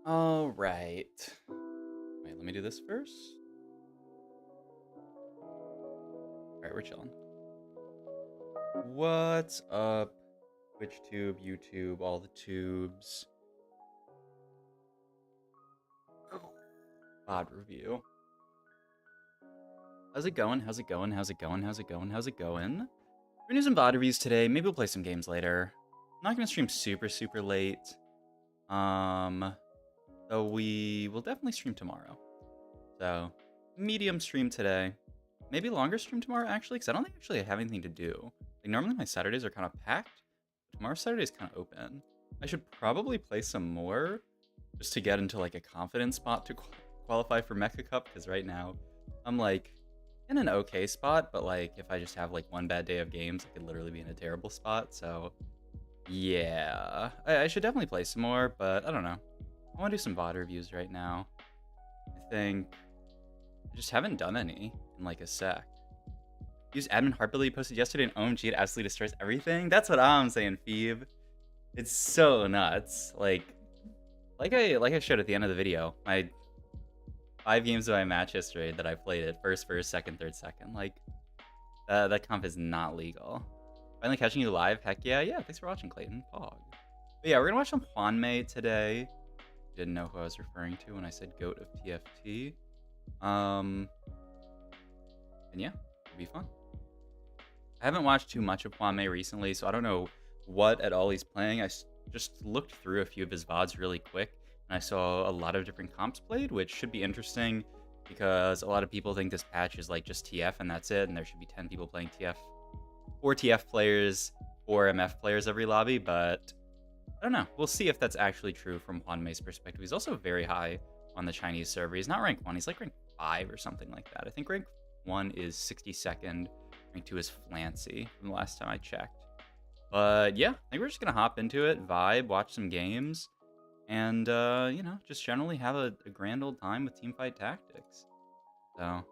All right. Wait, let me do this first. All right, we're chilling. What's up? Twitch tube, YouTube, all the tubes. VOD review. How's it going? How's it going? How's it going? How's it going? How's it going? We're gonna do some VOD reviews today. Maybe we'll play some games later. I'm not gonna stream super late. So we will definitely stream tomorrow. So medium stream today. Maybe longer stream tomorrow actually, because I don't think actually I have anything to do. Like normally my Saturdays are kind of packed. Tomorrow's Saturday is kind of open. I should probably play some more just to get into like a confident spot to qualify for Mecha Cup, because right now I'm like in an okay spot, but like if I just have like one bad day of games, I could literally be in a terrible spot. So yeah, I should definitely play some more, but I don't know. I want to do some VOD reviews right now. I think I just haven't done any in like a sec. Use admin heartbilly posted yesterday and OMG, it absolutely destroys everything. That's what I'm saying, Phoebe. It's so nuts. Like I showed at the end of the video, my 5 games of my match history that I played it first, second, third, second. Like that comp is not legal. Finally catching you live. Heck yeah. Thanks for watching, Clayton. Pog. But yeah, we're gonna watch some Hwanmei today. Didn't know who I was referring to when I said GOAT of TFT. And yeah, it'll be fun. I haven't watched too much of Hwanmei recently, so I don't know what at all he's playing. I just looked through a few of his VODs really quick, and I saw a lot of different comps played, which should be interesting because a lot of people think this patch is like just TF and that's it, and there should be 10 people playing TF. 4 TF players, 4 MF players every lobby, but I don't know. We'll see if that's actually true from Hwanmei's perspective. He's also very high on the Chinese server. He's not rank 1. He's like rank 5 or something like that. I think rank 1 is 62nd. Rank 2 is Flancy from the last time I checked. But yeah, I think we're just going to hop into it, vibe, watch some games, and, you know, just generally have a grand old time with Teamfight Tactics. So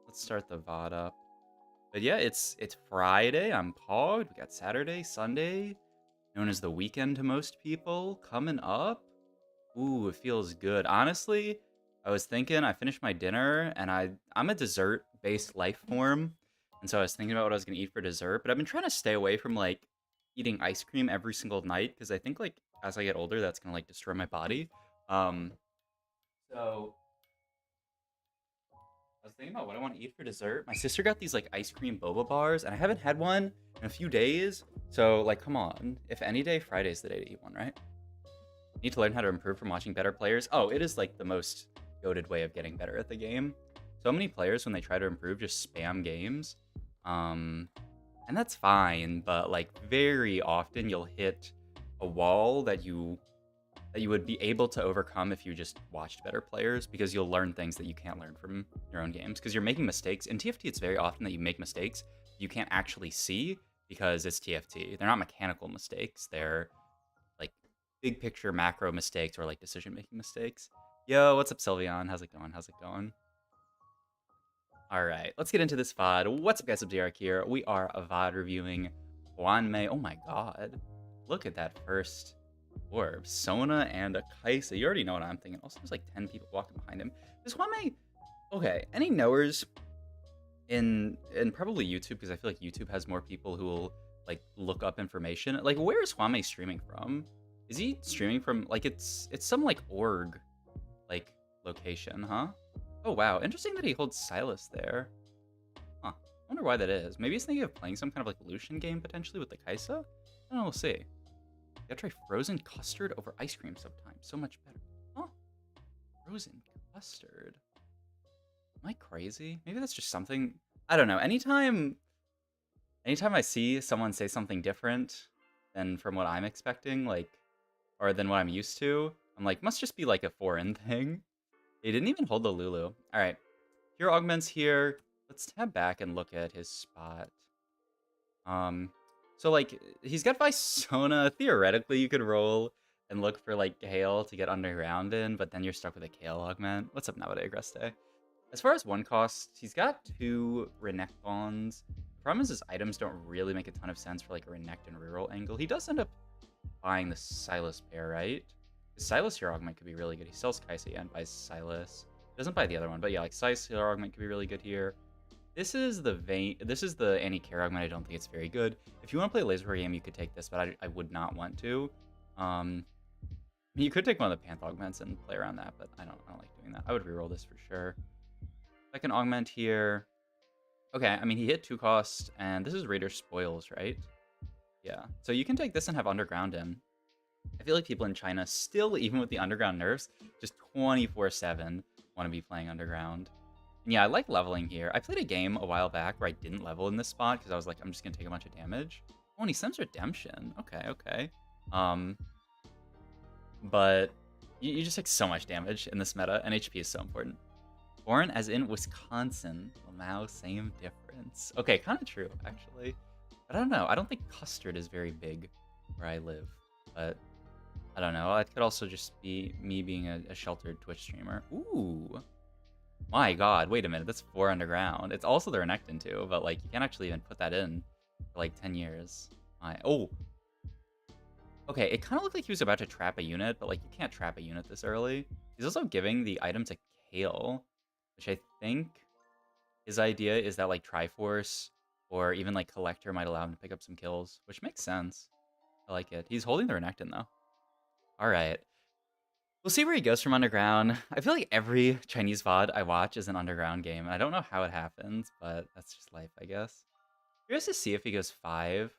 let's start the VOD up. But yeah, it's Friday. I'm pogged. We got Saturday, Sunday, known as the weekend to most people, coming up. Ooh, it feels good. Honestly, I was thinking, I finished my dinner, and I'm a dessert-based life form, and so I was thinking about what I was going to eat for dessert, but I've been trying to stay away from, like, eating ice cream every single night, because I think, like, as I get older, that's going to, like, destroy my body. So I was thinking about what I want to eat for dessert. My sister got these like ice cream boba bars, and I haven't had one in a few days. So like, come on. If any day, Friday's the day to eat one, right? Need to learn how to improve from watching better players. Oh, it is like the most goated way of getting better at the game. So many players, when they try to improve, just spam games. And that's fine, but like very often you'll hit a wall that you would be able to overcome if you just watched better players, because you'll learn things that you can't learn from your own games, because you're making mistakes. In TFT, it's very often that you make mistakes you can't actually see because it's TFT. They're not mechanical mistakes. They're like big picture macro mistakes or like decision-making mistakes. Yo, what's up, Sylveon? How's it going? How's it going? All right, let's get into this VOD. What's up, guys? Sub-Zero here. We are a VOD reviewing Hwanmei. Oh my god. Look at that first orb. Sona and a Kaisa. You already know what I'm thinking. Also, there's like 10 people walking behind him. Is Hwanmei... Okay, any knowers in probably YouTube, because I feel like YouTube has more people who will like look up information. Like, where is Hwanmei streaming from? Is he streaming from like it's some like org like location, huh? Oh wow, interesting that he holds Silas there. Huh. wonder why that is. Maybe he's thinking of playing some kind of like Lucian game potentially with the Kaisa? I don't know, we'll see. You gotta try frozen custard over ice cream sometimes. So much better. Huh? Frozen custard? Am I crazy? Maybe that's just something... I don't know. Anytime I see someone say something different than from what I'm expecting, like, or than what I'm used to, I'm like, must just be like a foreign thing. He didn't even hold the Lulu. All right. Here augments here. Let's tab back and look at his spot. So like he's got Visona. Theoretically, you could roll and look for like Hail to get underground in, but then you're stuck with a Kale augment. What's up nowadays, Agreste? As far as one cost, he's got 2 Renekton bonds. The problem is his items don't really make a ton of sense for like a Renekton and reroll angle. He does end up buying the Silas pair, right? His Silas here augment could be really good. He sells Kaisa and buys Silas. Doesn't buy the other one, but yeah, like Silas here augment could be really good here. This is the anti-care augment. I don't think it's very good. If you want to play a laser game, you could take this, but I would not want to. You could take one of the Panth augments and play around that, but I don't like doing that. I would reroll this for sure. Second augment here. Okay, I mean, he hit 2 costs, and this is Raider Spoils, right? Yeah, so you can take this and have Underground in. I feel like people in China still, even with the Underground nerfs, just 24/7 want to be playing Underground. And yeah, I like leveling here. I played a game a while back where I didn't level in this spot because I was like, I'm just going to take a bunch of damage. Oh, and he sends Redemption. Okay. But you just take so much damage in this meta, and HP is so important. Born as in Wisconsin. Wow, same difference. Okay, kind of true, actually. But I don't know. I don't think custard is very big where I live. But I don't know. It could also just be me being a sheltered Twitch streamer. Ooh. My god, wait a minute. That's 4 underground. It's also the Renekton too, but like you can't actually even put that in for like 10 years. Oh. Okay, it kind of looked like he was about to trap a unit, but like you can't trap a unit this early. He's also giving the item to Kale, which I think his idea is that like Triforce or even like Collector might allow him to pick up some kills, which makes sense. I like it. He's holding the Renekton though. All right. We'll see where he goes from underground. I feel like every Chinese VOD I watch is an underground game, and I don't know how it happens, but that's just life, I guess. Curious to see if he goes 5.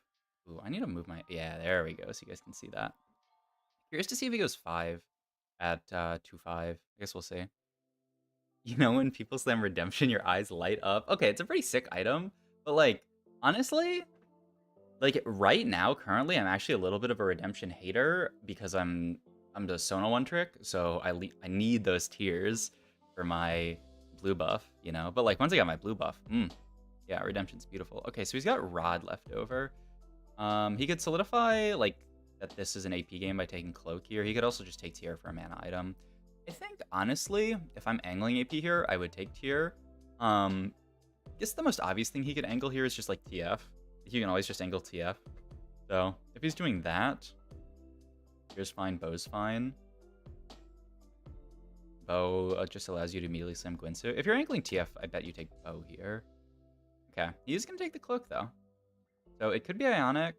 Ooh, I need to move my... Yeah, there we go, so you guys can see that. Curious to see if he goes 5 at 2-5. I guess we'll see. You know when people slam Redemption, your eyes light up? Okay, it's a pretty sick item, but like, honestly, like right now, currently, I'm actually a little bit of a Redemption hater because I'm the Sona one trick, so I need those tiers for my blue buff, you know? But like once I got my blue buff, yeah, Redemption's beautiful. Okay, so he's got Rod left over. He could solidify like that this is an AP game by taking Cloak here. He could also just take Tier for a mana item. I think honestly, if I'm angling AP here, I would take Tier. I guess the most obvious thing he could angle here is just like TF. He can always just angle TF. So if he's doing that, Tier's fine, Bow's fine. Bow just allows you to immediately slam Gwynsu. If you're angling TF, I bet you take Bow here. Okay, he's gonna take the Cloak though. So it could be Ionic,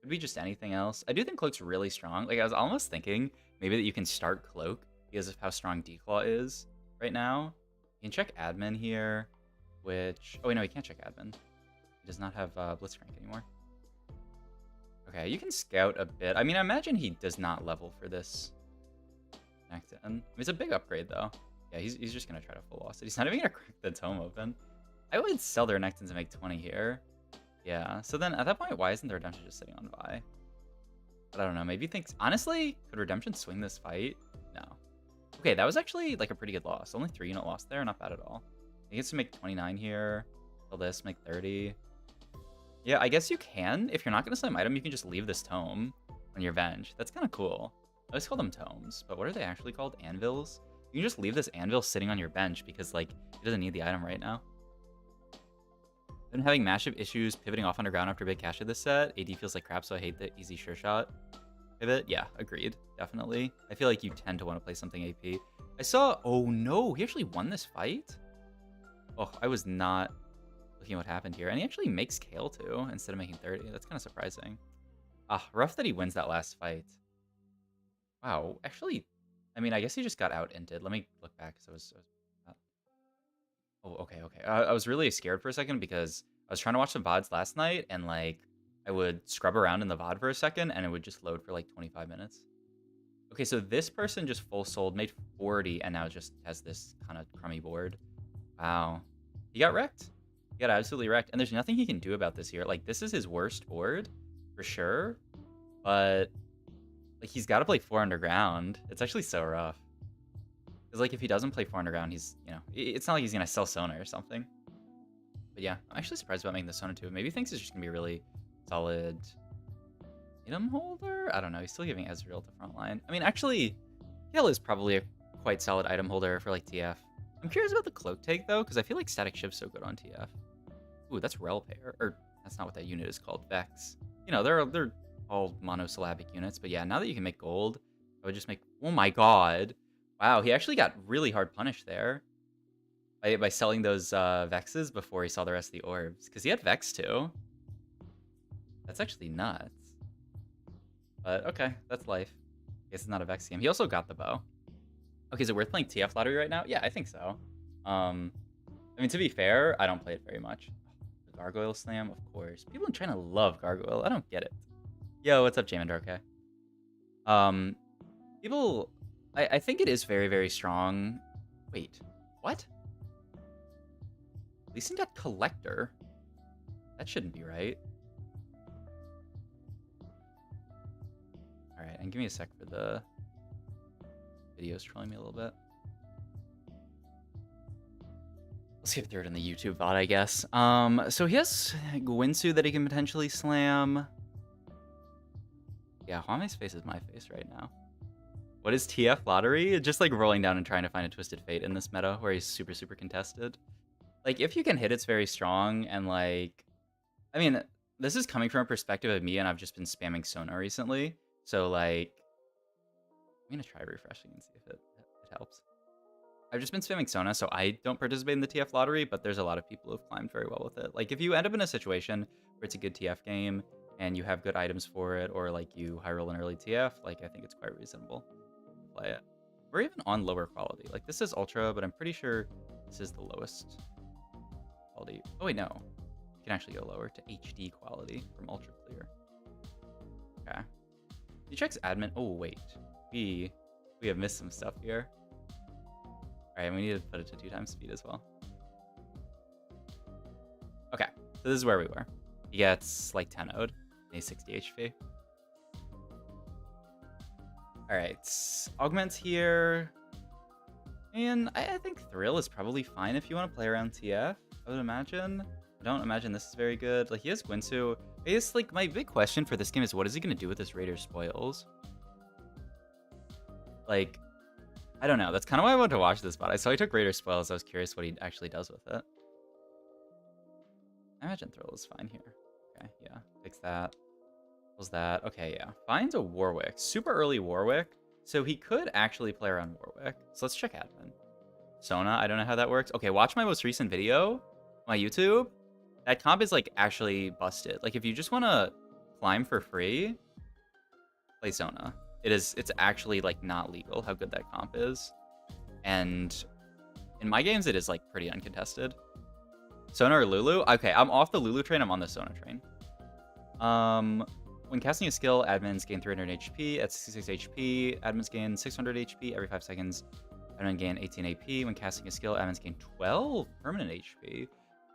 could be just anything else. I do think Cloak's really strong. Like I was almost thinking maybe that you can start Cloak because of how strong Declaw is right now. You can check Admin here, which... Oh wait, no, he can't check Admin. He does not have Blitzcrank anymore. Okay, you can scout a bit. I mean, I imagine he does not level for this Renekton. I mean, it's a big upgrade, though. Yeah, he's just going to try to full loss it. He's not even going to crack the tome open. I would sell the Renektons and make 20 here. Yeah, so then at that point, why isn't the Redemption just sitting on Vi? But I don't know, maybe he thinks... Honestly, could Redemption swing this fight? No. Okay, that was actually like a pretty good loss. Only 3-unit loss there, not bad at all. He gets to make 29 here. Kill this, make 30. Yeah, I guess you can. If you're not going to slam item, you can just leave this tome on your bench. That's kind of cool. I always call them tomes, but what are they actually called? Anvils? You can just leave this anvil sitting on your bench because, like, he doesn't need the item right now. Been having massive issues pivoting off underground after big cash of this set. AD feels like crap, so I hate the easy sure shot pivot. Yeah, agreed. Definitely. I feel like you tend to want to play something AP. I saw... Oh, no. He actually won this fight? Oh, I was not... looking at what happened here. And he actually makes Kale too, instead of making 30. That's kind of surprising. Ah, rough that he wins that last fight. Wow, actually, I mean, I guess he just got out-inted. Let me look back, because I was Oh, okay, okay. I was really scared for a second because I was trying to watch some VODs last night and like I would scrub around in the VOD for a second and it would just load for like 25 minutes. Okay, so this person just full sold, made 40, and now just has this kind of crummy board. Wow. He got wrecked. He got absolutely wrecked. And there's nothing he can do about this here. Like, this is his worst board, for sure. But, like, he's got to play 4 underground. It's actually so rough. Because, like, if he doesn't play 4 underground, he's, you know, it's not like he's going to sell Sona or something. But yeah, I'm actually surprised about making the Sona too. Maybe he thinks it's just going to be a really solid item holder? I don't know. He's still giving Ezreal to frontline. I mean, actually, Gale is probably a quite solid item holder for, like, TF. I'm curious about the cloak take, though, because I feel like Static Shiv's so good on TF. Ooh, that's Rel Pair. Or, that's not what that unit is called. Vex. You know, they're all monosyllabic units. But yeah, now that you can make gold, I would just make... Oh my god. Wow, he actually got really hard punished there. By selling those Vexes before he saw the rest of the orbs. Because he had Vex, too. That's actually nuts. But, okay, that's life. I guess it's not a Vex game. He also got the bow. Okay, is it worth playing TF Lottery right now? Yeah, I think so. I mean, to be fair, I don't play it very much. The Gargoyle Slam, of course. People in China love Gargoyle. I don't get it. Yo, what's up, Jamin Darke? People... I think it is very, very strong. Wait, what? Lee Sin got Collector. That shouldn't be right. Alright, and give me a sec for the videos trolling me a little bit. Let's skip through it in the YouTube VOD, I guess. So he has Gwinsu that he can potentially slam. Yeah, Hwame's face is my face right now. What is TF Lottery? Just like rolling down and trying to find a Twisted Fate in this meta where he's super, super contested. Like, if you can hit, it's very strong, and like... I mean, this is coming from a perspective of me, and I've just been spamming Sona recently. So, like... I'm gonna try refreshing and see if it helps. I've just been spamming Sona, so I don't participate in the TF Lottery, but there's a lot of people who've climbed very well with it. Like, if you end up in a situation where it's a good TF game, and you have good items for it, or like you high roll an early TF, like, I think it's quite reasonable to play it. We're even on lower quality. Like, this is Ultra, but I'm pretty sure this is the lowest quality. Oh, wait, no. You can actually go lower to HD quality from Ultra Clear. Okay. He checks admin. Oh, wait. We have missed some stuff here. Alright, we need to put it to 2x speed as well. Okay, so this is where we were. He gets like 10 ode, and he's 60 HP. Alright, augments here. And I think Thrill is probably fine if you want to play around TF, I would imagine. I don't imagine this is very good. Like, he has Gwinsu. I guess, like, my big question for this game is what is he going to do with this Raider Spoils? Like, I don't know. That's kind of why I wanted to watch this, but I saw he took Raider Spoils. I was curious what he actually does with it. I imagine Thrill is fine here. Okay, yeah. Fix that. Pulls that. Okay, yeah. Finds a Warwick. Super early Warwick. So he could actually play around Warwick. So let's check admin. Sona, I don't know how that works. Okay, watch my most recent video. My YouTube. That comp is, like, actually busted. Like, if you just want to climb for free, play Sona. It's actually, like, not legal how good that comp is. And in my games, it is, like, pretty uncontested. Sona or Lulu? Okay, I'm off the Lulu train. I'm on the Sona train. When casting a skill, admins gain 300 HP at 66 HP. Admins gain 600 HP every 5 seconds. Admin gain 18 AP. When casting a skill, admins gain 12 permanent HP.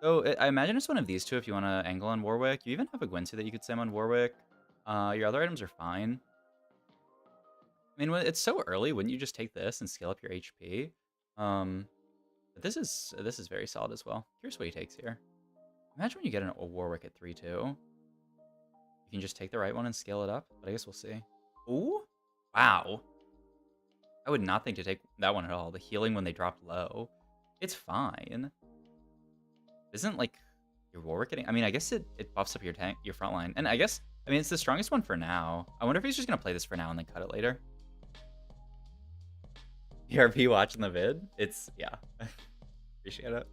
So I imagine it's one of these two if you want to angle on Warwick. You even have a Gwinsu that you could sim on Warwick. Your other items are fine. I mean, it's so early. Wouldn't you just take this and scale up your HP? But this is very solid as well. Here's what he takes here. Imagine when you get a Warwick at 3-2. You can just take the right one and scale it up, but I guess we'll see. Ooh, wow. I would not think to take that one at all. The healing when they drop low, it's fine. Isn't like your Warwick getting? I mean, I guess it buffs up your tank, your front line, and I guess it's the strongest one for now. I wonder if he's just gonna play this for now and then cut it later. ERP watching the vid. Yeah. Appreciate it.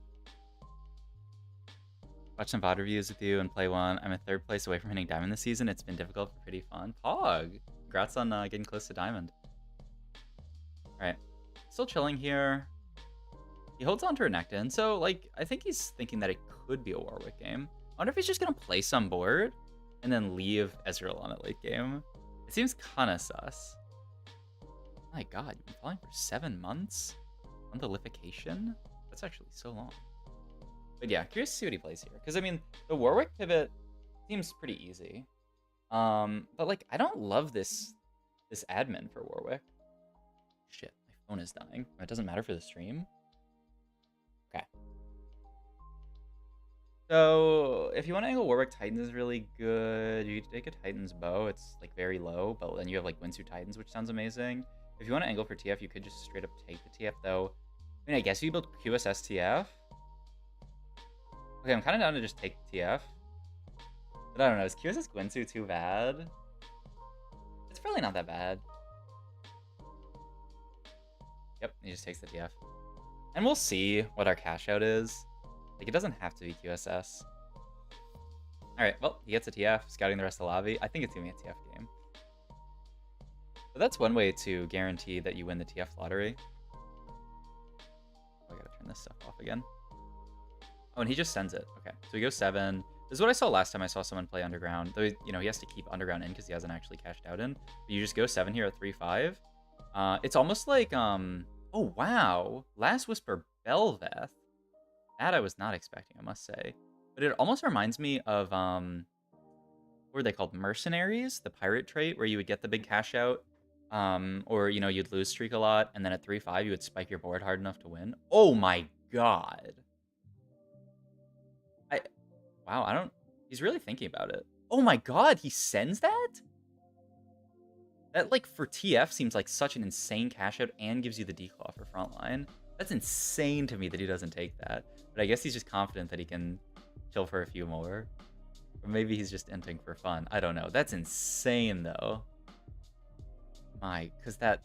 Watch some VOD reviews with you and play one. I'm in 3rd place away from hitting Diamond this season. It's been difficult but pretty fun. Pog! Congrats on getting close to Diamond. Alright. Still chilling here. He holds on to Renekton, so, like, I think he's thinking that it could be a Warwick game. I wonder if he's just gonna play some board and then leave Ezreal on it late game. It seems kinda sus. My god, you've been following for 7 months? Monthalification? That's actually so long. But yeah, curious to see what he plays here. Because, I mean, the Warwick pivot seems pretty easy. But, like, I don't love this admin for Warwick. Shit, my phone is dying. It doesn't matter for the stream. Okay. So, if you want to angle Warwick, Titans is really good. You could take a Titan's bow. It's, like, very low, but then you have, like, Winsu Titans, which sounds amazing. If you want to angle for TF, you could just straight up take the TF, though. I mean, I guess you build QSS TF. Okay, I'm kind of down to just take TF. But I don't know, is QSS Gwinsu too bad? It's probably not that bad. Yep, he just takes the TF. And we'll see what our cash out is. Like, it doesn't have to be QSS. Alright, well, he gets a TF, scouting the rest of the lobby. I think it's going to be a TF game. So that's one way to guarantee that you win the TF lottery. Oh, I gotta turn this stuff off again. Oh, and he just sends it. Okay, so he goes 7. This is what I saw last time I saw someone play Underground. Though, you know, he has to keep Underground in because he hasn't actually cashed out in. But you just go 7 here at 3-5. It's almost like, oh, wow. Last Whisper Belveth. That I was not expecting, I must say. But it almost reminds me of, what were they called? Mercenaries? The pirate trait where you would get the big cash out. Or, you know, you'd lose streak a lot. And then at 3-5, you would spike your board hard enough to win. Oh, my God. Wow, I don't... He's really thinking about it. Oh my god, he sends that? That, like, for TF seems like such an insane cash out and gives you the declaw for frontline. That's insane to me that he doesn't take that. But I guess he's just confident that he can chill for a few more. Or maybe he's just inting for fun. I don't know. That's insane, though. Because that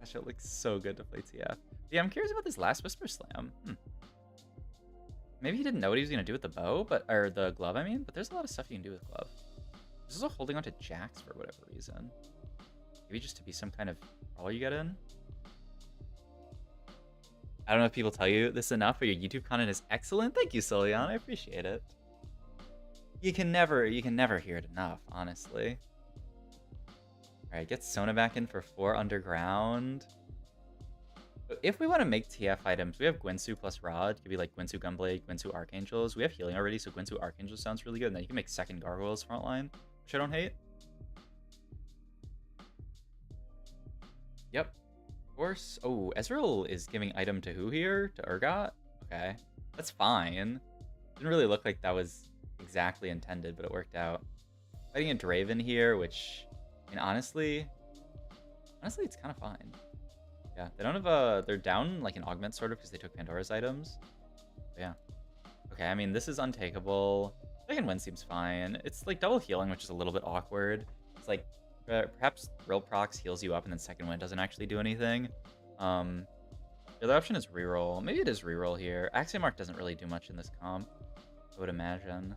shit looks so good to play TF. Yeah, I'm curious about this last Whisper Slam. Maybe he didn't know what he was going to do with the bow, or the glove, I mean. But there's a lot of stuff you can do with glove. This is also holding onto Jax for whatever reason. Maybe just to be some kind of all you get in. I don't know if people tell you this enough, but your YouTube content is excellent. Thank you, Solion. I appreciate it. You can never hear it enough, honestly. All right, get Sona back in for 4 Underground. If we want to make TF items, we have Gwinsu plus Rod. It could be like Gwinsu Gunblade, Gwinsu Archangels. We have healing already, so Gwinsu Archangels sounds really good. And then you can make second Gargoyles frontline, which I don't hate. Yep. Of course. Oh, Ezreal is giving item to who here? To Urgot? Okay. That's fine. Didn't really look like that was exactly intended, but it worked out. Fighting a Draven here, which, I mean, honestly, it's kind of fine. Yeah, they don't have they're down like an augment sort of because they took Pandora's items. But yeah. Okay, I mean, this is untakeable. Second win seems fine. It's like double healing, which is a little bit awkward. It's like perhaps Real Procs heals you up and then second win doesn't actually do anything. The other option is Reroll. Maybe it is Reroll here. Axiomark doesn't really do much in this comp, I would imagine.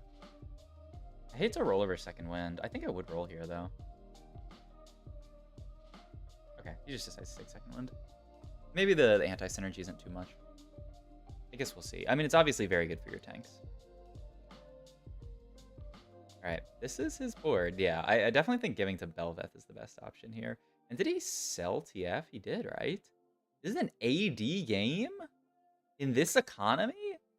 I hate to roll over second wind. I think I would roll here, though. Okay, he just decides to take second wind. Maybe the anti-synergy isn't too much. I guess we'll see. I mean, it's obviously very good for your tanks. Alright, this is his board. Yeah, I definitely think giving to Belveth is the best option here. And did he sell TF? He did, right? This is an AD game? In this economy?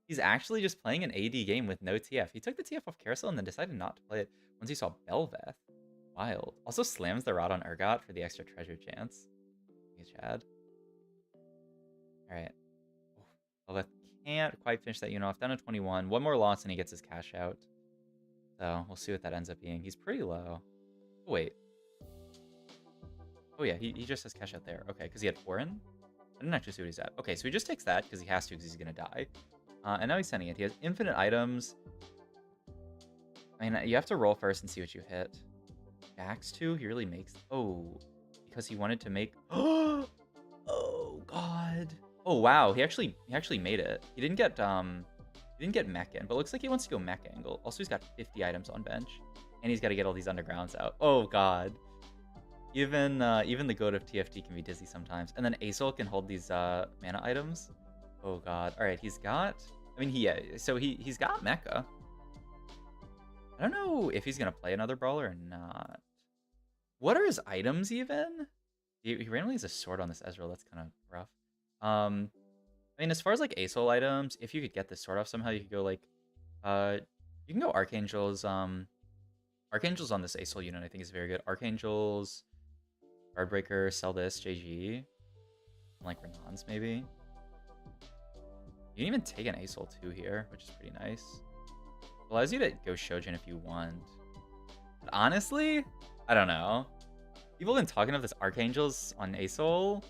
He's actually just playing an AD game with no TF. He took the TF off Carousel and then decided not to play it once he saw Belveth. Wild. Also slams the Rod on Urgot for the extra treasure chance. Hey, Chad. Alright. Belveth can't quite finish that unit off. Down to 21. One more loss and he gets his cash out. So we'll see what that ends up being. He's pretty low. Oh, wait. Oh yeah, he just has cash out there. Okay, because he had 4 in? I didn't actually see what he's at. Okay, so he just takes that because he has to because he's going to die. And now he's sending it. He has infinite items. I mean, you have to roll first and see what you hit. Jax 2, he really makes... Oh, because he wanted to make... Oh, God. Oh, wow. He actually made it. He didn't get mech in, but looks like he wants to go mech angle. Also, he's got 50 items on bench. And he's got to get all these undergrounds out. Oh, God. Even the goat of TFT can be dizzy sometimes. And then Azul can hold these mana items. Oh god. All right, he's got. I mean, so he's got Mecha. I don't know if he's gonna play another brawler or not. What are his items even? He randomly has a sword on this Ezreal. That's kind of rough. I mean, as far as like ASOL items, if you could get this sword off somehow, you could go like, you can go Archangels. Archangels on this ASOL unit I think is very good. Archangels, Guardbreaker, sell this JG, and like Renans maybe. You can even take an ASOL 2 here, which is pretty nice. Allows you to go Shojin if you want. But honestly, I don't know. People have been talking of this Archangels on ASOL,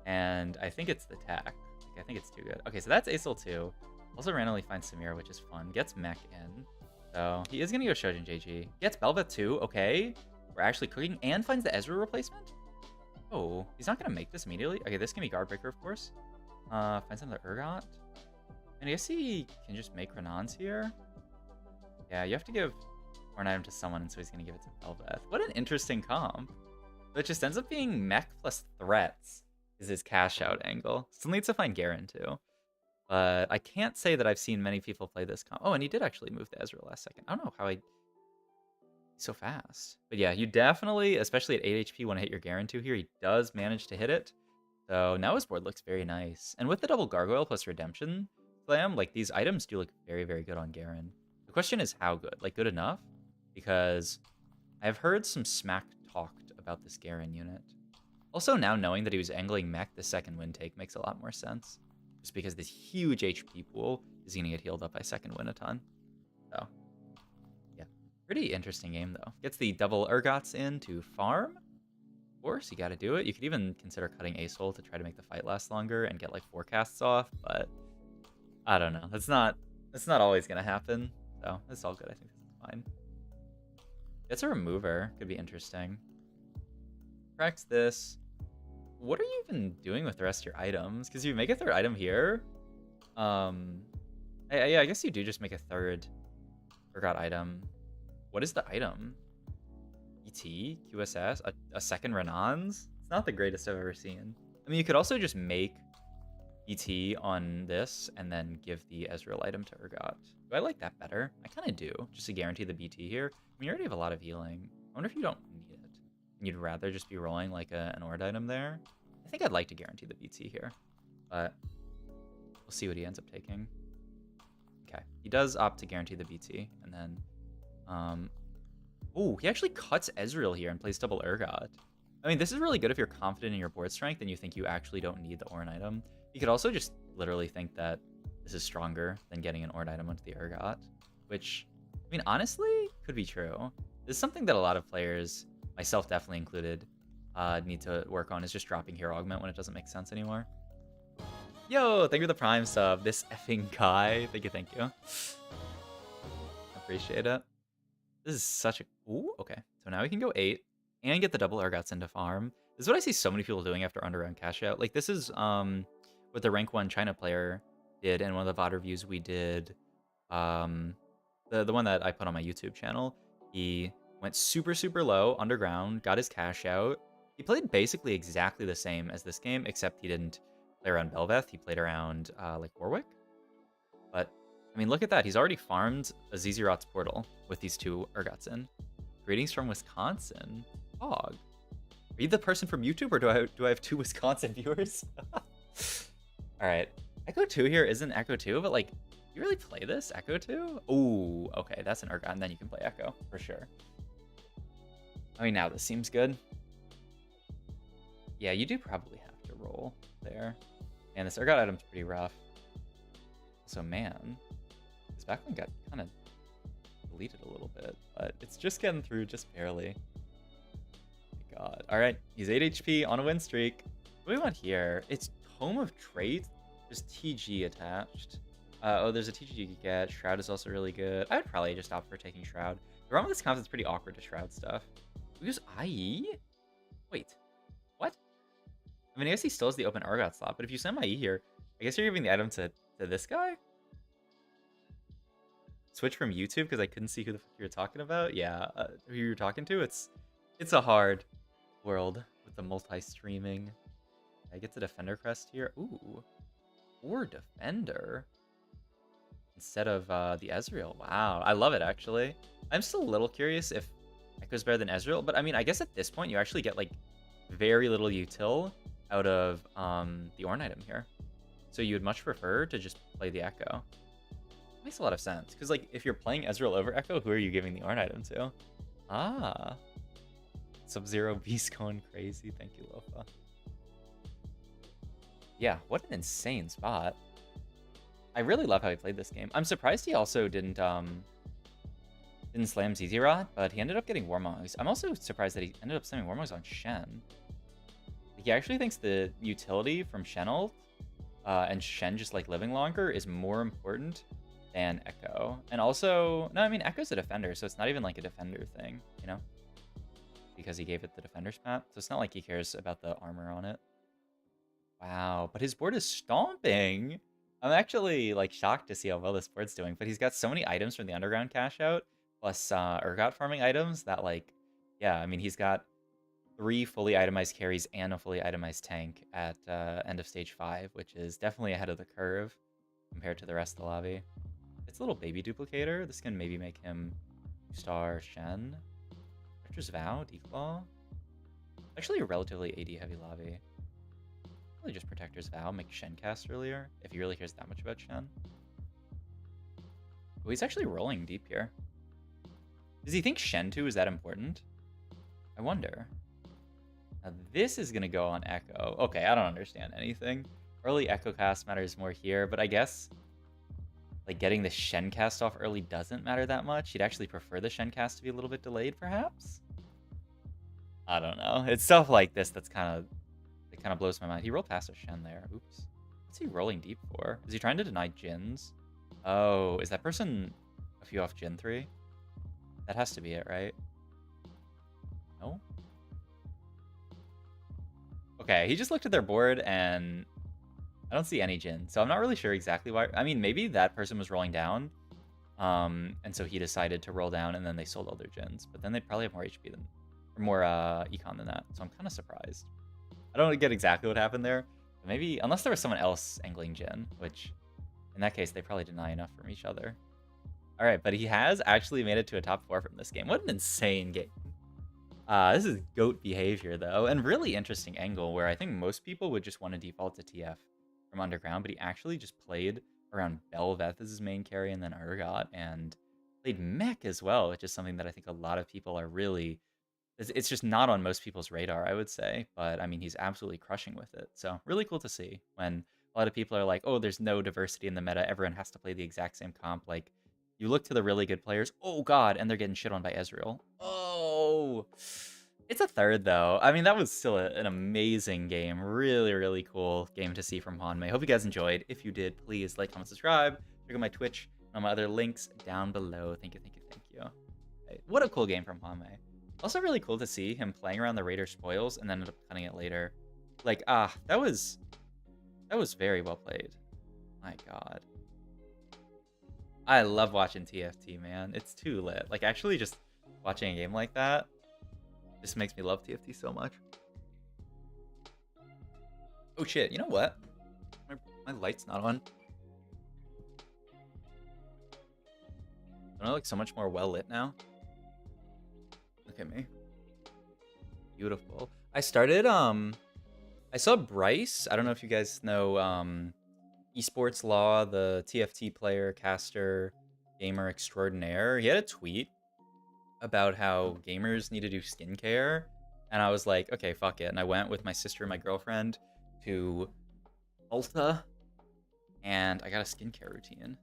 and I think it's the tech. I think it's too good. Okay, so that's ASOL 2. Also randomly finds Samira, which is fun. Gets Mech in. So he is going to go Shojin JG. Gets Bel'Veth too. Okay. We're actually cooking. And finds the Ezreal replacement? Oh, he's not going to make this immediately. Okay, this can be Guardbreaker, of course. Finds another Urgot. And I guess he can just make Renans here. Yeah, you have to give an item to someone, and so he's going to give it to Bel'Veth. What an interesting comp. But it just ends up being Mech plus threats is his cash out angle. Still needs to find Garen too. But I can't say that I've seen many people play this comp. Oh, and he did actually move the Ezreal last second. I don't know how he's so fast. But yeah, you definitely, especially at 8 HP, want to hit your Garen 2 here. He does manage to hit it. So now his board looks very nice. And with the double Gargoyle plus Redemption Slam, like these items do look very, very good on Garen. The question is how good? Like good enough? Because I've heard some smack talked about this Garen unit. Also, now knowing that he was angling Mech the second win take makes a lot more sense. Just because this huge HP pool is going to get healed up by second win a ton. So, yeah. Pretty interesting game, though. Gets the double Urgots in to farm. Of course, you got to do it. You could even consider cutting ASOL to try to make the fight last longer and get, like, forecasts off. But, I don't know. That's not always going to happen. So, it's all good. I think this is fine. Gets a remover. Could be interesting. Cracks this. What are you even doing with the rest of your items? Because you make a third item here. Yeah, I guess you do just make a third Urgot item. What is the item? ET? QSS? A second Renans? It's not the greatest I've ever seen. I mean, you could also just make ET on this and then give the Ezreal item to Urgot. Do I like that better? I kind of do, just to guarantee the BT here. I mean, you already have a lot of healing. I wonder if you don't need it. And you'd rather just be rolling like an Ord item there. I think I'd like to guarantee the BT here, but we'll see what he ends up taking. Okay, he does opt to guarantee the BT, and then, oh, he actually cuts Ezreal here and plays double Urgot. I mean, this is really good if you're confident in your board strength and you think you actually don't need the Ornn item. You could also just literally think that this is stronger than getting an Ornn item onto the Urgot, which, I mean, honestly, could be true. This is something that a lot of players, myself definitely included, need to work on, is just dropping Hero Augment when it doesn't make sense anymore. Yo, thank you for the Prime sub. This effing guy. Thank you. Appreciate it. This is such a... Ooh, okay. So now we can go 8 and get the double Urgots into farm. This is what I see so many people doing after underground cash out. Like, this is what the rank 1 China player did in one of the VOD reviews we did. The one that I put on my YouTube channel. He went super, super low, underground, got his cash out. He played basically exactly the same as this game, except he didn't play around Bel'Veth. He played around, like, Warwick. But, I mean, look at that. He's already farmed a Zizirot's portal with these 2 Urgots in. Greetings from Wisconsin. Hog. Are you the person from YouTube, or do I have 2 Wisconsin viewers? Alright. Echo 2 here isn't Echo 2, but, like, you really play this? Echo 2? Ooh, okay, that's an Urgot, and then you can play Echo, for sure. I mean, now this seems good. Yeah, you do probably have to roll there. And this Urgot item's pretty rough. So, man, this backline got kind of deleted a little bit, but it's just getting through just barely. My God. All right, he's 8 HP on a win streak. What do we want here? It's Tome of Trait. There's TG attached. Oh, there's a TG you could get. Shroud is also really good. I would probably just opt for taking Shroud. The problem with this comp is it's pretty awkward to Shroud stuff. We use IE? Wait, what? I mean, I guess he still has the open Urgot slot, but if you send IE here, I guess you're giving the item to this guy? Switch from YouTube because I couldn't see who the fuck you were talking about? Yeah, who you were talking to? It's a hard world with the multi-streaming. I get the Defender Crest here. Ooh. Or defender instead of the Ezreal. Wow, I love it actually. I'm still a little curious if Echo's better than Ezreal, but I mean, I guess at this point you actually get like very little util out of the Ornn item here. So you would much prefer to just play the Echo. Makes a lot of sense, because like if you're playing Ezreal over Echo, who are you giving the Ornn item to? Ah, Sub-Zero Beast going crazy. Thank you, Lofa. Yeah, what an insane spot. I really love how he played this game. I'm surprised he also didn't slam ZZ Rod, but he ended up getting Warmogs. I'm also surprised that he ended up slamming Warmogs on Shen. He actually thinks the utility from Shen ult and Shen just like living longer is more important than Echo. And also, no, I mean, Echo's a defender, so it's not even like a defender thing, you know? Because he gave it the defender spat. So it's not like he cares about the armor on it. Wow, but his board is stomping. I'm actually like shocked to see how well this board's doing, but he's got so many items from the underground cash out, plus Urgot farming items that like, yeah, I mean, he's got 3 fully itemized carries and a fully itemized tank at end of stage 5, which is definitely ahead of the curve compared to the rest of the lobby. It's a little baby duplicator. This can maybe make him 2-star Shen. Protector's Vow, Declaw. Actually a relatively AD heavy lobby. Probably just Protector's Vow, make Shen cast earlier, if he really cares that much about Shen. Oh, he's actually rolling deep here. Does he think Shen 2 is that important? I wonder. Now this is going to go on Echo. Okay, I don't understand anything. Early Echo cast matters more here, but I guess like getting the Shen cast off early doesn't matter that much. You'd actually prefer the Shen cast to be a little bit delayed, perhaps? I don't know. It's stuff like this that's kind of blows my mind. He rolled past a Shen there. Oops. What's he rolling deep for? Is he trying to deny Jins? Oh, is that person a few off Jin 3? That has to be it, right? No? Okay, he just looked at their board and I don't see any Jin. So I'm not really sure exactly why. I mean, maybe that person was rolling down. And so he decided to roll down and then they sold all their Jins. But then they'd probably have more HP than, or more econ than that. So I'm kind of surprised. I don't get exactly what happened there. But maybe, unless there was someone else angling Jin, which in that case, they probably deny enough from each other. All right, but he has actually made it to a top 4 from this game. What an insane game. This is GOAT behavior, though, and really interesting angle where I think most people would just want to default to TF from underground, but he actually just played around Belveth as his main carry and then Urgot, and played Mech as well, which is something that I think a lot of people are really... It's just not on most people's radar, I would say, but I mean, he's absolutely crushing with it. So really cool to see when a lot of people are like, oh, there's no diversity in the meta, everyone has to play the exact same comp. Like, you look to the really good players, oh god, and they're getting shit on by Ezreal. Oh, it's a third though. I mean, that was still an amazing game. Really, really cool game to see from Hanmei. Hope you guys enjoyed. If you did, please like, comment, subscribe. Check out my Twitch and all my other links down below. Thank you, thank you, thank you. Okay, what a cool game from Hanmei. Also really cool to see him playing around the Raider spoils and then end up cutting it later. Like, that was very well played. My god. I love watching TFT, man. It's too lit. Like, actually just watching a game like that just makes me love TFT so much. Oh shit, you know what? My light's not on. Don't I look so much more well lit now? Look at me. Beautiful. I started, I saw Bryce. I don't know if you guys know, Esports Law, the TFT player, caster, gamer extraordinaire. He had a tweet about how gamers need to do skincare. And I was like, okay, fuck it. And I went with my sister and my girlfriend to Ulta. And I got a skincare routine.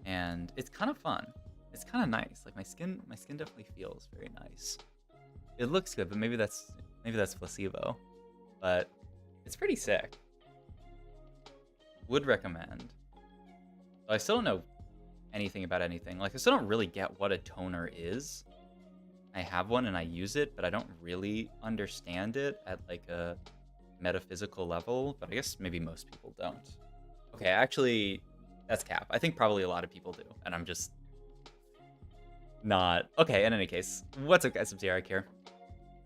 And it's kind of fun. It's kind of nice. Like my skin definitely feels very nice. It looks good, but maybe that's placebo. But it's pretty sick. Would recommend. I still don't know anything about anything. Like, I still don't really get what a toner is. I have one and I use it, but I don't really understand it at like a metaphysical level. But I guess maybe most people don't. Okay, actually, that's cap. I think probably a lot of people do, and I'm just not. Okay, in any case, what's up, guys? I'm Zierak here.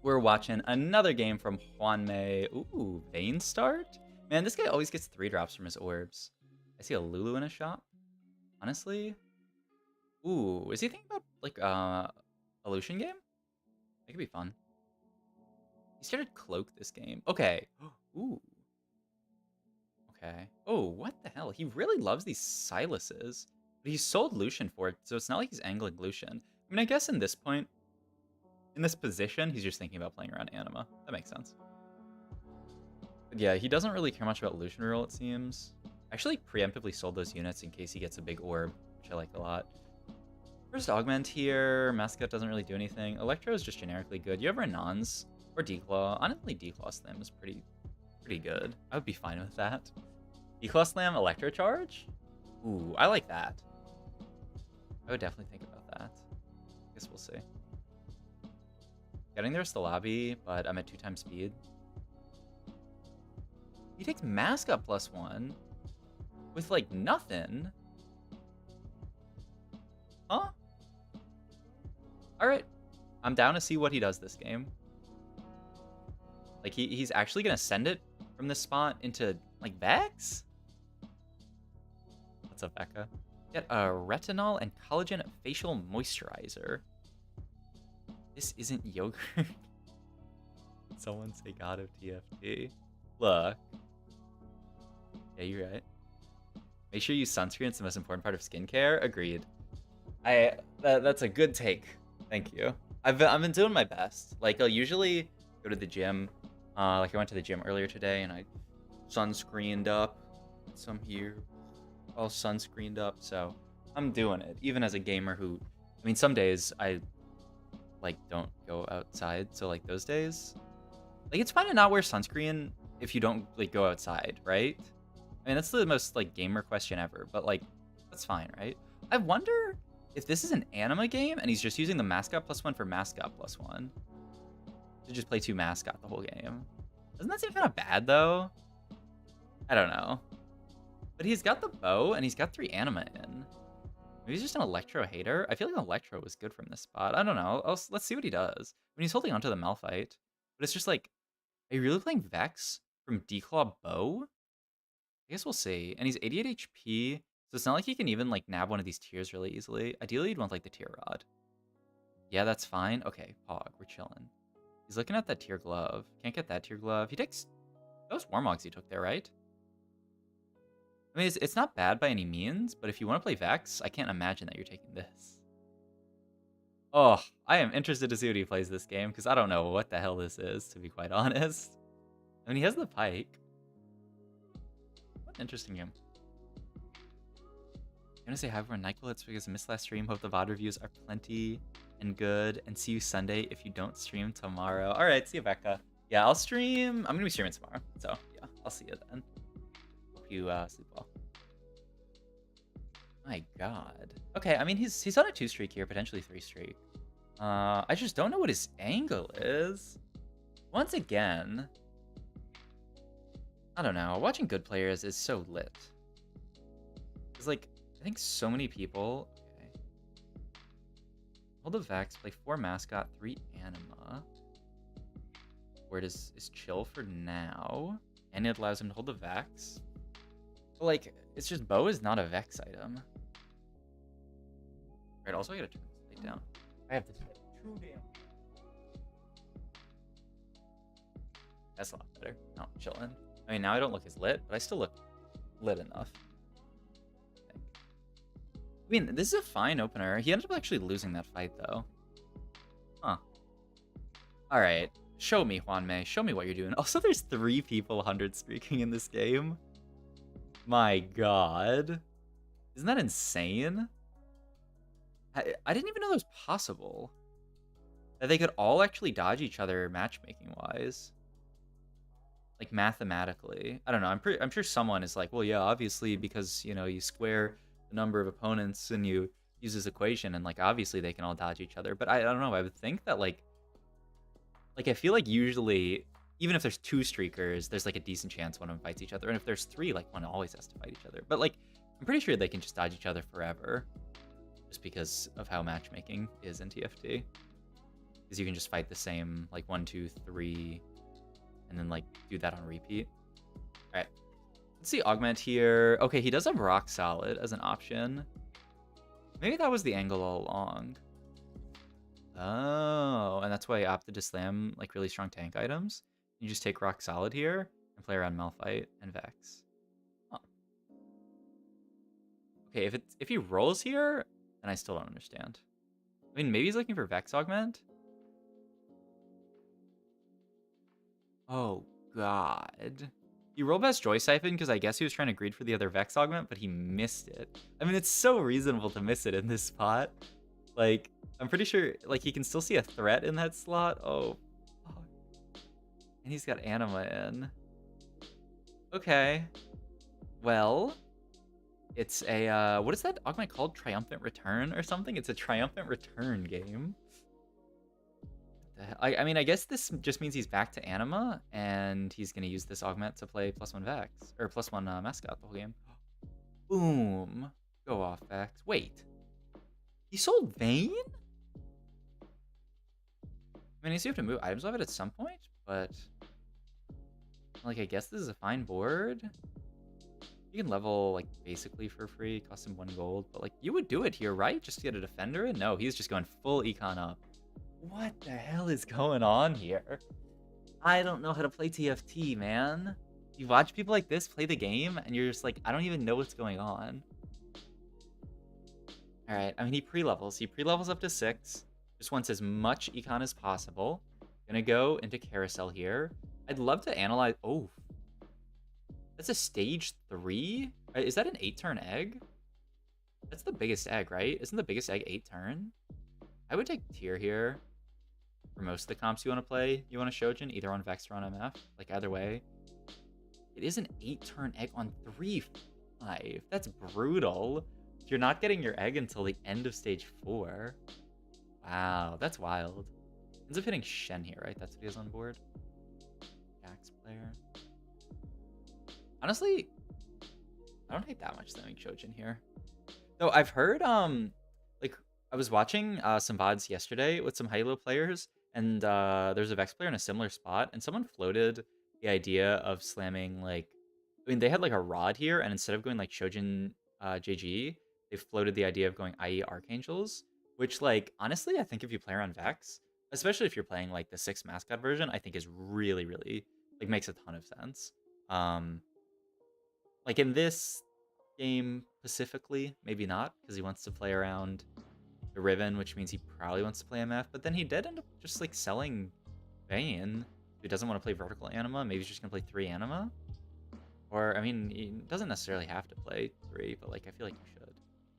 We're watching another game from Hanmei. Ooh, Vayne start? Man, this guy always gets 3 drops from his orbs. I see a Lulu in a shop. Honestly. Ooh, is he thinking about, like, a Lucian game? That could be fun. He started Cloak this game. Okay. Ooh. Okay. Oh, what the hell? He really loves these Siluses. But he sold Lucian for it, so it's not like he's angling Lucian. I mean, I guess in this point, in this position, he's just thinking about playing around Anima. That makes sense. But yeah, he doesn't really care much about Lucian reroll, it seems. I actually preemptively sold those units in case he gets a big orb, which I like a lot. First Augment here. Mascot doesn't really do anything. Electro is just generically good. You have Renans or Declaw. Honestly, Declaw Slam is pretty good. I would be fine with that. Declaw Slam, Electro Charge? Ooh, I like that. I would definitely think about that. I guess we'll see. Getting there's the lobby, but I'm at 2 times speed. He takes Mascot +1 with, like, nothing. Huh? Alright. I'm down to see what he does this game. Like, he's actually gonna send it from this spot into, like, Vex? What's up, Becca? Get a retinol and collagen facial moisturizer. This isn't yogurt. Someone say God of TFT. Look. Yeah, you're right. Make sure you use sunscreen. It's the most important part of skincare. Agreed. That's a good take. Thank you. I've been doing my best. Like, I'll usually go to the gym. Like I went to the gym earlier today and I sunscreened up. Some here, all sunscreened up. So I'm doing it. Even as a gamer who, I mean, some days I like don't go outside. So like those days, like it's fine to not wear sunscreen if you don't like go outside, right? I mean, that's the most like gamer question ever. But like, that's fine, right? I wonder if this is an Anima game and he's just using the Mascot +1 for Mascot +1. To just play 2 Mascot the whole game. Doesn't that seem kind of bad, though? I don't know. But he's got the bow, and he's got 3 Anima in. Maybe he's just an Electro hater? I feel like Electro was good from this spot. I don't know. Let's see what he does. I mean, he's holding onto the Malphite. But it's just like, are you really playing Vex from Declaw Bow? I guess we'll see. And he's 88 HP, so it's not like he can even, like, nab one of these tiers really easily. Ideally, you'd want, like, the Tier Rod. Yeah, that's fine. Okay, Pog, we're chilling. He's looking at that tier glove. Can't get that tier glove. He takes... Those Warmogs he took there, right? I mean, it's not bad by any means, but if you want to play Vex, I can't imagine that you're taking this. Oh, I am interested to see what he plays this game, because I don't know what the hell this is, to be quite honest. I mean, he has the Pike. What an interesting game. I'm going to say hi for Nyquil. It's because I missed last stream. Hope the VOD reviews are plenty and good, and see you Sunday if you don't stream tomorrow. All right, see you, Becca. Yeah, I'll stream. I'm gonna be streaming tomorrow, so yeah, I'll see you then. Hope you sleep well. My God. Okay, I mean he's on a 2 streak here, potentially 3 streak. I just don't know what his angle is. Once again, I don't know. Watching good players is so lit. It's like I think so many people. Hold the Vex, play 4 Mascot, 3 Anima. Word is chill for now. And it allows him to hold the Vex. But like, it's just bow is not a Vex item. Right, also I gotta turn this light down. I have this too damn. That's a lot better. No, chillin'. I mean, now I don't look as lit, but I still look lit enough. I mean, this is a fine opener. He ended up actually losing that fight, though. Huh. Alright. Show me, Juanmei. Show me what you're doing. Also, there's 3 people 100 streaking in this game. My God. Isn't that insane? I didn't even know that was possible. That they could all actually dodge each other matchmaking-wise. Like, mathematically. I don't know. I'm sure someone is like, well, yeah, obviously, because, you know, you square the number of opponents and you use this equation and like obviously they can all dodge each other, but I don't know, I would think that like I feel like usually even if there's 2 streakers there's like a decent chance one of them fights each other, and if there's 3 like one always has to fight each other, but like I'm pretty sure they can just dodge each other forever just because of how matchmaking is in TFT, because you can just fight the same like 1 2 3 and then like do that on repeat. All right. Let's see augment here. Okay, he does have rock solid as an option. Maybe that was the angle all along. Oh, and that's why I opted to slam like really strong tank items. You just take rock solid here and play around Malphite and Vex. Huh. Okay, if he rolls here, then I still don't understand. I mean, maybe he's looking for Vex augment. Oh god. He rolled past Joy Siphon because I guess he was trying to greed for the other Vex augment, but he missed it. I mean, it's so reasonable to miss it in this spot. Like, I'm pretty sure like he can still see a threat in that slot. Oh, fuck. And he's got Anima in. Okay. Well, it's a what is that augment called? Triumphant Return or something? It's a Triumphant Return game. I mean, I guess this just means he's back to Anima, and he's gonna use this augment to play +1 Vex or +1 mascot the whole game. Boom! Go off, Vex. Wait, he sold Vayne? I mean, I guess you have to move items off it at some point, but like, I guess this is a fine board. You can level like basically for free, cost him 1 gold, but like you would do it here, right? Just to get a defender in? No, he's just going full econ up. What the hell is going on here? I don't know how to play TFT, man. You watch people like this play the game, and you're just like, I don't even know what's going on. All right, I mean, he pre-levels. He pre-levels up to 6. Just wants as much econ as possible. Gonna go into Carousel here. I'd love to analyze... Oh. That's a stage 3? Is that an 8-turn egg? That's the biggest egg, right? Isn't the biggest egg 8-turn? I would take tier here. For most of the comps you want to play, you want a Shojin, either on Vex or on MF. Like, either way. It is an 8-turn egg on 3-5. That's brutal. You're not getting your egg until the end of stage 4. Wow, that's wild. Ends up hitting Shen here, right? That's what he has on board. Jax player. Honestly, I don't hate that much slamming Shojin here. Though I've heard, like, I was watching some VODs yesterday with some Halo players, and there's a Vex player in a similar spot, and someone floated the idea of slamming, like, I mean, they had like a rod here, and instead of going like Shojin JG, they floated the idea of going IE Archangels, which, like, honestly, I think if you play around Vex, especially if you're playing like the 6 mascot version, I think is really, really, like, makes a ton of sense. Like in this game specifically, maybe not, because he wants to play around the Riven, which means he probably wants to play MF, but then he did end up just like selling Vayne. He doesn't want to play vertical anima. Maybe he's just gonna play 3 anima. Or, I mean, he doesn't necessarily have to play 3, but like I feel like you should.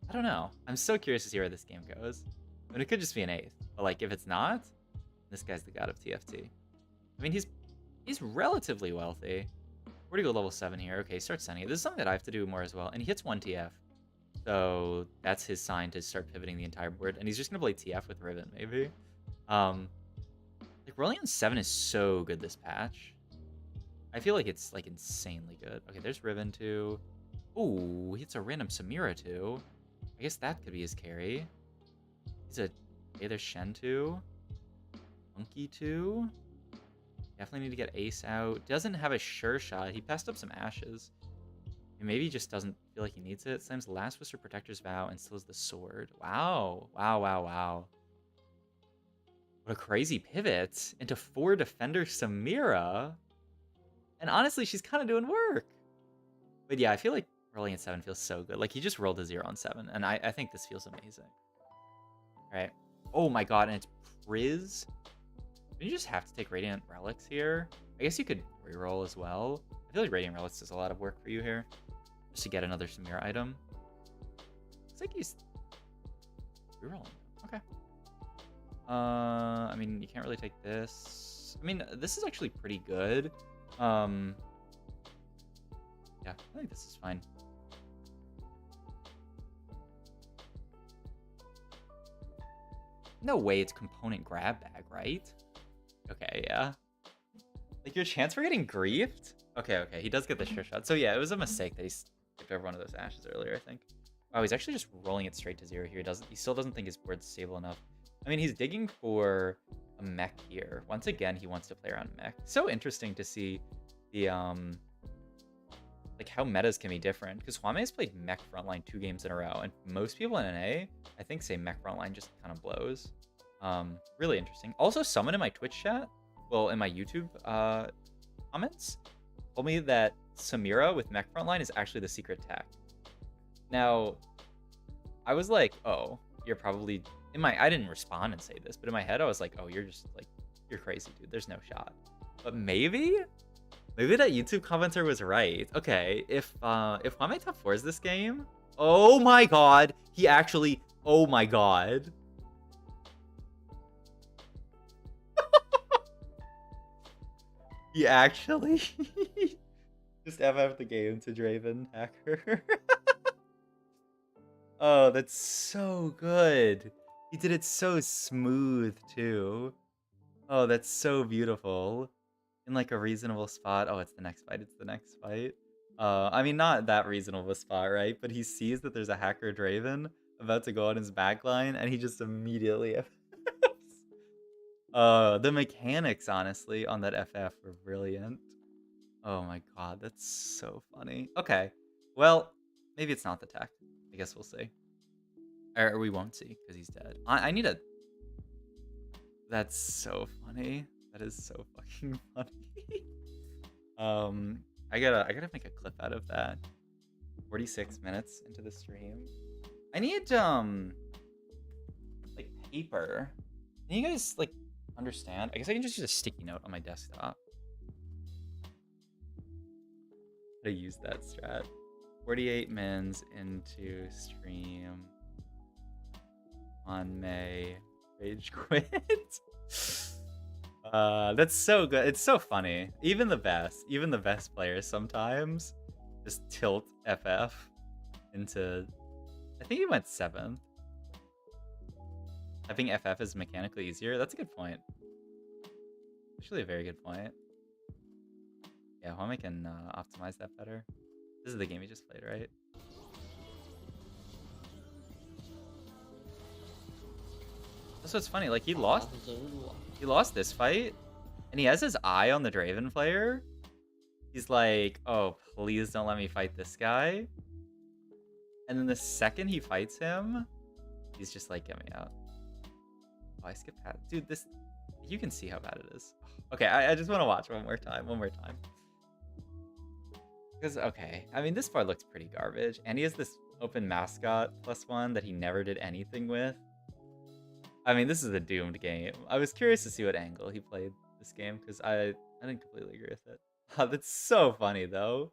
I don't know. I'm so curious to see where this game goes. I mean, it could just be an 8th, but like if it's not, this guy's the god of TFT. I mean, he's relatively wealthy. Where do you go level 7 here? Okay, start sending it. This is something that I have to do more as well. And he hits 1 TF. So that's his sign to start pivoting the entire board. And he's just going to play TF with Riven, maybe. Like, rolling on 7 is so good this patch. I feel like it's, like, insanely good. Okay, there's Riven, too. Ooh, he hits a random Samira, too. I guess that could be his carry. Okay, there's Shen, too. Monkey, too. Definitely need to get Ace out. Doesn't have a sure shot. He passed up some ashes. And maybe he just doesn't feel like he needs it. Slams Last Whisper, Protector's Vow, and steals the sword. Wow. Wow, wow, wow. What a crazy pivot into 4 Defender Samira. And honestly, she's kind of doing work. But yeah, I feel like rolling at 7 feels so good. Like, he just rolled a 0 on 7. And I think this feels amazing. All right. Oh my god, and it's Priz. You just have to take Radiant Relics here. I guess you could reroll as well. I feel like Radiant Relics does a lot of work for you here. Just to get another Samira item. Looks like he's rerolling. Okay. I mean, you can't really take this. I mean, this is actually pretty good. Yeah, I think this is fine. No way it's component grab bag, right? Okay, yeah. Like, your chance for getting griefed? Okay, he does get the sure shot. So yeah, it was a mistake that he skipped over one of those ashes earlier, I think. Wow, he's actually just rolling it straight to 0 here. He still doesn't think his board's stable enough. I mean, he's digging for a mech here. Once again, he wants to play around mech. So interesting to see the like how metas can be different, because Hwame has played mech frontline 2 games in a row, and most people in NA, I think, say mech frontline just kind of blows. Really interesting. Also, someone in my Twitch chat, well, in my YouTube comments, told me that Samira with mech frontline is actually the secret tech. Now, I was like, oh, you're probably I didn't respond and say this, but in my head I was like, oh, you're just like, you're crazy, dude. There's no shot. But maybe that YouTube commenter was right. Okay, if Hwame top 4s this game, oh my god, he actually, oh my god. He actually just FF the game to Draven hacker. Oh, that's so good. He did it so smooth too. Oh, that's so beautiful. In like a reasonable spot. Oh, it's the next fight. It's the next fight. I mean, not that reasonable spot, right? But he sees that there's a hacker Draven about to go on his backline, and he just immediately the mechanics, honestly, on that FF were brilliant. Oh my god, that's so funny. Okay, well, maybe it's not the tech. I guess we'll see. Or we won't see, because he's dead. I need a... That's so funny. That is so fucking funny. I gotta make a clip out of that. 46 minutes into the stream. I need like paper. Can you guys like understand? I guess I can just use a sticky note on my desktop. How to use that strat. 48 mins into stream on May. Rage quit. That's so good. It's so funny. Even the best players sometimes just tilt FF into... I think he went 7th. I think FF is mechanically easier. That's a good point. Actually a very good point. Yeah, Hwame can optimize that better. This is the game he just played, right? That's what's funny. Like, he lost this fight, and he has his eye on the Draven player. He's like, oh, please don't let me fight this guy. And then the second he fights him, he's just like, get me out. Oh, I skipped that. Dude, this... You can see how bad it is. Okay, I just want to watch one more time. Because, okay, I mean, this part looks pretty garbage. And he has this open mascot +1 that he never did anything with. I mean, this is a doomed game. I was curious to see what angle he played this game, because I didn't completely agree with it. Oh, that's so funny, though.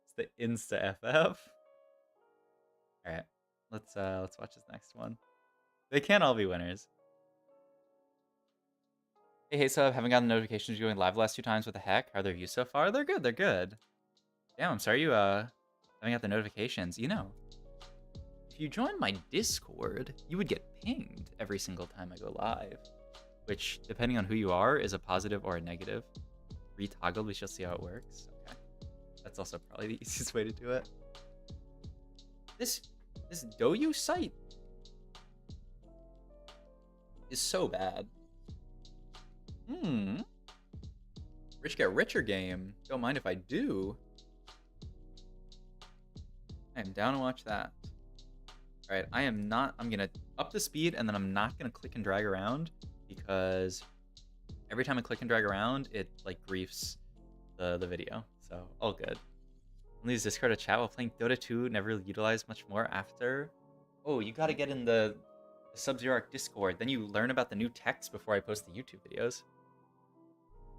It's the Insta FF. Alright, let's watch this next one. They can't all be winners. Hey, sub, haven't gotten notifications going live the last 2 times. What the heck? How are their views so far? They're good, they're good. Damn, I'm sorry you haven't got the notifications. You know, if you join my Discord, you would get pinged every single time I go live. Which, depending on who you are, is a positive or a negative. Retoggled, we shall see how it works. Okay. That's also probably the easiest way to do it. This Doyu site is so bad. Rich get richer game. Don't mind if I do. I am down to watch that. Alright, I'm gonna up the speed, and then I'm not gonna click and drag around, because every time I click and drag around, it like griefs the video. So all good. Only use Discord to chat while playing Dota 2, never utilized much more after. Oh, you gotta get in the Sub-Zero Arc Discord, then you learn about the new text before I post the YouTube videos.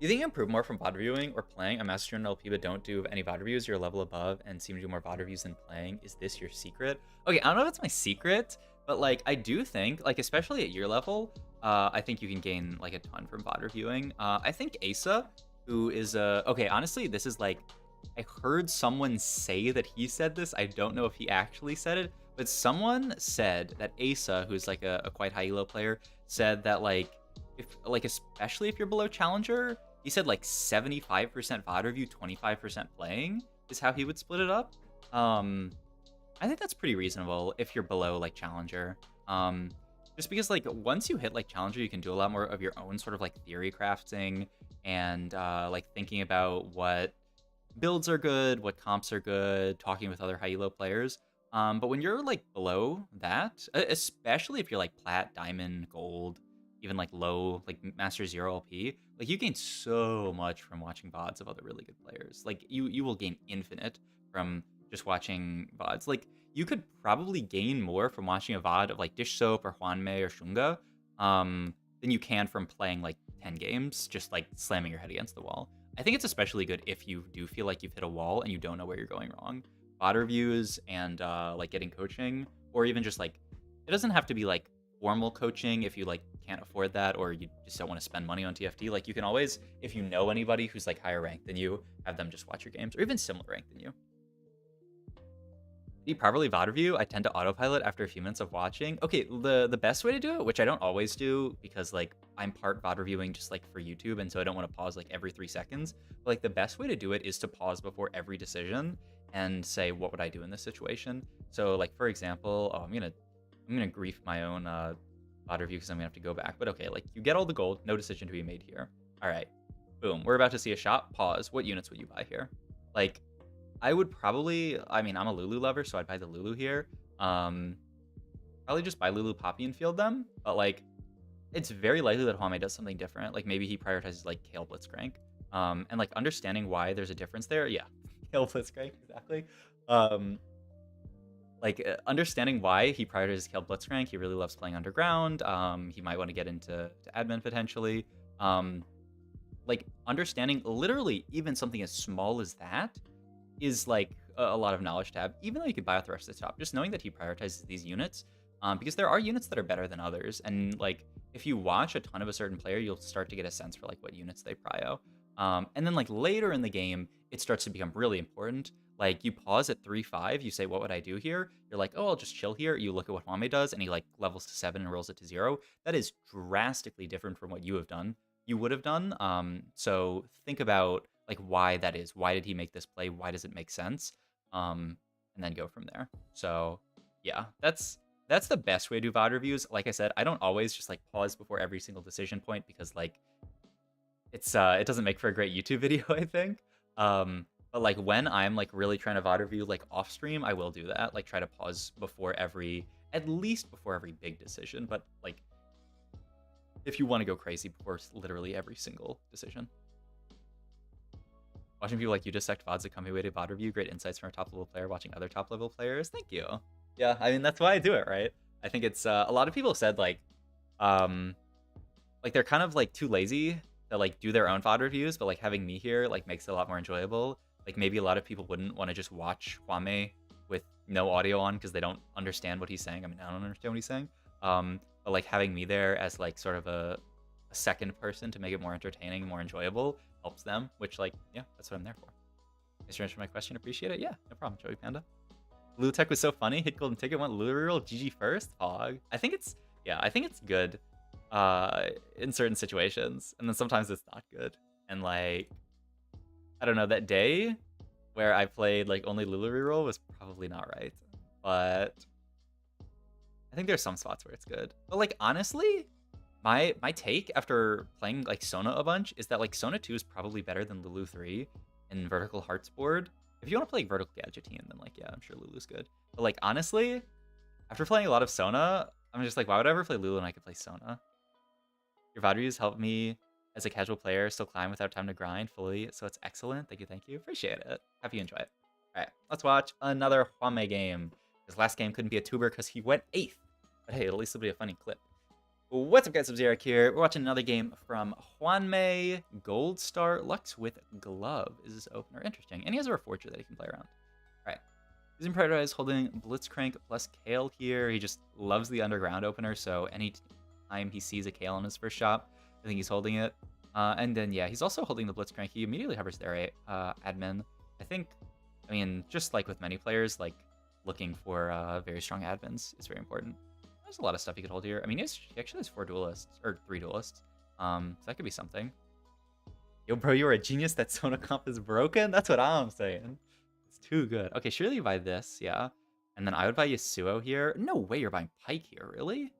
You think you improve more from VOD reviewing or playing? I'm Master in LP, but don't do any VOD reviews. You're a level above and seem to do more VOD reviews than playing. Is this your secret? Okay, I don't know if it's my secret, but like I do think, like especially at your level, I think you can gain like a ton from VOD reviewing. I think Asa, who is okay, honestly, this is like, I heard someone say that he said this. I don't know if he actually said it, but someone said that Asa, who's like a quite high elo player, said that like, especially if you're below challenger, he said like 75% VOD review, 25% playing is how he would split it up. I think that's pretty reasonable if you're below like challenger. Just because like once you hit like challenger, you can do a lot more of your own sort of like theory crafting and like thinking about what builds are good, what comps are good, talking with other high elo players. But when you're like below that, especially if you're like plat, diamond, gold, even like low, like master 0 LP, like you gain so much from watching VODs of other really good players. Like you will gain infinite from just watching VODs. Like you could probably gain more from watching a VOD of like Dish Soap or Hwanmei or Shunga than you can from playing like 10 games, just like slamming your head against the wall. I think it's especially good if you do feel like you've hit a wall and you don't know where you're going wrong. VOD reviews and like getting coaching, or even just like, it doesn't have to be like formal coaching if you like can't afford that or you just don't want to spend money on TFT. Like you can always, if you know anybody who's like higher ranked than you, have them just watch your games, or even similar ranked than you. You properly VOD review, I tend to autopilot after a few minutes of watching. Okay, the best way to do it, which I don't always do because like I'm part VOD reviewing just like for YouTube, and so I don't want to pause like every 3 seconds. But like the best way to do it is to pause before every decision and say, what would I do in this situation? So like for example, I'm gonna grief my own VOD review because I'm gonna have to go back. But okay, like you get all the gold, no decision to be made here. All right, boom, we're about to see a shot. Pause. What units would you buy here? Like, I would probably, I mean, I'm a Lulu lover, so I'd buy the Lulu here. Probably just buy Lulu, Poppy, and field them. But like, it's very likely that Hwanmei does something different. Like maybe he prioritizes like Kale Blitzcrank. And like understanding why there's a difference there. Yeah, Kale Blitzcrank, exactly. Understanding why he prioritizes Kale Blitzcrank. He really loves playing underground. He might want to get into admin potentially. Like understanding literally even something as small as that is like a lot of knowledge to have, even though you could buy out the rest of the top. Just knowing that he prioritizes these units, because there are units that are better than others, and like if you watch a ton of a certain player, you'll start to get a sense for like what units they prio. And then like later in the game, it starts to become really important. Like you pause at 3-5, you say, what would I do here? You're like, oh, I'll just chill here. You look at what Hwanmei does, and he like levels to 7 and rolls it to 0. That is drastically different from what you have done. You would have done. So think about like why that is. Why did he make this play? Why does it make sense? And then go from there. So yeah, that's the best way to do VOD reviews. Like I said, I don't always just like pause before every single decision point because like it's it doesn't make for a great YouTube video, I think. But like when I'm like really trying to VOD review like off stream, I will do that. Like try to pause before at least before every big decision. But like if you want to go crazy, before literally every single decision. Watching people like you dissect VODs that come your way to VOD review, great insights from a top-level player watching other top-level players. Thank you. Yeah, I mean, that's why I do it, right? I think it's, a lot of people said, like they're kind of, like, too lazy to, like, do their own VOD reviews, but, like, having me here, like, makes it a lot more enjoyable. Like, maybe a lot of people wouldn't want to just watch Hwanmei with no audio on because they don't understand what he's saying. I mean, I don't understand what he's saying. But, like, having me there as, like, sort of a second person to make it more entertaining and more enjoyable helps them, which, like, yeah, that's what I'm there for. Thanks for answering my question. Appreciate it. Yeah, no problem, Joey Panda. Lulu Tech was so funny. Hit golden ticket, went Lulu Reroll, GG first. Hog. I think it's good in certain situations. And then sometimes it's not good. And, like, I don't know, that day where I played, like, only Lulu Reroll was probably not right. But I think there's some spots where it's good. But, like, honestly, my take after playing like Sona a bunch is that like Sona 2 is probably better than Lulu 3 in Vertical Hearts board. If you want to play like, Vertical Gadgetean, then like yeah, I'm sure Lulu's good. But like honestly, after playing a lot of Sona, I'm just like, why would I ever play Lulu when I could play Sona? Your VOD reviews help me as a casual player still climb without time to grind fully, so it's excellent. Thank you. Appreciate it. Happy you enjoy it. All right, let's watch another Hwanmei game. His last game couldn't be a tuber because he went 8th. But hey, at least it'll be a funny clip. What's up, guys? Sub-Zero here. We're watching another game from Hwanmei. Gold Star Lux with Glove is his opener. Interesting. And he has a Reforger that he can play around. All right. He's in Prioritize holding Blitzcrank plus Kale here. He just loves the Underground opener, so any time he sees a Kale on his first shot, I think he's holding it. And then, yeah, he's also holding the Blitzcrank. He immediately hovers there, admin. I mean, just like with many players, like looking for very strong admins is very important. There's a lot of stuff he could hold here. I mean, he actually has 4 duelists, or 3 duelists. So that could be something. Yo, bro, you're a genius. That Sona comp is broken? That's what I'm saying. It's too good. Okay, surely you buy this, yeah. And then I would buy Yasuo here. No way you're buying Pike here, really?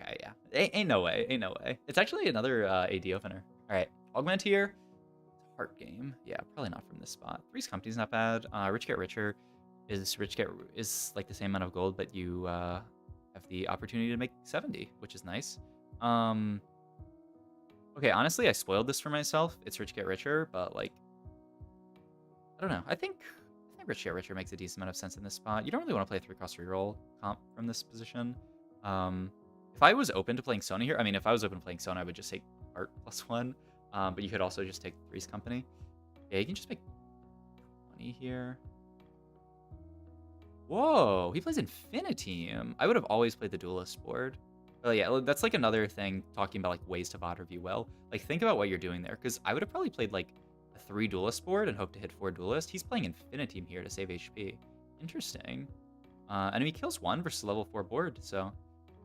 Okay, yeah. Ain't no way. It's actually another AD opener. All right, Augment here. heart game. Yeah, probably not from this spot. Three's Company's not bad. Rich Get Richer is like the same amount of gold, but you have the opportunity to make 70, which is nice. Okay, honestly, I spoiled this for myself. It's Rich Get Richer, but like, I don't know. I think Rich Get Richer makes a decent amount of sense in this spot. You don't really want to play a 3-cost reroll comp from this position. If I was open to playing Sona here, I mean, if I was open to playing Sona, I would just take Art +1. But you could also just take Three's Company. Yeah, you can just make 20 here. Whoa, he plays Infiniteam. I would have always played the Duelist board. But yeah, that's like another thing talking about like ways to VOD review well. Like think about what you're doing there, because I would have probably played like a 3 Duelist board and hoped to hit 4 Duelist. He's playing Infiniteam here to save HP. Interesting. Enemy kills 1 versus level 4 board, so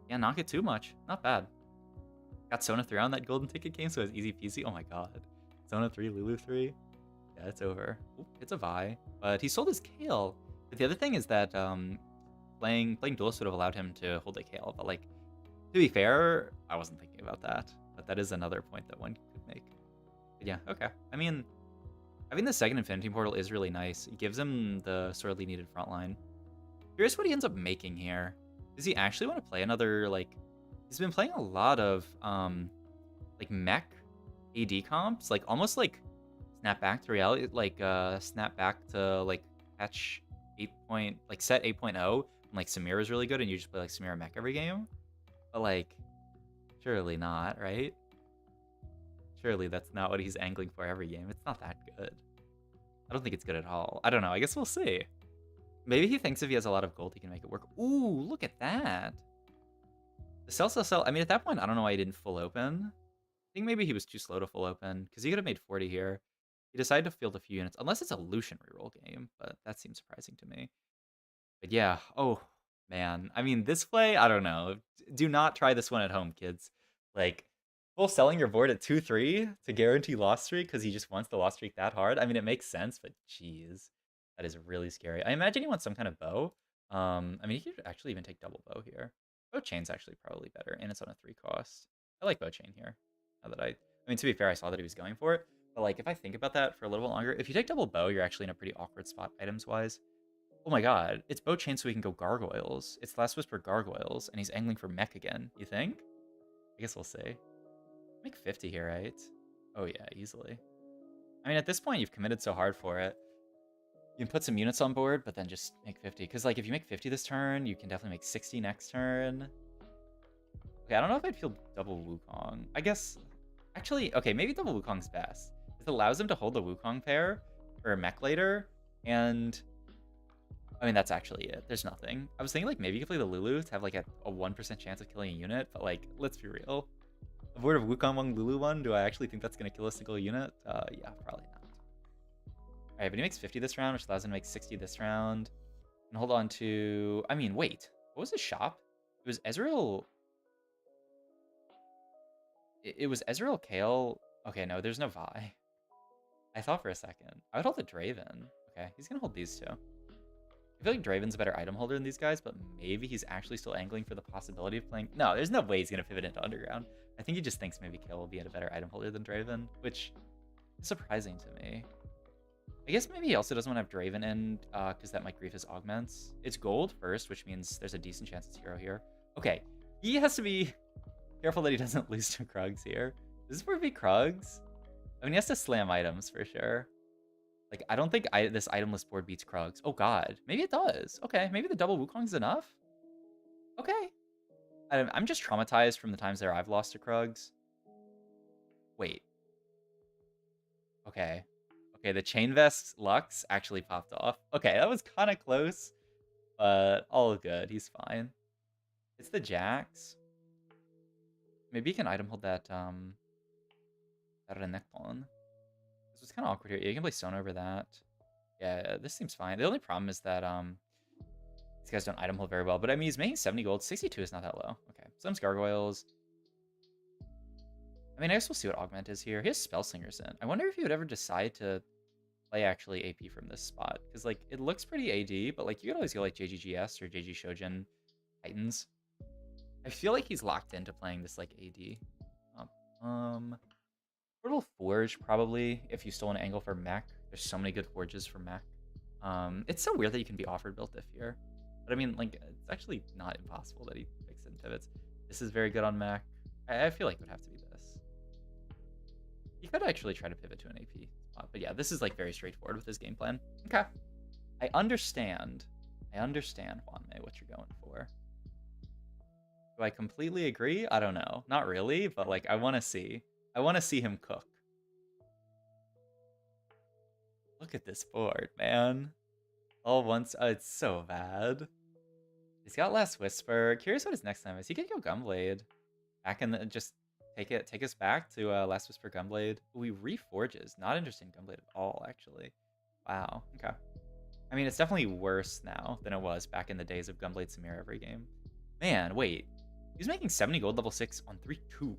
yeah, not get too much. Not bad. Got Sona 3 on that golden ticket game, so it's easy peasy. Oh my god. Sona 3, Lulu 3. Yeah, it's over. Ooh, it's a Vi. But he sold his Kale. But the other thing is that playing Duelist would have allowed him to hold a Kale. But like, to be fair, I wasn't thinking about that. But that is another point that one could make. But yeah, okay. I mean, having the second Infinity Portal is really nice. It gives him the sorely needed front line. Curious what he ends up making here. Does he actually want to play another, like... He's been playing a lot of, like, mech AD comps. Like, almost, like, snap back to reality. Like, snap back to, like, patch 8 point... Like, set 8.0. When, like, Samira is really good and you just play, like, Samira mech every game. But, like, surely not, right? Surely that's not what he's angling for every game. It's not that good. I don't think it's good at all. I don't know. I guess we'll see. Maybe he thinks if he has a lot of gold, he can make it work. Ooh, look at that. The sell. I mean, at that point, I don't know why he didn't full open. I think maybe he was too slow to full open, because he could have made 40 here. He decided to field a few units, unless it's a Lucian reroll game, but that seems surprising to me. But yeah, oh, man. I mean, this play, I don't know. Do not try this one at home, kids. Like, full selling your board at 2-3 to guarantee loss streak because he just wants the loss streak that hard. I mean, it makes sense, but jeez. That is really scary. I imagine he wants some kind of bow. I mean, he could actually even take double bow here. Bow chain's actually probably better, and it's on a 3-cost. I like bow chain here. Now that I mean, to be fair, I saw that he was going for it. But like, if I think about that for a little bit longer, if you take double bow, you're actually in a pretty awkward spot items-wise. Oh my god, it's bow chain so we can go gargoyles. It's Last Whisper gargoyles, and he's angling for mech again. You think? I guess we'll see. Make 50 here, right? Oh yeah, easily. I mean, at this point, you've committed so hard for it. You can put some units on board, but then just make 50. Because, like, if you make 50 this turn, you can definitely make 60 next turn. Okay, I don't know if I'd feel double Wukong. I guess... Actually, okay, maybe double Wukong's best. It allows him to hold the Wukong pair for a mech later, and... I mean, that's actually it. There's nothing. I was thinking, like, maybe you could play the Lulu to have, like, a 1% chance of killing a unit, but, like, let's be real. A board of Wukong 1 Lulu 1, do I actually think that's going to kill a single unit? Yeah, probably not. Alright, but he makes 50 this round, which allows him to make 60 this round. And hold on to... I mean, wait. What was his shop? It was Ezreal... It was Ezreal Kale... Okay, no, there's no Vi. I thought for a second. I would hold the Draven. Okay, he's gonna hold these two. I feel like Draven's a better item holder than these guys, but maybe he's actually still angling for the possibility of playing... No, there's no way he's gonna pivot into Underground. I think he just thinks maybe Kale will be a better item holder than Draven, which is surprising to me. I guess maybe he also doesn't want to have Draven in, because that might grief his augments. It's gold first, which means there's a decent chance it's hero here. Okay, he has to be careful that he doesn't lose to Krugs here. This is where he Krugs. I mean, he has to slam items for sure. Like, I don't think this itemless board beats Krugs. Oh god, maybe it does. Okay, maybe the double Wukong's enough. Okay. I'm just traumatized from the times there I've lost to Krugs. Wait. Okay. Okay, the Chain Vest Lux actually popped off. Okay, that was kind of close, but all good. He's fine. It's the Jax. Maybe you can item hold that, neck pawn. This was kind of awkward here. Yeah, you can play Stone over that. Yeah, this seems fine. The only problem is that, these guys don't item hold very well, but I mean, he's making 70 gold. 62 is not that low. Okay, some gargoyles. I mean, I guess we'll see what Augment is here. He has Spell Slingers in. I wonder if he would ever decide to play actually AP from this spot. Because, like, it looks pretty AD, but, like, you could always go, like, JGGS or JG Shojin Titans. I feel like he's locked into playing this, like, AD. Portal Forge, probably, if you still want to angle for mech. There's so many good forges for mech. It's so weird that you can be offered built if here. But I mean, like, it's actually not impossible that he picks it and pivots. This is very good on mech. I feel like it would have to be this. He could actually try to pivot to an AP spot. But yeah, this is like very straightforward with his game plan. Okay. I understand, Juanmei, what you're going for. Do I completely agree? I don't know. Not really, but like I want to see. I want to see him cook. Look at this board, man. All once. Oh, it's so bad. He's got Last Whisper. Curious what his next time is. He could go Gunblade. Back in the just take us back to Last Whisper Gunblade. Ooh, he reforges. Not interested in Gunblade at all, actually. Wow. Okay. I mean, it's definitely worse now than it was back in the days of Gunblade Samira every game. Man, wait. He's making 70 gold level 6 on 3-2.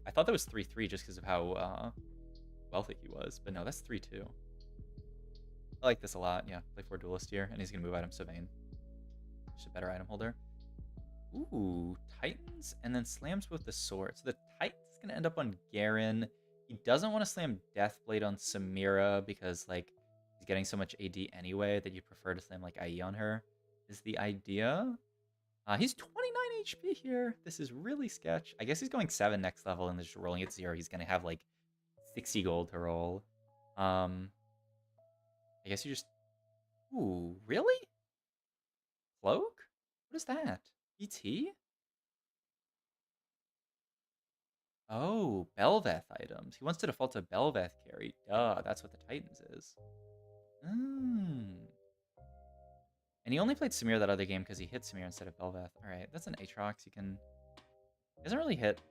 I thought that was 3-3 just because of how wealthy he was. But no, that's 3-2. I like this a lot. Yeah, play 4 Duelist here, and he's going to move item Sylvain. Just a better item holder. Ooh, Titans, and then slams with the sword. So the Titans is going to end up on Garen. He doesn't want to slam Deathblade on Samira because, like, he's getting so much AD anyway that you prefer to slam, like, IE on her, is the idea. He's 29 HP here. This is really sketch. I guess he's going 7 next level and just rolling at 0. He's going to have, like, 60 gold to roll. I guess you just... Ooh, really? Cloak? What is that? ET? Oh, Belveth items. He wants to default to Belveth carry. Duh, that's what the Titans is. And he only played Samir that other game because he hit Samir instead of Belveth. Alright, that's an Aatrox. You can... He doesn't really hit...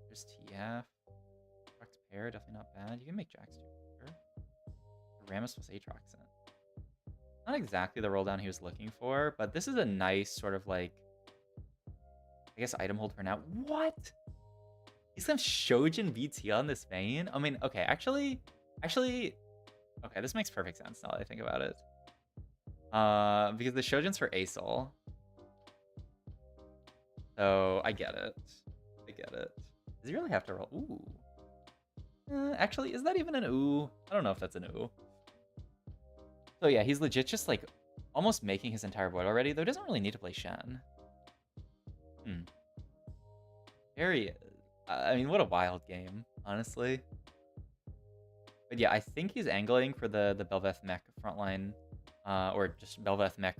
There's TF. Aatrox pair, definitely not bad. You can make Jax too. Sure. Rammus was Aatrox in. Not exactly the roll down he was looking for, but this is a nice sort of like... I guess item hold for now. What? He's some Shojin BT on this vein? I mean, okay, actually... Okay, this makes perfect sense now that I think about it. Because the Shojin's for Asol. So, I get it. Does he really have to roll? Ooh. Actually, is that even an ooh? I don't know if that's an ooh. So yeah, he's legit just like almost making his entire board already, though he doesn't really need to play Shen. There he is. I mean, what a wild game, honestly. But yeah, I think he's angling for the Belveth mech frontline, or just Belveth mech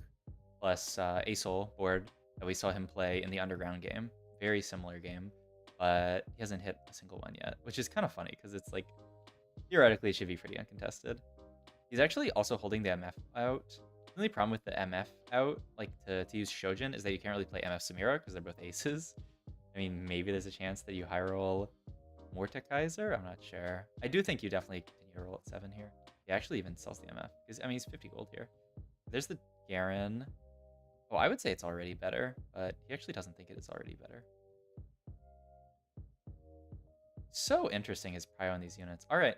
plus Asol board that we saw him play in the Underground game. Very similar game, but he hasn't hit a single one yet, which is kind of funny because it's like, theoretically it should be pretty uncontested. He's actually also holding the MF out. The only problem with the MF out, like to use Shojin, is that you can't really play MF Samira because they're both aces. I mean, maybe there's a chance that you high roll Mordekaiser. I'm not sure. I do think you definitely continue to roll at 7 here. He actually even sells the MF because I mean he's 50 gold here. There's the Garen. Oh, I would say it's already better, but he actually doesn't think it is already better. So interesting his prio on these units. All right,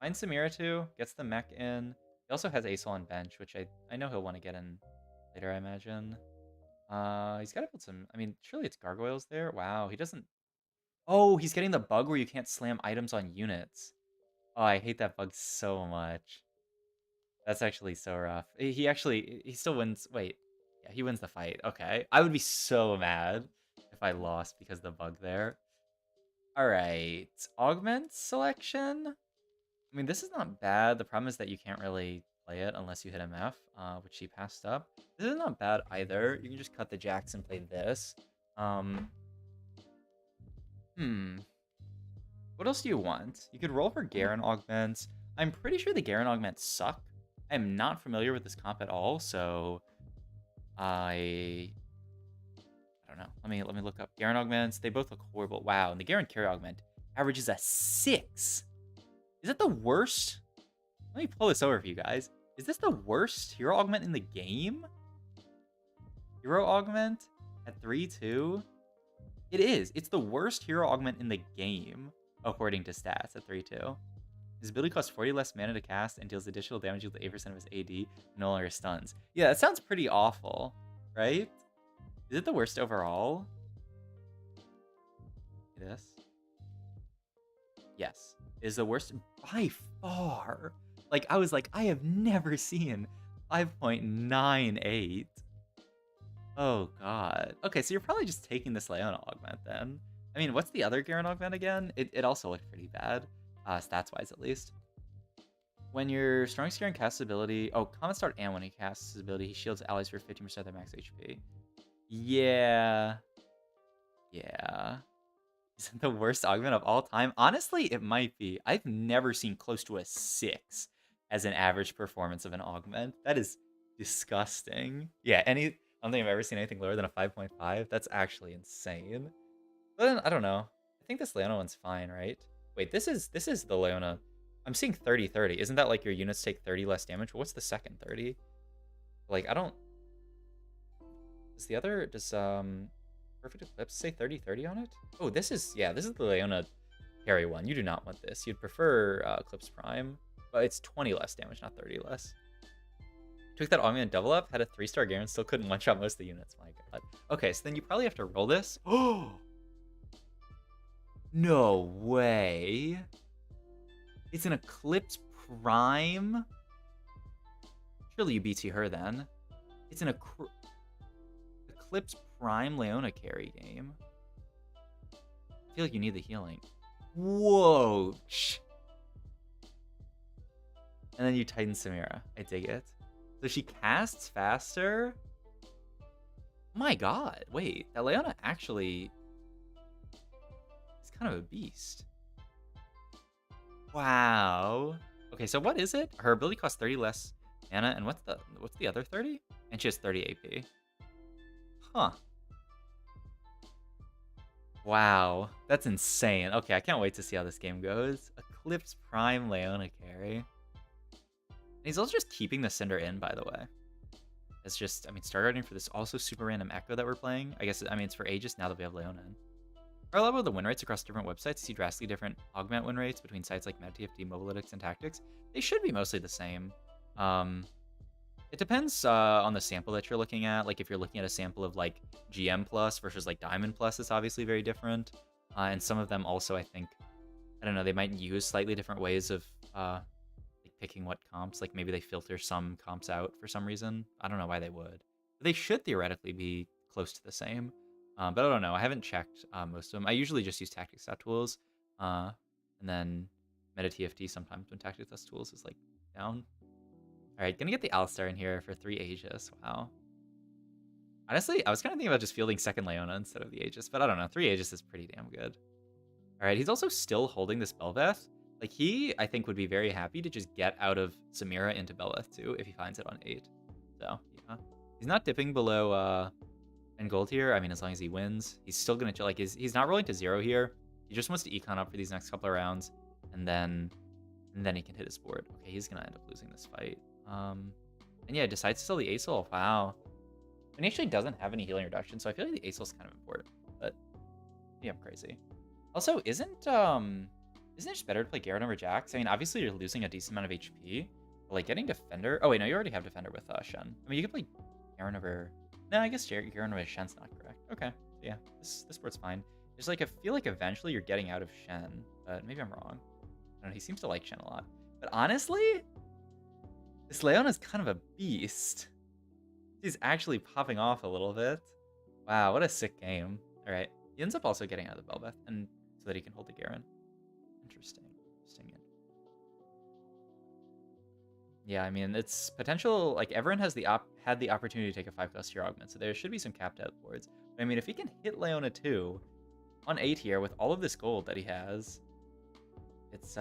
finds Samira too. Gets the mech in. He also has Asol on bench, which I know he'll want to get in later, I imagine. He's got to put some... I mean, surely it's gargoyles there. Wow, he doesn't... Oh, he's getting the bug where you can't slam items on units. Oh, I hate that bug so much. That's actually so rough. He still wins. Wait, yeah, he wins the fight. Okay, I would be so mad if I lost because of the bug there. All right, augment selection. I mean, this is not bad. The problem is that you can't really play it unless you hit MF, which he passed up. This is not bad either. You can just cut the jacks and play this. What else do you want? You could roll for Garen augments. I'm pretty sure the Garen augments suck. I am not familiar with this comp at all, so I don't know. Let me look up Garen augments. They both look horrible. Wow, and the Garen carry augment averages a 6. Is that the worst? Let me pull this over for you guys. Is this the worst hero augment in the game? Hero augment at 3-2? It is. It's the worst hero augment in the game, according to stats at 3-2. His ability costs 40 less mana to cast and deals additional damage with 8% of his AD, no longer stuns. Yeah, that sounds pretty awful, right? Is it the worst overall? This. Yes. Is the worst by far. Like, I was like, I have never seen 5.98. Oh, God. Okay, so you're probably just taking this Leona augment then. I mean, what's the other Garen augment again? It also looked pretty bad, stats-wise at least. When your strongest Garen casts ability... Oh, Common Start and when he casts his ability, he shields allies for 50% of their max HP. Yeah. Yeah. Is it the worst augment of all time? Honestly, it might be. I've never seen close to a 6 as an average performance of an augment. That is disgusting. Yeah, I don't think I've ever seen anything lower than a 5.5. That's actually insane. But then, I don't know. I think this Leona one's fine, right? Wait, this is the Leona. I'm seeing 30-30. Isn't that like your units take 30 less damage? What's the second 30? Like, I don't... Does Perfect Eclipse say 30-30 on it? Oh, this is the Leona carry one. You do not want this. You'd prefer Eclipse Prime, but it's 20 less damage, not 30 less. Took that augment double up, had a 3-star Garen, still couldn't one-shot most of the units. My God. Okay, so then you probably have to roll this. Oh! No way. It's an Eclipse Prime? Surely you BT her then. It's an Eclipse Prime Leona carry game. I feel like you need the healing. Whoa! And then you Titan Samira. I dig it. So she casts faster? My God. Wait, that Leona actually is kind of a beast. Wow. Okay, so what is it? Her ability costs 30 less mana, and what's the other 30? And she has 30 AP. Huh. Wow, that's insane. Okay, I can't wait to see how this game goes. Eclipse Prime Leona carry. And he's also just keeping the Cinder in, by the way. It's just, I mean, Starguarding for this also super random Echo that we're playing. I guess, I mean, it's for Aegis now that we have Leona in. Our level of the win rates across different websites see drastically different augment win rates between sites like MetaTFT, Mobalytics, and Tactics. They should be mostly the same. It depends on the sample that you're looking at. Like if you're looking at a sample of like GM plus versus like Diamond plus, it's obviously very different. And some of them also, I think, I don't know, they might use slightly different ways of like picking what comps. Like maybe they filter some comps out for some reason. I don't know why they would. But they should theoretically be close to the same. But I don't know. I haven't checked most of them. I usually just use Tactics.tools. And then MetaTFT sometimes when Tactics.tools is like down. All right, gonna get the Alistar in here for 3 Aegis. Wow. Honestly, I was kind of thinking about just fielding second Leona instead of the Aegis, but I don't know. 3 Aegis is pretty damn good. All right, he's also still holding this Bel'Veth. Like he, I think, would be very happy to just get out of Samira into Bel'Veth too if he finds it on 8. So yeah, he's not dipping below 10 gold here. I mean, as long as he wins, he's still gonna chill. Like he's not rolling to 0 here. He just wants to econ up for these next couple of rounds, and then he can hit his board. Okay, he's gonna end up losing this fight. And yeah, decides to sell the Aesol. Wow. And he actually doesn't have any healing reduction, so I feel like the Aesol's kind of important. But yeah, I'm crazy. Also, isn't it just better to play Garen over Jax? I mean, obviously you're losing a decent amount of HP, but like getting Defender. Oh wait, no, you already have Defender with Shen. I mean, you could play Garen over. No, I guess Garen over Shen's not correct. Okay, yeah, this board's fine. There's like I feel like eventually you're getting out of Shen, but maybe I'm wrong. I don't know. He seems to like Shen a lot, but honestly, this Leona's kind of a beast. She's actually popping off a little bit. Wow, what a sick game. All right, he ends up also getting out of the Bel'Veth, and so that he can hold the Garen. Interesting. Yeah, I mean, it's potential. Like everyone has had the opportunity to take a 5+ tier augment, so there should be some capped out boards. But I mean, if he can hit Leona 2 on 8 here with all of this gold that he has, it's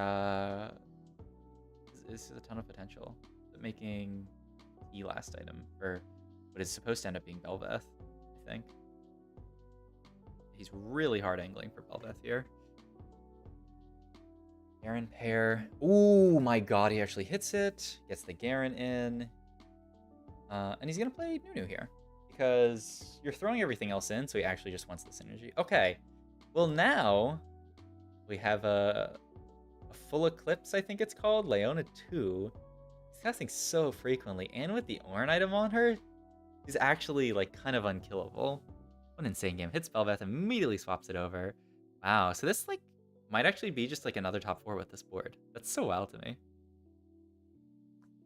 this is a ton of potential. Making the last item for what is supposed to end up being Bel'Veth, I think. He's really hard angling for Bel'Veth here. Garen pair. Ooh, my God, he actually hits it. Gets the Garen in. And he's going to play Nunu here. Because you're throwing everything else in, so he actually just wants the synergy. Okay. Well, now we have a full Eclipse, I think it's called. Leona 2. He's casting so frequently. And with the Ornn item on her, he's actually, like, kind of unkillable. What an insane game. Hits Bel'Veth, immediately swaps it over. Wow, so this, like, might actually be just like another top 4 with this board. That's so wild to me.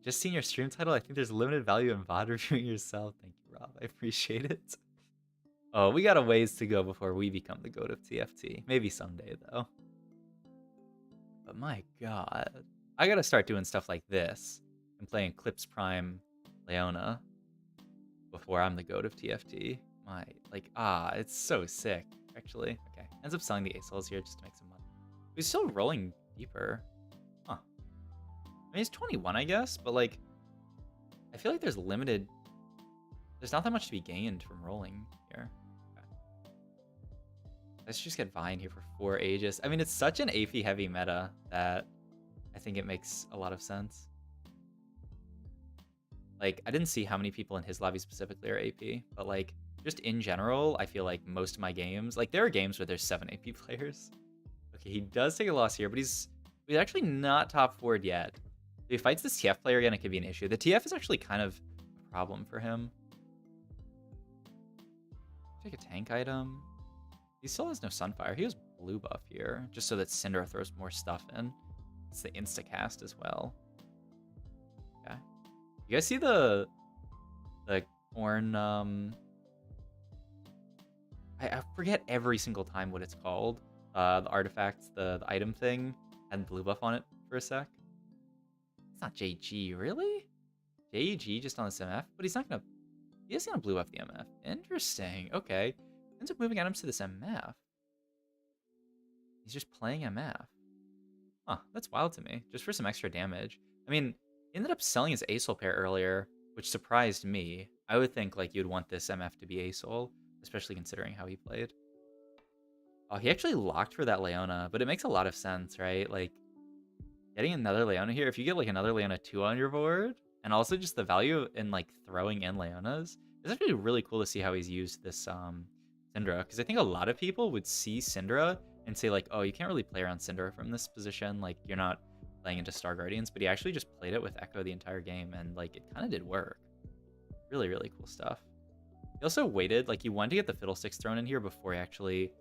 Just seeing your stream title, I think there's limited value in VOD reviewing yourself. Thank you, Rob. I appreciate it. Oh, we got a ways to go before we become the GOAT of TFT. Maybe someday, though. But my god. I gotta start doing stuff like this and playing Eclipse Prime Leona before I'm the GOAT of TFT. It's so sick, actually. Okay, ends up selling the ASOLs here just to make some money. He's still rolling deeper. Huh. I mean, he's 21, I guess, but like, I feel like there's not that much to be gained from rolling here. Okay. Let's just get Vine here for 4 Aegis. I mean, it's such an AP heavy meta that I think it makes a lot of sense. Like, I didn't see how many people in his lobby specifically are AP, but like, just in general, I feel like most of my games, like there are games where there's 7 AP players. Okay, he does take a loss here, but he's actually not top 4'd yet. If he fights this TF player again, it could be an issue. The TF is actually kind of a problem for him. Take a tank item. He still has no Sunfire. He has blue buff here, just so that Syndra throws more stuff in. It's the insta-cast as well. Okay. You guys see the Ornn, I forget every single time what it's called. The artifact, the item thing, had blue buff on it for a sec. It's not JG, really? JG just on this MF? But he's not gonna... He is gonna blue buff the MF. Interesting, okay. Ends up moving items to this MF. He's just playing MF. Huh, that's wild to me. Just for some extra damage. I mean, he ended up selling his ASOL pair earlier, which surprised me. I would think like you'd want this MF to be ASOL, especially considering how he played. Oh, he actually locked for that Leona, but it makes a lot of sense, right? Like, getting another Leona here, if you get like another Leona 2 on your board, and also just the value in like throwing in Leonas, it's actually really cool to see how he's used this Syndra, because I think a lot of people would see Syndra and say like, oh, you can't really play around Syndra from this position, like you're not playing into Star Guardians, but he actually just played it with Echo the entire game, and like it kind of did work. Really, really cool stuff. He also waited, like he wanted to get the Fiddlesticks thrown in here before he actually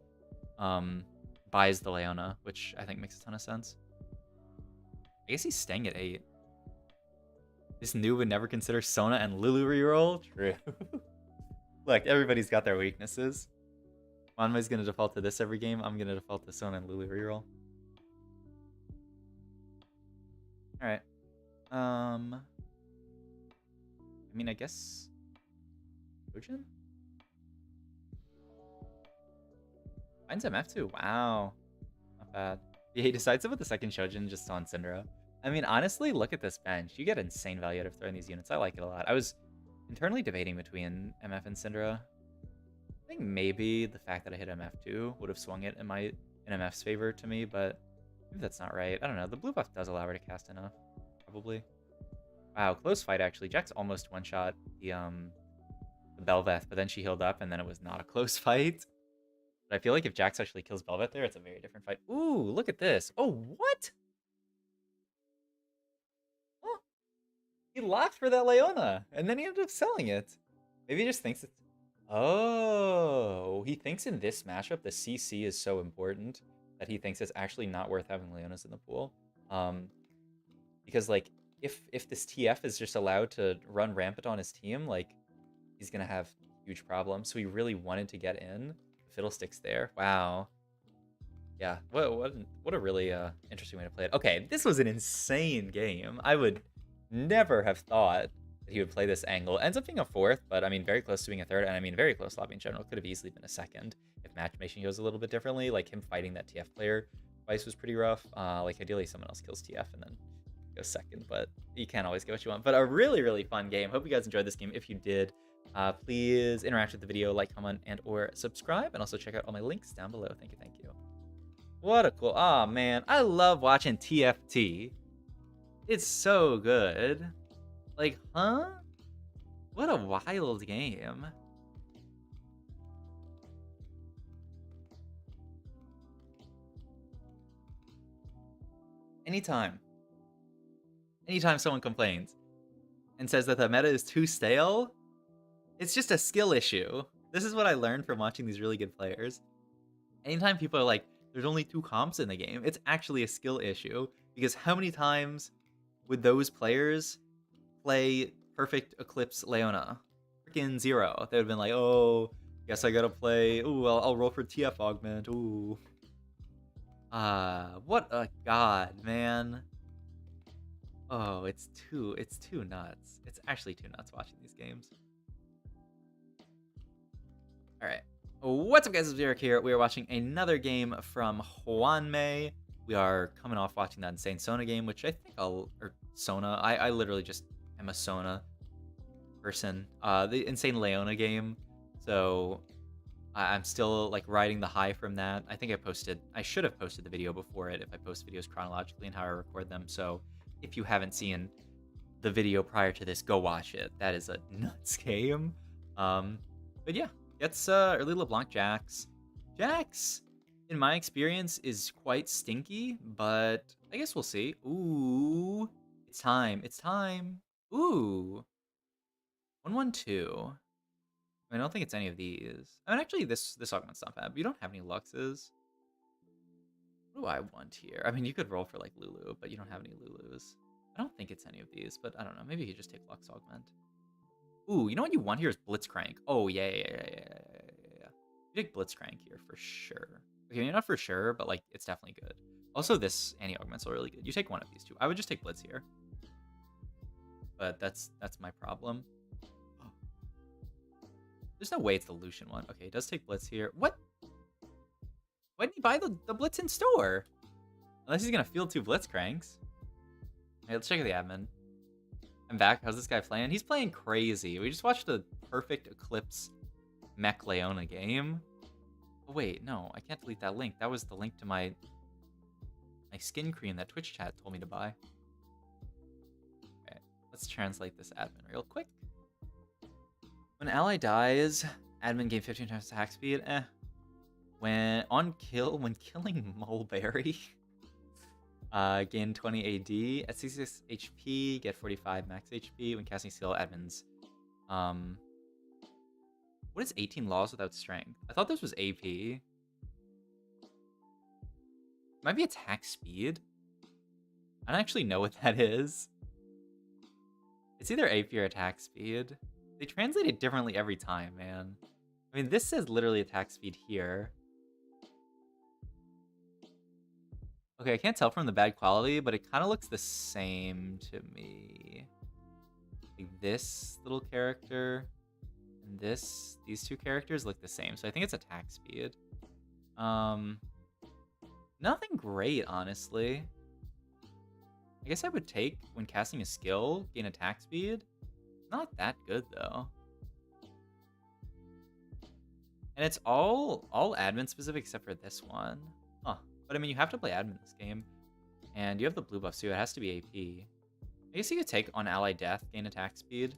buys the Leona, which I think makes a ton of sense. I guess he's staying at 8. This noob would never consider Sona and Lulu reroll? True. Look, everybody's got their weaknesses. Wanma's gonna default to this every game. I'm gonna default to Sona and Lulu reroll. Alright. I mean, I guess... Trojan? Finds MF2. Wow. Not bad. Yeah, he decides to put the second Shojin just on Syndra. I mean, honestly, look at this bench. You get insane value out of throwing these units. I like it a lot. I was internally debating between MF and Syndra. I think maybe the fact that I hit MF2 would have swung it in MF's favor to me, but maybe that's not right. I don't know. The blue buff does allow her to cast enough, probably. Wow, close fight, actually. Jax almost one-shot the Belveth, but then she healed up, and then it was not a close fight. But I feel like if Jax actually kills Belveth there, it's a very different fight. Ooh, look at this. Oh, what? Oh, he locked for that Leona, and then he ended up selling it. Maybe he just thinks it's... Oh, he thinks in this matchup, the CC is so important that he thinks it's actually not worth having Leonas in the pool. Because, like, if this TF is just allowed to run rampant on his team, like, he's going to have huge problems. So he really wanted to get in. Fiddlesticks there. Wow. Yeah, what a really interesting way to play it. Okay, this was an insane game. I would never have thought that he would play this angle. Ends up being a 4th, but I mean, very close to being a 3rd, and I mean, very close lobby in general. Could have easily been a 2nd if matchmaking goes a little bit differently. Like him fighting that TF player twice was pretty rough. Like ideally someone else kills TF and then goes 2nd, but you can't always get what you want. But a really, really fun game. Hope you guys enjoyed this game. If you did, please interact with the video, like, comment, and or subscribe, and also check out all my links down below. Thank you, thank you. What a cool... Oh, man. I love watching TFT. It's so good. Like, huh? What a wild game. Anytime someone complains and says that the meta is too stale, it's just a skill issue. This is what I learned from watching these really good players. Anytime people are like, There's only 2 comps in the game. It's actually a skill issue, because how many times would those players play perfect Eclipse Leona? Freaking 0. They would have been like, oh, guess I gotta play. Ooh, I'll roll for TF Augment. Ooh. What a god, man. Oh, it's too nuts. It's actually too nuts watching these games. All right. What's up, guys? It's Eric here. We are watching another game from May. We are coming off watching that insane Sona game, which I think or Sona. I literally just am a Sona person. The insane Leona game. So I'm still like riding the high from that. I think I should have posted the video before it if I post videos chronologically and how I record them. So if you haven't seen the video prior to this, go watch it. That is a nuts game. But yeah, it's early LeBlanc Jax. Jax, in my experience, is quite stinky, but I guess we'll see. Ooh, it's time. It's time. Ooh, 112. I don't think it's any of these. I mean, actually, this augment's not bad. But you don't have any Luxes. What do I want here? I mean, you could roll for like Lulu, but you don't have any Lulus. I don't think it's any of these, but I don't know. Maybe you just take Lux Augment. Ooh, you know what you want here is Blitzcrank. Oh, yeah. You take Blitzcrank here for sure. Okay, maybe not for sure, but like it's definitely good. Also, this anti-augment's are really good. You take one of these two. I would just take Blitz here. But that's my problem. There's no way it's the Lucian one. Okay, it does take Blitz here. What? Why didn't he buy the Blitz in store? Unless he's gonna field 2 Blitzcranks. Okay, let's check the admin. I'm back. How's this guy playing? He's playing crazy. We just watched a perfect Eclipse Mech Leona game. Oh wait, no, I can't delete that link. That was the link to my skin cream that Twitch chat told me to buy. Okay, let's translate this admin real quick. When ally dies, admin gain 15 times attack speed. When killing Mulberry, gain 20 AD. At 66 HP, get 45 max HP. When casting skill, admins. What is 18 laws without strength? I thought this was AP. Might be attack speed. I don't actually know what that is. It's either AP or attack speed. They translate it differently every time, man. I mean, this says literally attack speed here. Okay, I can't tell from the bad quality, but it kind of looks the same to me. Like this little character and these two characters look the same, so I think it's attack speed. Nothing great, honestly. I guess I would take, when casting a skill, gain attack speed. Not that good, though. And it's all admin specific except for this one. Huh. But I mean, you have to play admin this game. And you have the blue buff too. It has to be AP. I guess you could take on ally death, gain attack speed.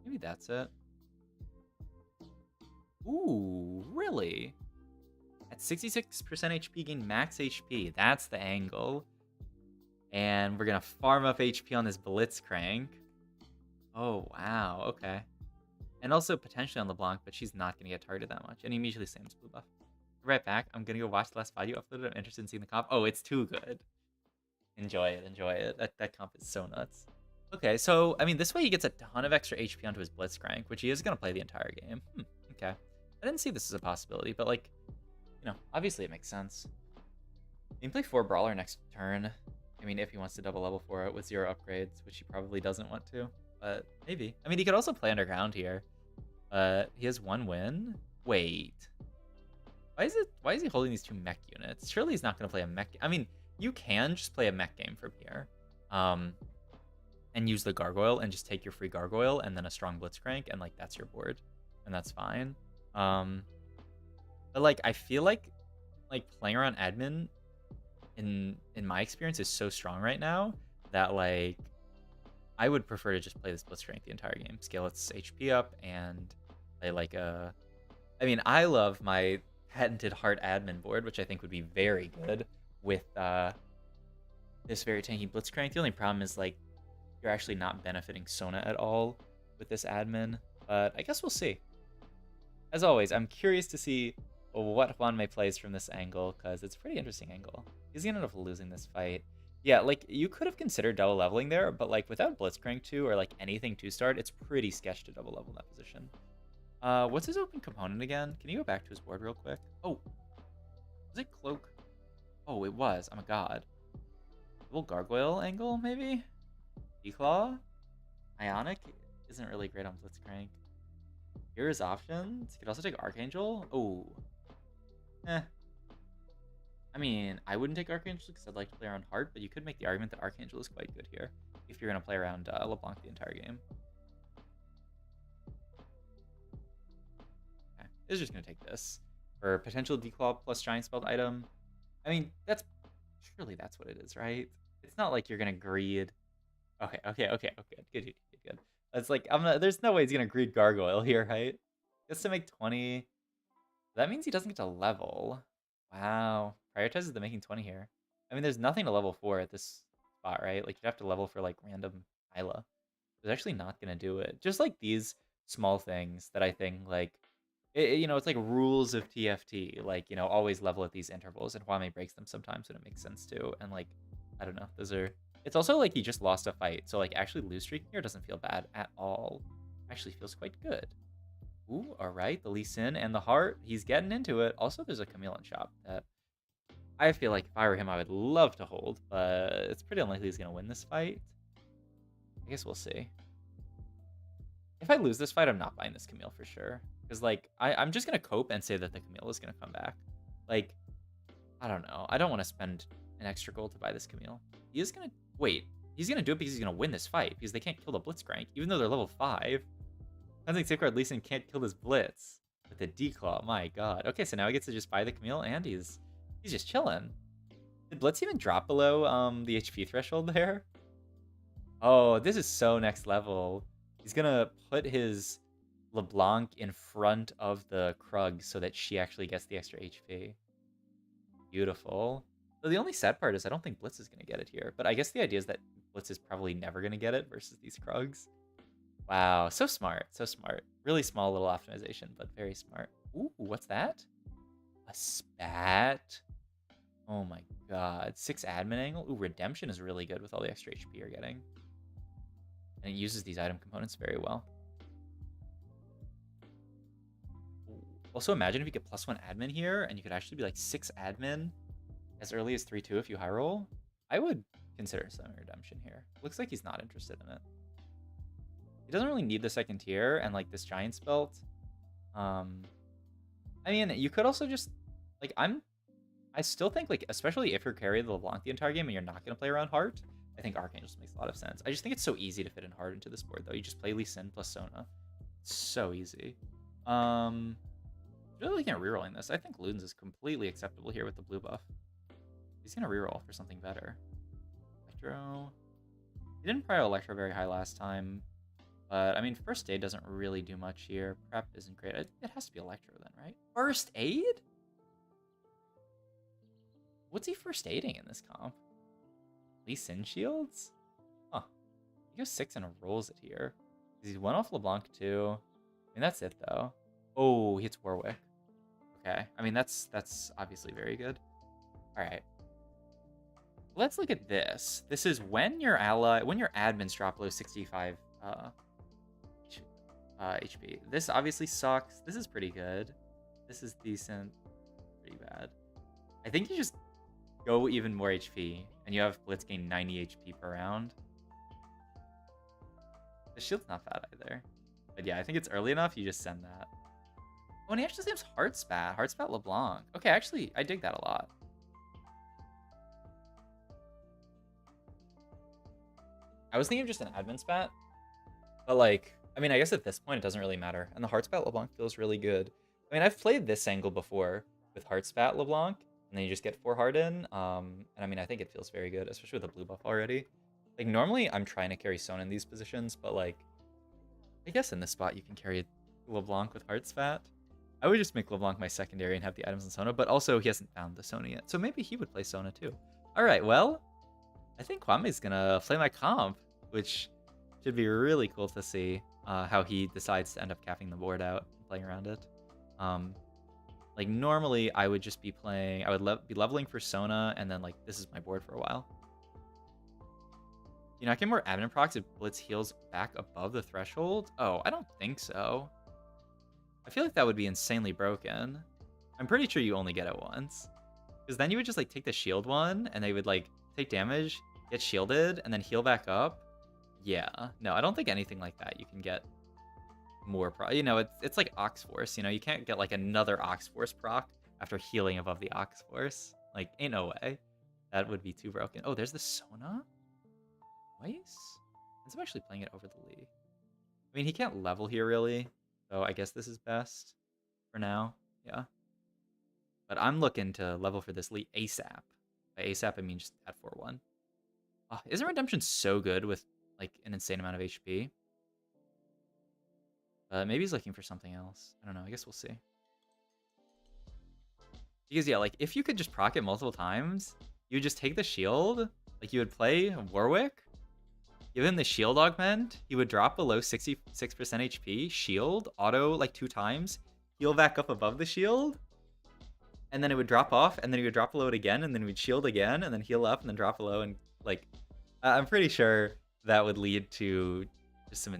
Maybe that's it. Ooh, really? At 66% HP, gain max HP. That's the angle. And we're going to farm up HP on this Blitzcrank. Oh, wow. Okay. And also potentially on LeBlanc, but she's not going to get targeted that much. And he immediately slams blue buff. Right back. I'm going to go watch the last VOD you uploaded. I'm interested in seeing the comp. Oh, it's too good. Enjoy it. Enjoy it. That comp is so nuts. Okay, so, I mean, this way he gets a ton of extra HP onto his Blitzcrank, which he is going to play the entire game. Okay. I didn't see this as a possibility, but, like, you know, obviously it makes sense. He can play 4 Brawler next turn. I mean, if he wants to double level for it with 0 upgrades, which he probably doesn't want to. But maybe. I mean, he could also play Underground here. He has 1 win. Wait. Why is he holding these 2 mech units? Surely he's not going to play a mech. I mean, you can just play a mech game from here. And use the Gargoyle and just take your free Gargoyle and then a strong Blitzcrank, and like that's your board. And that's fine. But like I feel like playing around admin in my experience is so strong right now that like I would prefer to just play this Blitzcrank the entire game, scale its HP up, and play like a... I mean, I love my patented Heart admin board, which I think would be very good with this very tanky Blitzcrank. The only problem is like you're actually not benefiting Sona at all with this admin, but I guess we'll see. As always, I'm curious to see what Juanmei plays from this angle, because it's a pretty interesting angle. He's gonna end up losing this fight. Yeah, like, you could have considered double leveling there, but, like, without Blitzcrank 2 or, like, anything 2-start, it's pretty sketch to double level in that position. What's his open component again? Can you go back to his board real quick? Oh, was it Cloak? Oh, it was. Oh my god. Double Gargoyle angle, maybe? D-Claw? Ionic isn't really great on Blitzcrank. Here's options. You could also take Archangel. Oh. I mean, I wouldn't take Archangel because I'd like to play around Heart, but you could make the argument that Archangel is quite good here if you're going to play around LeBlanc the entire game. Okay. It's just going to take this for potential Declaw plus Giant Spelled item. I mean, surely that's what it is, right? It's not like you're going to greed. Okay. Good. It's like, there's no way he's going to greed Gargoyle here, right? Just to make 20. That means he doesn't get to level. Wow. Prioritizes the making 20 here. I mean, there's nothing to level for at this spot, right? Like, you'd have to level for, like, random Isla. It's actually not going to do it. Just, like, these small things that I think, like, it's like rules of TFT. Like, always level at these intervals. And Huame breaks them sometimes when it makes sense, too. And, like, I don't know. Those are... It's also, like, he just lost a fight. So, like, actually lose streaking here doesn't feel bad at all. Actually feels quite good. Ooh, all right. The Lee Sin and the Heart. He's getting into it. Also, there's a Chameleon shop that I feel like if I were him, I would love to hold, but it's pretty unlikely he's going to win this fight. I guess we'll see. If I lose this fight, I'm not buying this Camille for sure. Because, like, I'm just going to cope and say that the Camille is going to come back. Like, I don't know. I don't want to spend an extra gold to buy this Camille. He is going to... Wait. He's going to do it because he's going to win this fight. Because they can't kill the Blitzcrank, even though they're level 5. I think Safeguard Lee Sin can't kill this Blitz with a D-Claw. My god. Okay, so now he gets to just buy the Camille, and he's just chilling. Did Blitz even drop below the HP threshold there? Oh, this is so next level. He's gonna put his LeBlanc in front of the Krug so that she actually gets the extra HP. Beautiful. So the only sad part is I don't think Blitz is gonna get it here. But I guess the idea is that Blitz is probably never gonna get it versus these Krugs. Wow, so smart, so smart. Really small little optimization, but very smart. Ooh, what's that? A spat? Oh my god. 6 admin angle? Ooh, redemption is really good with all the extra HP you're getting. And it uses these item components very well. Ooh. Also, imagine if you get +1 admin here, and you could actually be like 6 admin as early as 3-2 if you high roll. I would consider some redemption here. Looks like he's not interested in it. He doesn't really need the second tier and like this giant spelt. I mean, you could also just like I still think like especially if you're carrying the LeBlanc the entire game and you're not gonna play around Heart, I think Archangel makes a lot of sense. I just think it's so easy to fit in Heart into this board though. You just play Lee Sin plus Sona. It's so easy. Really looking at rerolling this. I think Ludens is completely acceptable here with the blue buff. He's gonna reroll for something better. Electro. He didn't prio Electro very high last time. But, I mean, First Aid doesn't really do much here. Prep isn't great. It has to be Electro then, right? First Aid? What's he First Aiding in this comp? Lee Sin shields? Huh. He goes 6 and rolls it here. He's 1 off LeBlanc too. I mean, that's it, though. Oh, he hits Warwick. Okay. I mean, that's obviously very good. All right. Let's look at this. This is when your admins drop below 65 HP. This obviously sucks. This is pretty good. This is decent. Pretty bad. I think you just go even more HP, and you have Blitz gain 90 HP per round. The shield's not bad either. But yeah, I think it's early enough, you just send that. Oh, and he actually names Heartspat. Heartspat LeBlanc. Okay, actually, I dig that a lot. I was thinking of just an admin spat. But, like, I mean, I guess at this point it doesn't really matter. And the Heartspat LeBlanc feels really good. I mean, I've played this angle before with Heartspat LeBlanc, and then you just get 4 Harden. And I mean, I think it feels very good, especially with the blue buff already. Like, normally I'm trying to carry Sona in these positions, but, like, I guess in this spot you can carry LeBlanc with Heartspat. I would just make LeBlanc my secondary and have the items in Sona, but also he hasn't found the Sona yet. So maybe he would play Sona too. All right, well, I think Kwame's gonna play my comp, which should be really cool to see how he decides to end up capping the board out and playing around it. Like, normally, I would just be playing... I would be leveling for Sona, and then, like, this is my board for a while. You know, I get more admin procs if Blitz heals back above the threshold? Oh, I don't think so. I feel like that would be insanely broken. I'm pretty sure you only get it once. Because then you would just, like, take the shield one, and they would, like, take damage, get shielded, and then heal back up. Yeah. No, I don't think anything like that you can get more pro. You know, it's like Ox Force. You know, you can't get, like, another Ox Force proc after healing above the Ox Force. Like, ain't no way. That would be too broken. Oh, there's the Sona? Twice? I'm actually playing it over the Lee. I mean, he can't level here, really. So I guess this is best for now. Yeah. But I'm looking to level for this Lee ASAP. By ASAP, I mean just at 4-1. Oh, isn't Redemption so good with, like, an insane amount of HP? Maybe he's looking for something else. I don't know. I guess we'll see. Because, yeah, like, if you could just proc it multiple times, you would just take the shield. Like, you would play Warwick, give him the shield augment, he would drop below 66% HP, shield, auto, like, 2 times, heal back up above the shield, and then it would drop off, and then he would drop below it again, and then we'd shield again, and then heal up, and then drop below, and, like, I'm pretty sure that would lead to just some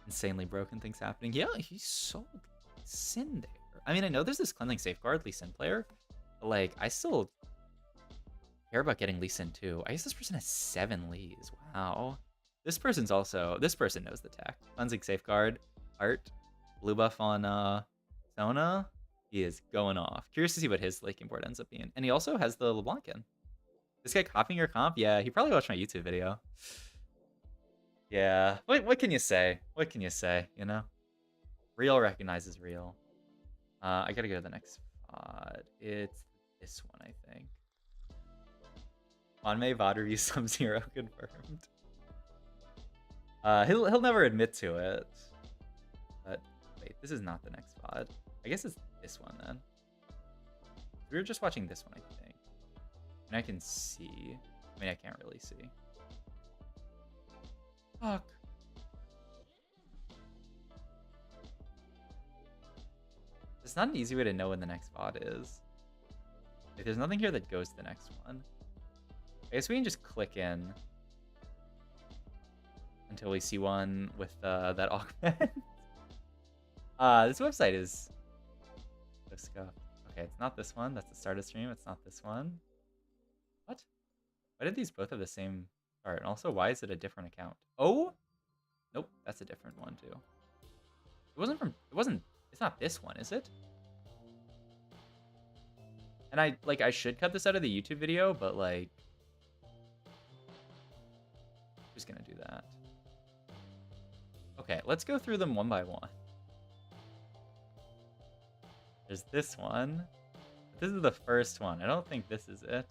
insanely broken things happening. Yeah, he sold Sin there. I mean, I know there's this cleansing safeguard Lee Sin player, but, like, I still care about getting Lee Sin too. I guess this person has 7 Lees. Wow. This person knows the tech. Cleansing safeguard, art, blue buff on Sona. He is going off. Curious to see what his laking board ends up being. And he also has the LeBlancan. This guy copying your comp? Yeah, he probably watched my YouTube video. Yeah. What can you say? What can you say, you know? Real recognizes real. I gotta go to the next VOD. It's this one, I think. On May VOD review Sub-Zero confirmed. He'll never admit to it. But wait, this is not the next VOD. I guess it's this one then. We were just watching this one, I think. And I can see. I mean, I can't really see. Fuck. It's not an easy way to know when the next VOD is. Like, there's nothing here that goes to the next one. I guess we can just click in until we see one with that augment. This website is so scuffed. Okay, it's not this one. That's the start of stream. It's not this one. What? Why did these both have the same start? And also, why is it a different account? Oh, nope, that's a different one too. It's not this one, is it? And I should cut this out of the YouTube video, but, like, just gonna do that. Okay, let's go through them one by one. There's this one. This is the first one. I don't think this is it.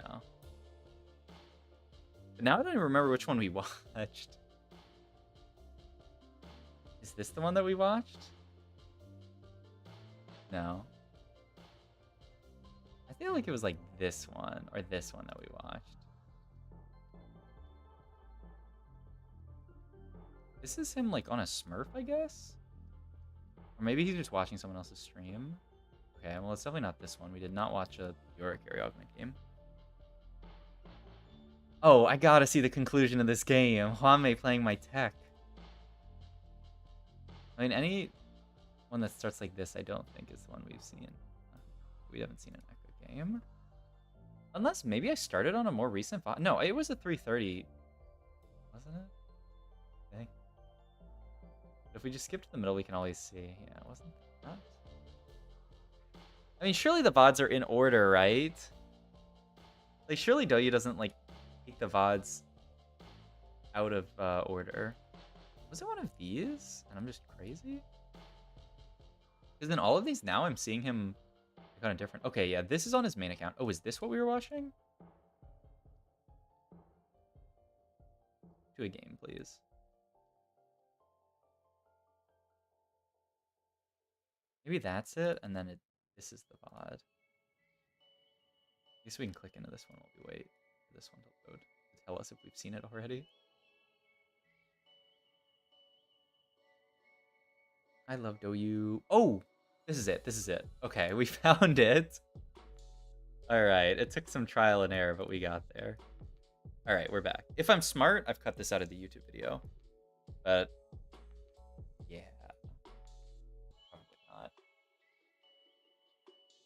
No. But now I don't even remember which one we watched. Is this the one that we watched? No. I feel like it was like this one or this one that we watched. This is him like on a Smurf, I guess? Or maybe he's just watching someone else's stream. Okay, well, it's definitely not this one. We did not watch a Warwick augment game. Oh, I gotta see the conclusion of this game. Hwame playing my tech. I mean, any one that starts like this, I don't think is the one we've seen. We haven't seen an Echo game. Unless maybe I started on a more recent VOD. No, it was a 3:30. Wasn't it? Okay. If we just skip to the middle, we can always see. Yeah, it wasn't that. I mean, surely the VODs are in order, right? Like, surely Doyu doesn't, like, take the VODs out of order. Was it one of these? And I'm just crazy? Because in all of these now, I'm seeing him on a different... Okay, yeah, this is on his main account. Oh, is this what we were watching? To a game, please. Maybe that's it, and then this is the VOD. I guess we can click into this one while we wait for this one to load. Tell us if we've seen it already. I love Doyu. Oh, this is it. This is it. Okay, we found it. All right, it took some trial and error, but we got there. All right, we're back. If I'm smart, I've cut this out of the YouTube video. But yeah, probably not.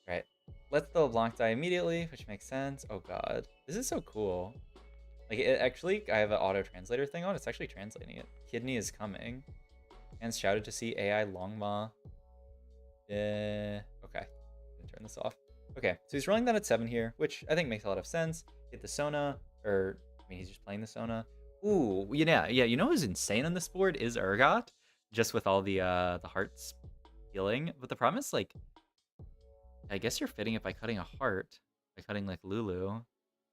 All right, let's the LeBlanc die immediately, which makes sense. Oh god, this is so cool. Like, it actually, I have an auto translator thing on. It's actually translating it. Kidney is coming. And shouted to see AI Longma. Okay, gonna turn this off. Okay, so he's rolling that at 7 here, which I think makes a lot of sense. Hit the Sona, or I mean, he's just playing the Sona. Ooh, yeah. You know who's insane on this board is Urgot, just with all the hearts healing. But the problem is, like, I guess you're fitting it by cutting a heart, by cutting like Lulu.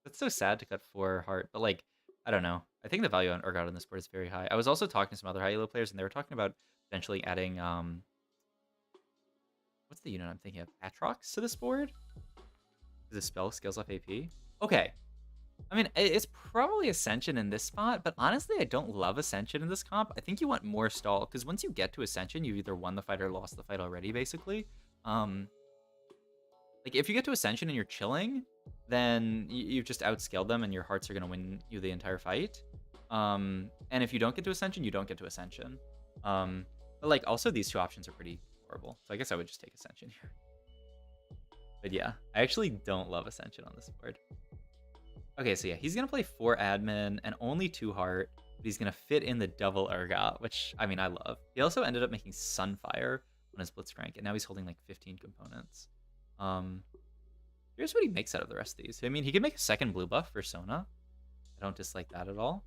That's so sad to cut 4 heart, but like, I don't know. I think the value on Urgot on this board is very high. I was also talking to some other high elo players, and they were talking about potentially adding what's the unit I'm thinking of? Atrox to this board? Because the spell scales up AP. Okay. I mean, it's probably Ascension in this spot, but honestly, I don't love Ascension in this comp. I think you want more stall, because once you get to Ascension, you've either won the fight or lost the fight already, basically. Like, if you get to Ascension and you're chilling, then you've just outscaled them, and your hearts are going to win you the entire fight. And if you don't get to Ascension, you don't get to Ascension. But, like, also these two options are pretty horrible. So I guess I would just take Ascension here. But yeah, I actually don't love Ascension on this board. Okay, so yeah, he's going to play 4 admin and only 2 heart, but he's going to fit in the double Urgot, which, I mean, I love. He also ended up making Sunfire on his Blitzcrank, and now he's holding like 15 components. Here's what he makes out of the rest of these. I mean, he could make a second blue buff for Sona. I don't dislike that at all.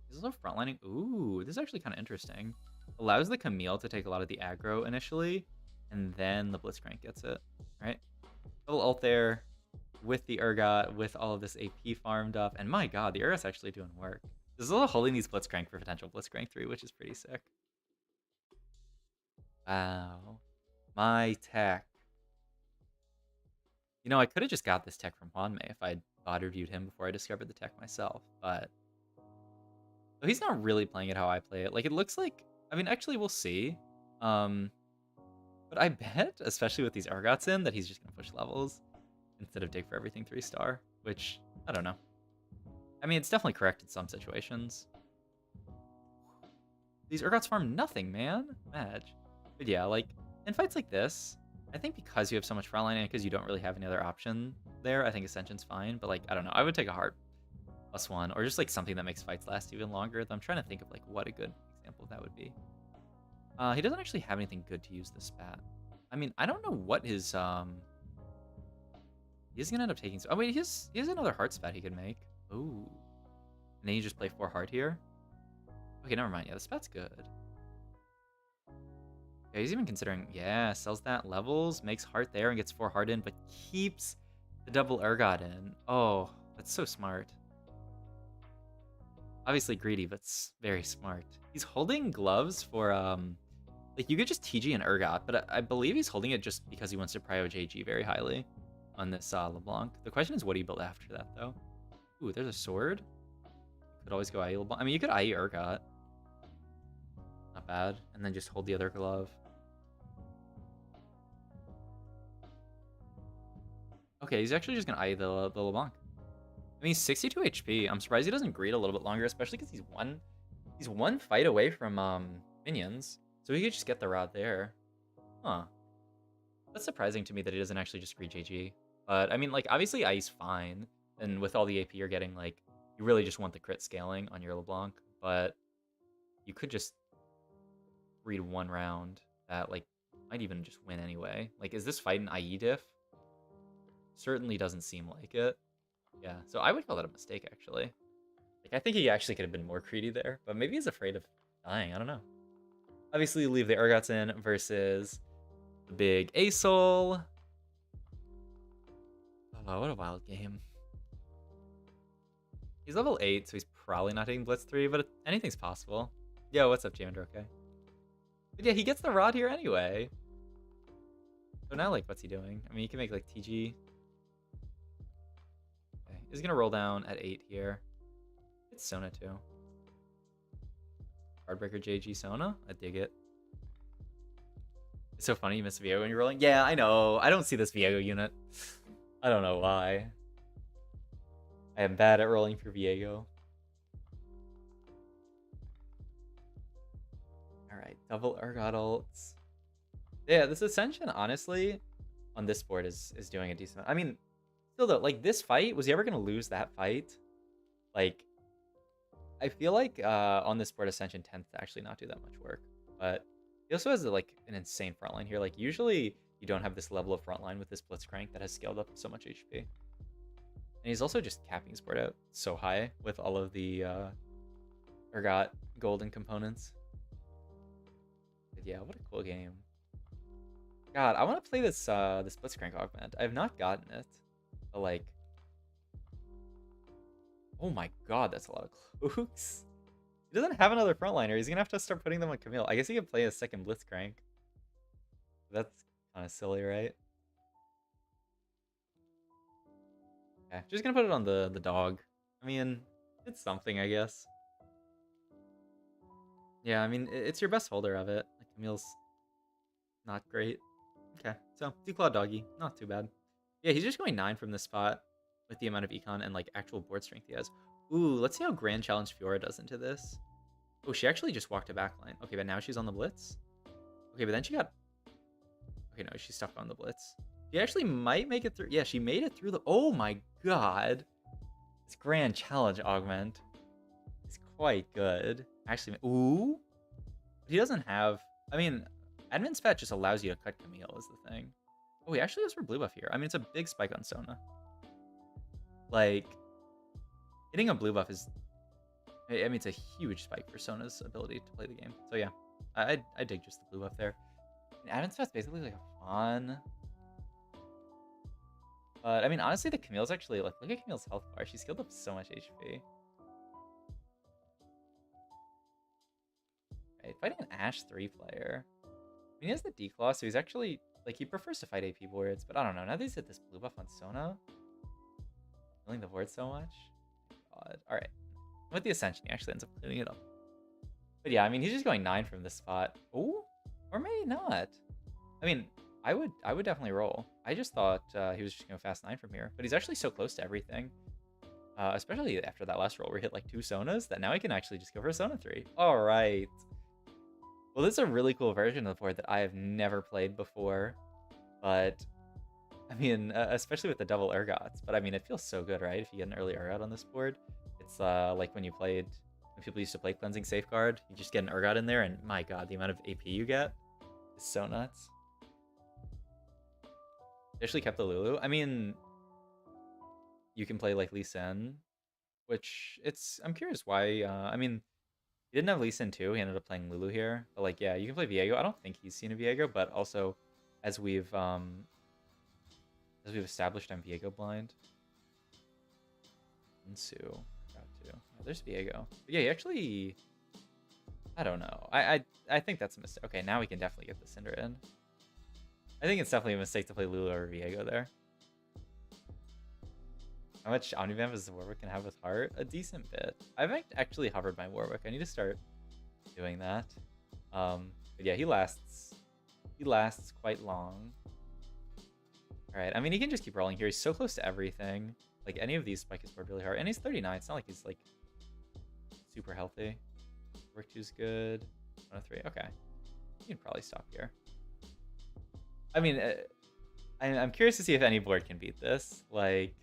He's also frontlining. Ooh, this is actually kind of interesting. Allows the Camille to take a lot of the aggro initially, and then the Blitzcrank gets it, right? Double ult there with the Urgot, with all of this AP farmed up, and my god, the Urgot's actually doing work. This is also holding these Blitzcrank for potential Blitzcrank 3, which is pretty sick. Wow. My tech. You know, I could have just got this tech from Juanmei if I'd VOD reviewed him before I discovered the tech myself, but... So he's not really playing it how I play it. Like, it looks like... I mean, actually, we'll see. But I bet, especially with these Urgots in, that he's just going to push levels instead of dig for everything 3-star, which, I don't know. I mean, it's definitely correct in some situations. These Urgots farm nothing, man. Madge. But yeah, like, in fights like this, I think because you have so much frontline and because you don't really have any other option there, I think Ascension's fine. But, like, I don't know. I would take a heart +1 or just, like, something that makes fights last even longer. I'm trying to think of, like, what a good example of that would be. He doesn't actually have anything good to use this spat. I mean, I don't know what his... He's going to end up taking... Oh, wait, he has another heart spat he could make. Ooh. And then you just play 4 heart here? Okay, never mind. Yeah, the spat's good. Yeah, he's even considering... Yeah, sells that, levels, makes heart there and gets 4 heart in, but keeps the double Urgot in. Oh, that's so smart. Obviously greedy, but very smart. He's holding gloves for... Like, you could just TG and Urgot, but I believe he's holding it just because he wants to prio JG very highly on this LeBlanc. The question is, what do you build after that, though? Ooh, there's a sword. Could always go IE LeBlanc. I mean, you could IE Urgot. Not bad. And then just hold the other glove. Okay, he's actually just going to IE the LeBlanc. I mean, he's 62 HP. I'm surprised he doesn't greed a little bit longer, especially because he's one fight away from minions. So he could just get the rod there. Huh. That's surprising to me that he doesn't actually just greed JG. But, I mean, like, obviously IE's fine. And with all the AP you're getting, like, you really just want the crit scaling on your LeBlanc. But you could just read 1 round that, like, might even just win anyway. Like, is this fight an IE diff? Certainly doesn't seem like it. Yeah, so I would call that a mistake, actually. Like, I think he actually could have been more greedy there. But maybe he's afraid of dying. I don't know. Obviously, you leave the Urgots in versus the big ASOL. Oh, what a wild game. He's level 8, so he's probably not taking Blitz 3, but anything's possible. Yo, what's up, Jamender? Okay. But yeah, he gets the rod here anyway. So now, like, what's he doing? I mean, he can make, like, TG. Okay, he's going to roll down at 8 here. It's Sona, too. Cardbreaker JG Sona? I dig it. It's so funny you miss Viego when you're rolling. Yeah, I know. I don't see this Viego unit. I don't know why. I am bad at rolling for Viego. Alright, double Urgot ults. Yeah, this Ascension, honestly, on this board is doing a decent. I mean, still though, like this fight, was he ever gonna lose that fight? Like, I feel like on this board, Ascension tends to actually not do that much work. But he also has like an insane frontline here. Like usually you don't have this level of frontline with this Blitzcrank that has scaled up so much HP. And he's also just capping his board out so high with all of the Urgot golden components. But yeah, what a cool game. God, I want to play this this Blitzcrank augment. I have not gotten it. But like, oh my god, that's a lot of Klooks. He doesn't have another frontliner. He's gonna have to start putting them on Camille. I guess he can play a second Blitzcrank. That's kind of silly, right? Okay, just gonna put it on the dog. I mean, it's something, I guess. Yeah, I mean, it's your best holder of it. Like, Camille's not great. Okay, so Declaw Doggy, not too bad. Yeah, he's just going 9 from this spot with the amount of econ and like actual board strength he has. Ooh, let's see how Grand Challenge Fiora does into this. Oh, she actually just walked a backline. Okay, but now she's on the Blitz. Okay, but then she got... Okay, no, she's stuck on the Blitz. She actually might make it through. Yeah, she made it through the... Oh my god. This Grand Challenge augment is quite good. Actually, ooh. He doesn't have... I mean, Admin's Pet just allows you to cut Camille is the thing. Oh, he actually goes for blue buff here. I mean, it's a big spike on Sona. Like, hitting a blue buff is... I mean, it's a huge spike for Sona's ability to play the game. So yeah, I dig just the blue buff there. And Adam's Pet's basically like a fawn. But I mean, honestly, the Camille's actually, like, look at Camille's health bar. She scaled up so much HP. Right, fighting an Ashe 3 player. I mean, he has the Declaw, so he's actually, like, he prefers to fight AP boards. But I don't know, now that he's hit this blue buff on Sona, killing the board so much. God. All right. With the Ascension, he actually ends up cleaning it up. But yeah, I mean, he's just going 9 from this spot. Oh, or maybe not. I mean, I would definitely roll. I just thought he was just going to fast 9 from here. But he's actually so close to everything. Especially after that last roll where he hit like 2 Sonas, that now he can actually just go for a Sona 3. All right. Well, this is a really cool version of the board that I have never played before. But, I mean, especially with the double Urgots. But I mean, it feels so good, right? If you get an early Urgot on this board. It's like when people used to play Cleansing Safeguard, you just get an Urgot in there, and my god, the amount of AP you get is so nuts. They actually kept the Lulu. I mean, you can play like Lee Sin, which I'm curious why. I mean, he didn't have Lee Sin too. He ended up playing Lulu here, but like, yeah, you can play Viego. I don't think he's seen a Viego, but also as we've established, I'm Viego blind. Insu. Oh, there's Viego. But yeah, he actually... I don't know. I think that's a mistake. Okay, now we can definitely get the Cinder in. I think it's definitely a mistake to play Lulu or Viego there. How much Omnivamp does Warwick can have with Heart? A decent bit. I've actually hovered my Warwick. I need to start doing that. But yeah, he lasts quite long. Alright, I mean, he can just keep rolling here. He's so close to everything. Like, any of these spike his board really hard. And he's 39. It's not like he's, like, super healthy. Work 2's good. 103. Okay. You can probably stop here. I mean, I'm curious to see if any board can beat this. Like,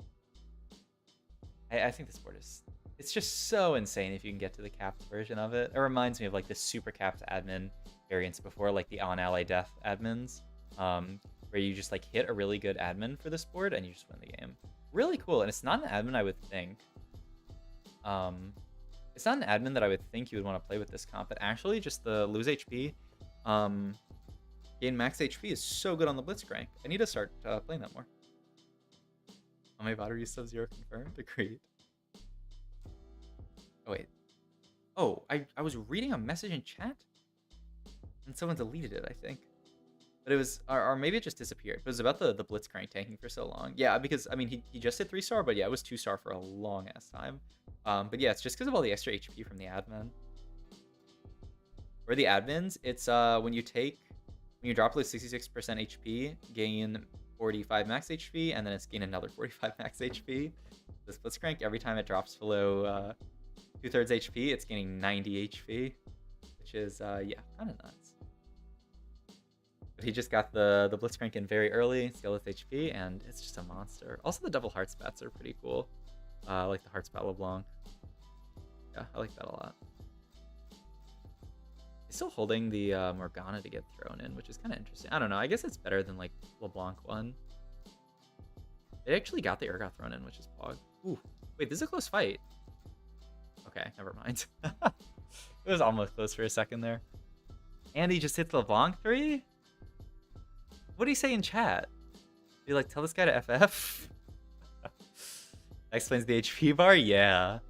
I think this board is... It's just so insane if you can get to the capped version of it. It reminds me of, like, the super capped admin variants before, like, the on-ally death admins. Where you just, like, hit a really good admin for this board and you just win the game. Really cool, and it's not an admin I would think. It's not an admin that I would think you would want to play with this comp, but actually just the lose HP, gain max HP is so good on the Blitzcrank. I need to start playing that more. On my battery Sub-Zero confirmed. Agreed. Oh wait. Oh, I was reading a message in chat, and someone deleted it, I think. But it was, or maybe it just disappeared. It was about the Blitzcrank tanking for so long. Yeah, because, I mean, he just hit 3-star, but yeah, it was 2-star for a long-ass time. But yeah, it's just because of all the extra HP from the admin. Or the admins, it's when you take When you drop below 66% HP, gain 45 max HP, and then it's gain another 45 max HP. The Splits Crank, every time it drops below 2/3 HP, it's gaining 90 HP, which is, yeah, kind of nuts. But he just got the Blitzcrank in very early, scale with HP, and it's just a monster. Also, the double heart spats are pretty cool. Like the heart spat LeBlanc. Yeah, I like that a lot. He's still holding the Morgana to get thrown in, which is kind of interesting. I don't know. I guess it's better than like LeBlanc one. They actually got the Urgot thrown in, which is Pog. Ooh, wait, this is a close fight. Okay, never mind. It was almost close for a second there. And he just hits LeBlanc 3? What do you say in chat? Do you like tell this guy to FF? That explains the HP bar? Yeah.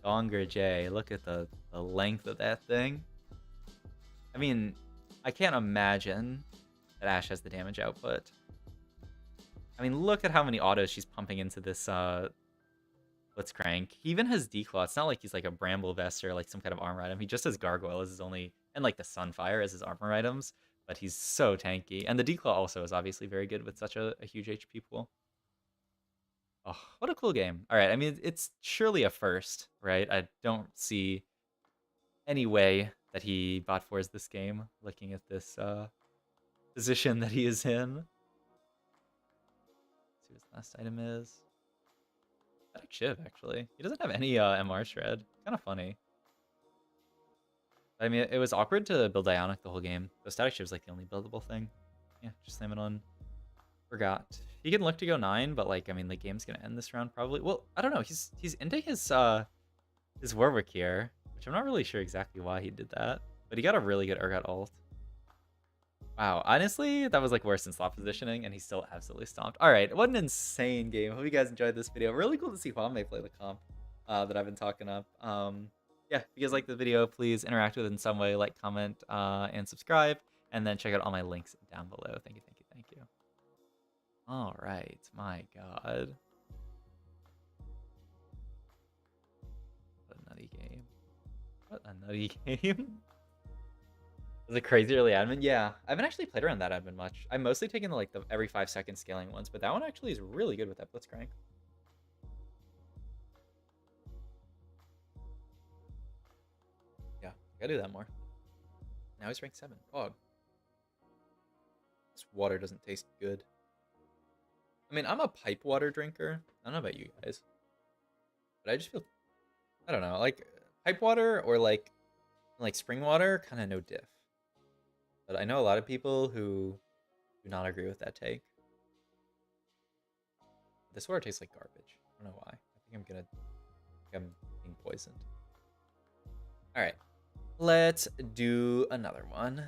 Donger J. Look at the length of that thing. I mean, I can't imagine that Ashe has the damage output. I mean, look at how many autos she's pumping into this Blitzcrank. He even has Declaw. It's not like he's like a Bramble Vest or like some kind of armor item. He just has Gargoyle as his only, and like the Sunfire as his armor items. But he's so tanky. And the Declaw also is obviously very good with such a huge HP pool. Oh, what a cool game. All right, I mean, it's surely a first, right? I don't see any way that he bot fours this game, looking at this position that he is in. Let's see what his last item is. Static Shiv, actually. He doesn't have any MR Shred. Kind of funny. I mean, it was awkward to build Ionic the whole game. The Static Shiv's like the only buildable thing. Yeah, just slam it on. Forgot. He can look to go 9, but like, I mean, the game's gonna end this round probably. Well, I don't know. He's into his Warwick here, which I'm not really sure exactly why he did that. But he got a really good Urgot ult. Wow, honestly, that was like worse than slot positioning, and he still absolutely stomped. All right, what an insane game. Hope you guys enjoyed this video. Really cool to see Hwame play the comp that I've been talking up. Yeah, if you guys like the video, please interact with it in some way, like, comment, and subscribe, and then check out all my links down below. Thank you, thank you, thank you. All right, my God. What a nutty game. What a nutty game. Was it crazy early admin? Yeah, I haven't actually played around that admin much. I'm mostly taking the, like, the every 5-second scaling ones, but that one actually is really good with that Blitzcrank. Yeah, gotta do that more. Now he's ranked 7. Pog. This water doesn't taste good. I mean, I'm a pipe water drinker. I don't know about you guys, but I just feel, I don't know, like pipe water or like spring water, kind of no diff. But I know a lot of people who do not agree with that take. This water tastes like garbage. I don't know why. I think I'm being poisoned. All right, let's do another one.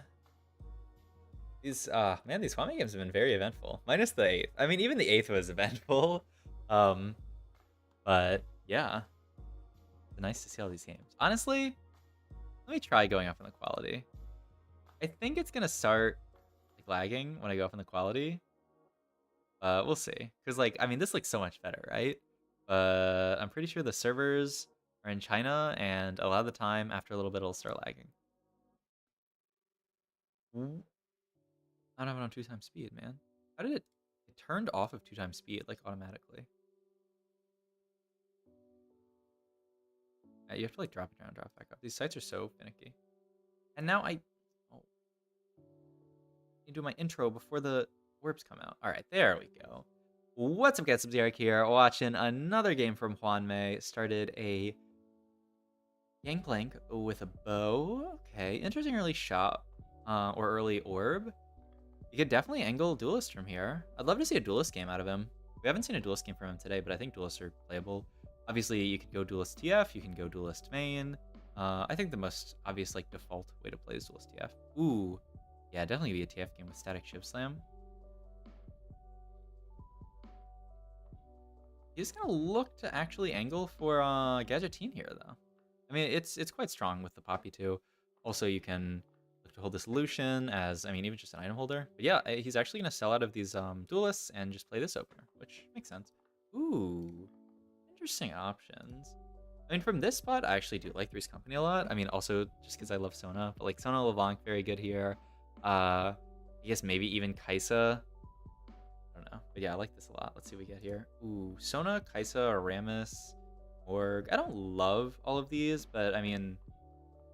These man, these Hwame games have been very eventful. Minus the 8th. I mean, even the 8th was eventful. But yeah, it's nice to see all these games. Honestly, let me try going up in the quality. I think it's gonna start like lagging when I go up in the quality. We'll see. Cause like, I mean, this looks so much better, right? But I'm pretty sure the servers are in China, and a lot of the time, after a little bit, it'll start lagging. I don't have it on 2x speed, man. How did it turned off of 2x speed, like, automatically? Yeah, you have to, like, drop it down, drop it back up. These sites are so finicky. And now I need to do my intro before the orbs come out. All right, there we go. What's up, guys? Sub-Zero here, watching another game from Hwame. Started a Gangplank with a bow. Okay, interesting early shot, or early orb. You could definitely angle Duelist from here. I'd love to see a Duelist game out of him. We haven't seen a Duelist game from him today, but I think Duelists are playable. Obviously, you could go Duelist TF, you can go Duelist main. I think the most obvious, like, default way to play is Duelist TF. Ooh, yeah, definitely be a TF game with Static Shiv Slam. He's gonna look to actually angle for Gadgeteen here, though. I mean, it's quite strong with the Poppy too. Also, you can look to hold this Lucian as, I mean, even just an item holder. But yeah, he's actually gonna sell out of these Duelists and just play this opener, which makes sense. Ooh, interesting options. I mean, from this spot, I actually do like Three's Company a lot. I mean, also just because I love Sona, but like Sona LeBlanc, very good here. I guess maybe even Kaisa. I don't know. But yeah, I like this a lot. Let's see what we get here. Ooh, Sona, Kaisa, Aramis, Org. I don't love all of these, but I mean,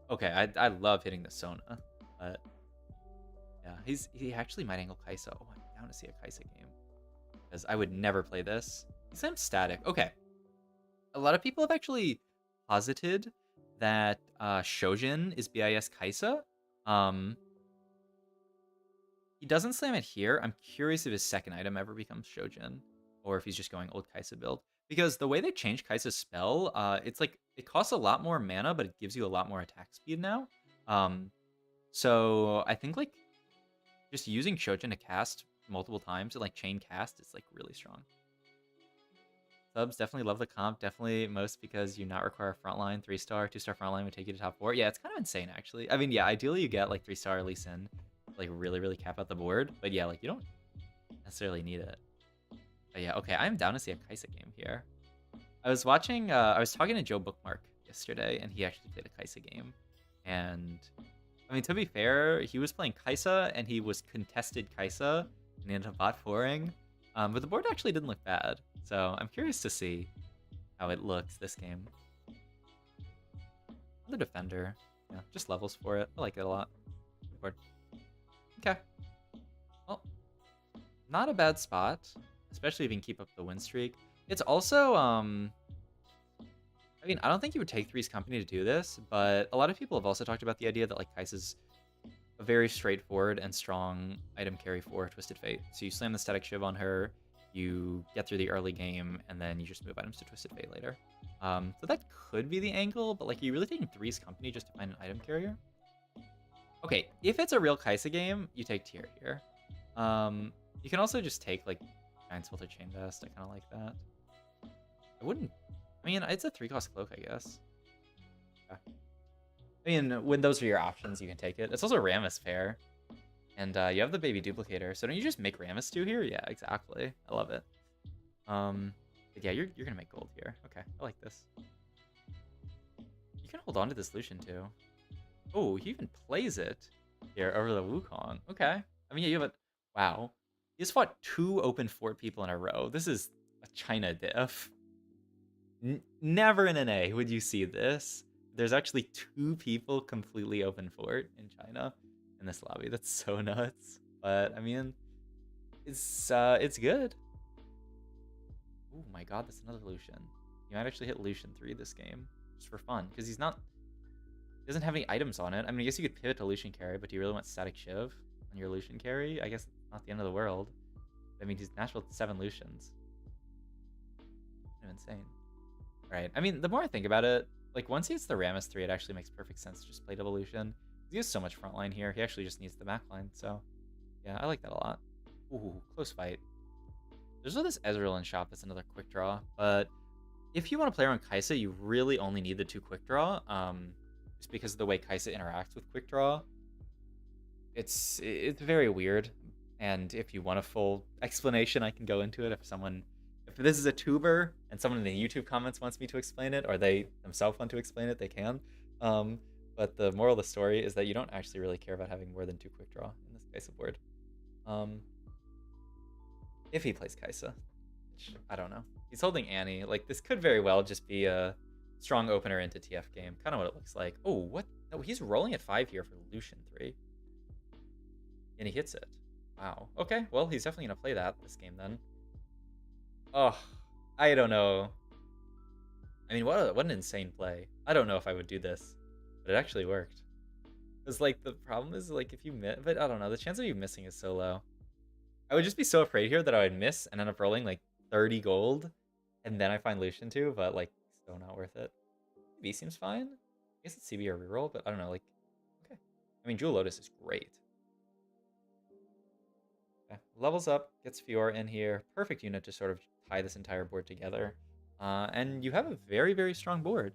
okay, I love hitting the Sona. But yeah, he actually might angle Kaisa. Oh, I'm down to see a Kaisa game. Because I would never play this. Because I'm static. Okay. A lot of people have actually posited that Shojin is BIS Kaisa. He doesn't slam it here. I'm curious if his second item ever becomes Shojin, or if he's just going old Kaisa build. Because the way they changed Kaisa's spell, it's like it costs a lot more mana, but it gives you a lot more attack speed now. So I think like just using Shojin to cast multiple times and like chain cast is like really strong. Subs definitely love the comp. Definitely most because you not require a frontline. 3-star, 2-star frontline would take you to top 4. Yeah, it's kind of insane actually. I mean, yeah, ideally you get like 3-star Lee Sin, like really cap out the board. But yeah, like you don't necessarily need it. But yeah, okay, I'm down to see a Kaisa game here. I was watching, I was talking to Joe Bookmark yesterday, and he actually played a Kaisa game. And I mean, to be fair, he was playing Kaisa, and he was contested Kaisa, and he ended up bot 4ing. But the board actually didn't look bad. So I'm curious to see how it looks this game. The defender. Yeah, just levels for it. I like it a lot. Good board. Okay. Well, not a bad spot, especially if you can keep up the win streak. It's also, I mean, I don't think you would take Three's Company to do this, but a lot of people have also talked about the idea that like Kaisa's a very straightforward and strong item carry for Twisted Fate. So you slam the Static Shiv on her, you get through the early game, and then you just move items to Twisted Fate later. So that could be the angle, but like, are you really taking Three's Company just to find an item carrier? Okay, if it's a real Kaisa game, you take Tier here. You can also just take like Giant Swelter Chain Vest. I kind of like that. I wouldn't. I mean, it's a 3-cost cloak, I guess. Yeah. I mean, when those are your options, you can take it. It's also Rammus pair. And you have the baby duplicator. So don't you just make Rammus 2 here? Yeah, exactly. I love it. But yeah, you're gonna make gold here. Okay, I like this. You can hold on to this Lucian too. Oh, he even plays it here over the Wukong. Okay. I mean, yeah, you have a... Wow. You just fought 2 open fort people in a row. This is a China diff. Never in an A would you see this. There's actually 2 people completely open fort in China in this lobby. That's so nuts. But I mean, it's good. Oh my god, that's another Lucian. You might actually hit Lucian 3 this game just for fun because he doesn't have any items on it. I mean, I guess you could pivot to Lucian carry, but do you really want Static Shiv on your Lucian carry? I guess it's not the end of the world. I mean, he's natural 7 Lucians. Kind of insane. Right. I mean, the more I think about it, like once he hits the Rammus 3, it actually makes perfect sense to just play double Lucian. He has so much frontline here. He actually just needs the back line. So yeah, I like that a lot. Ooh, close fight. There's this Ezreal in shop that's another quick draw, but if you want to play around Kaisa, you really only need the 2 quick draw. Just because of the way Kaisa interacts with quick draw. It's very weird. And if you want a full explanation, I can go into it if this is a tuber and someone in the YouTube comments wants me to explain it, or they themselves want to explain it, they can. But the moral of the story is that you don't actually really care about having more than 2 quick draw in this Kaisa board. If he plays Kaisa, which I don't know. He's holding Annie. Like, this could very well just be a strong opener into TF game. Kind of what it looks like. Oh, what? No, he's rolling at 5 here for Lucian 3. And he hits it. Wow. Okay, well, he's definitely going to play that this game then. Oh, I don't know. I mean, what an insane play. I don't know if I would do this, but it actually worked. Because, like, the problem is, like, if you miss, but I don't know, the chance of you missing is so low. I would just be so afraid here that I would miss and end up rolling, like, 30 gold, and then I find Lucian too, but, like, so not worth it. CB seems fine. I guess it's CB or reroll, but I don't know, like, okay. I mean, Jewel Lotus is great. Okay. Levels up, gets Fiora in here. Perfect unit to sort of tie this entire board together. And you have a very, very strong board.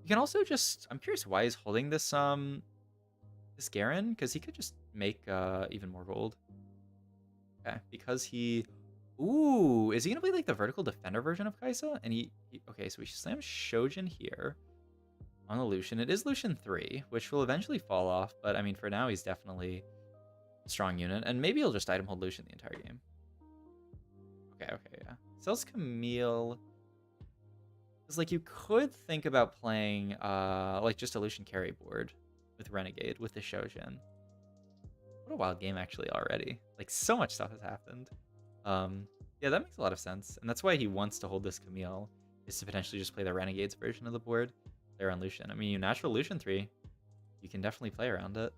You can also just... I'm curious why he's holding this this Garen, because he could just make even more gold. Okay, because he... Ooh, is he going to play like the vertical defender version of Kaisa? And he okay, so we slam Shojin here on the Lucian. It is Lucian 3, which will eventually fall off, but I mean, for now, he's definitely strong unit, and maybe he'll just item hold Lucian the entire game. Okay, yeah. Sells Camille. Because, like, you could think about playing, like, just a Lucian carry board with Renegade, with the Shojin. What a wild game, actually, already. Like, so much stuff has happened. Yeah, that makes a lot of sense. And that's why he wants to hold this Camille, is to potentially just play the Renegade's version of the board, play around Lucian. I mean, you natural Lucian 3, you can definitely play around it.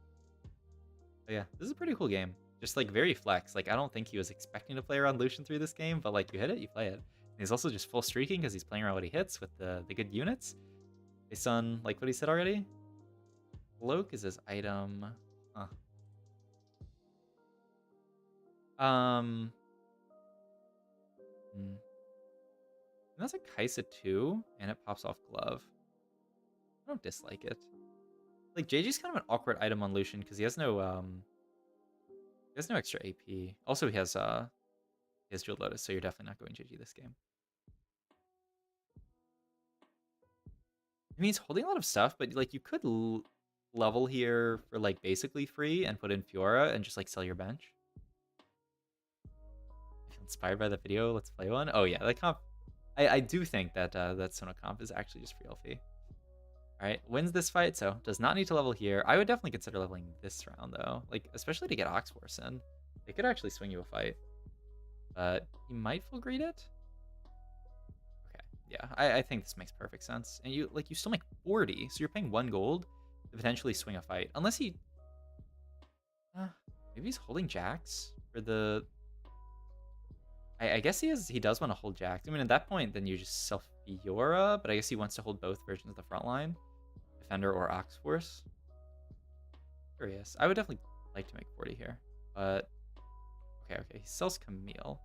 But yeah, this is a pretty cool game. Just, like, very flex. Like, I don't think he was expecting to play around Lucian 3 this game, but, like, you hit it, you play it. And he's also just full streaking because he's playing around what he hits with the good units. Based on, like, what he said already. Cloak is his item. Huh. And that's a Kaisa 2, and it pops off Glove. I don't dislike it. Like, JG's kind of an awkward item on Lucian because he has no extra AP. Also, he has Jewel Lotus, so you're definitely not going JG this game. I mean, he's holding a lot of stuff, but, like, you could level here for, like, basically free and put in Fiora and just, like, sell your bench. I feel inspired by the video. Let's play one. Oh, yeah, that comp. I do think that that Sona comp is actually just free LP. All right, wins this fight, so does not need to level here. I would definitely consider leveling this round, though. Like, especially to get Oxforce in. It could actually swing you a fight. But he might full greed it? Okay, yeah, I think this makes perfect sense. And you still make 40, so you're paying 1 gold to potentially swing a fight. Unless he... maybe he's holding Jax for the... I guess he does want to hold Jax. I mean, at that point, then you just sell Fiora, but I guess he wants to hold both versions of the front line. Defender or Oxforce. Curious. I would definitely like to make 40 here, but... Okay, he sells Camille.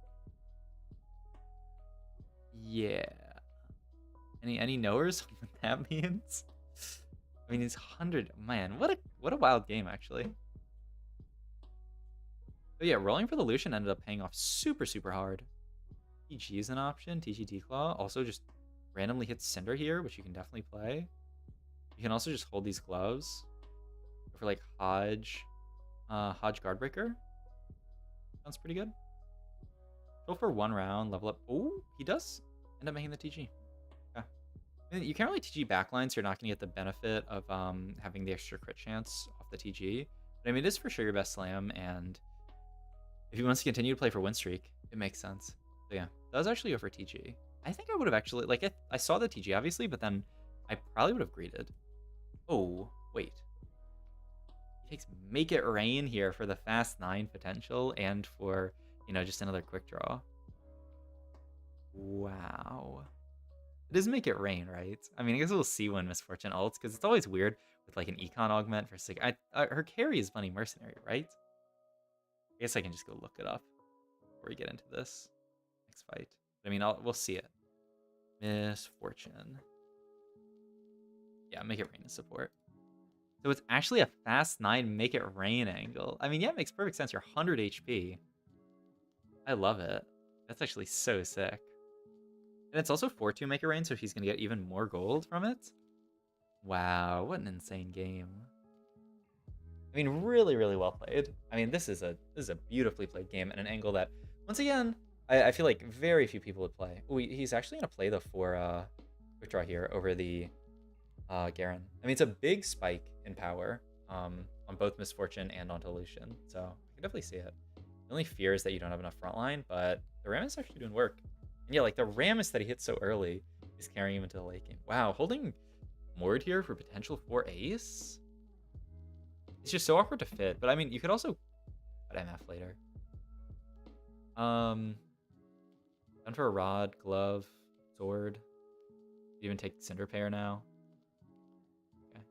Yeah. Any knowers what that means? I mean, he's 100. Man, what a wild game, actually. But yeah, rolling for the Lucian ended up paying off super, super hard. TG is an option. TG Declaw. Also just randomly hits Cinder here, which you can definitely play. You can also just hold these gloves. Go for, like, Hodge Guardbreaker. Sounds pretty good. Go for 1 round, level up. Oh, he does end up making the TG. Yeah. I mean, you can't really TG backline, so you're not going to get the benefit of having the extra crit chance off the TG. But I mean, it is for sure your best slam, and if he wants to continue to play for win streak, it makes sense. So yeah, that was actually over TG. I think I would have actually, like, I saw the TG obviously, but then I probably would have greeted. Oh, wait. He takes Make It Rain here for the fast 9 potential and for, you know, just another quick draw. Wow. It does Make It Rain, right? I mean, I guess we'll see when Misfortune ults, because it's always weird with, like, an econ augment for 6. Her carry is Bunny Mercenary, right? I guess I can just go look it up before we get into this next fight. I mean, we'll see it. Misfortune. Yeah, Make It Rain is support. So it's actually a fast 9 Make It Rain angle. I mean, yeah, it makes perfect sense. You're 100 HP. I love it. That's actually so sick. And it's also 4-2 Make It Rain, so he's going to get even more gold from it. Wow, what an insane game. I mean, really, really well played. I mean, this is a beautifully played game and an angle that, once again, I feel like very few people would play. Ooh, he's actually going to play the 4 quick draw here over the Garen. I mean, it's a big spike in power on both Misfortune and onto Lucian, so I can definitely see it. The only fear is that you don't have enough frontline, but the Ram is actually doing work. And yeah, like the Rammus that he hit so early is carrying him into the late game. Wow, holding Mord here for potential 4 ace? It's just so awkward to fit, but I mean, you could also cut MF later. Down for a Rod, Glove, Sword. You even take Cinder Pair now. Okay.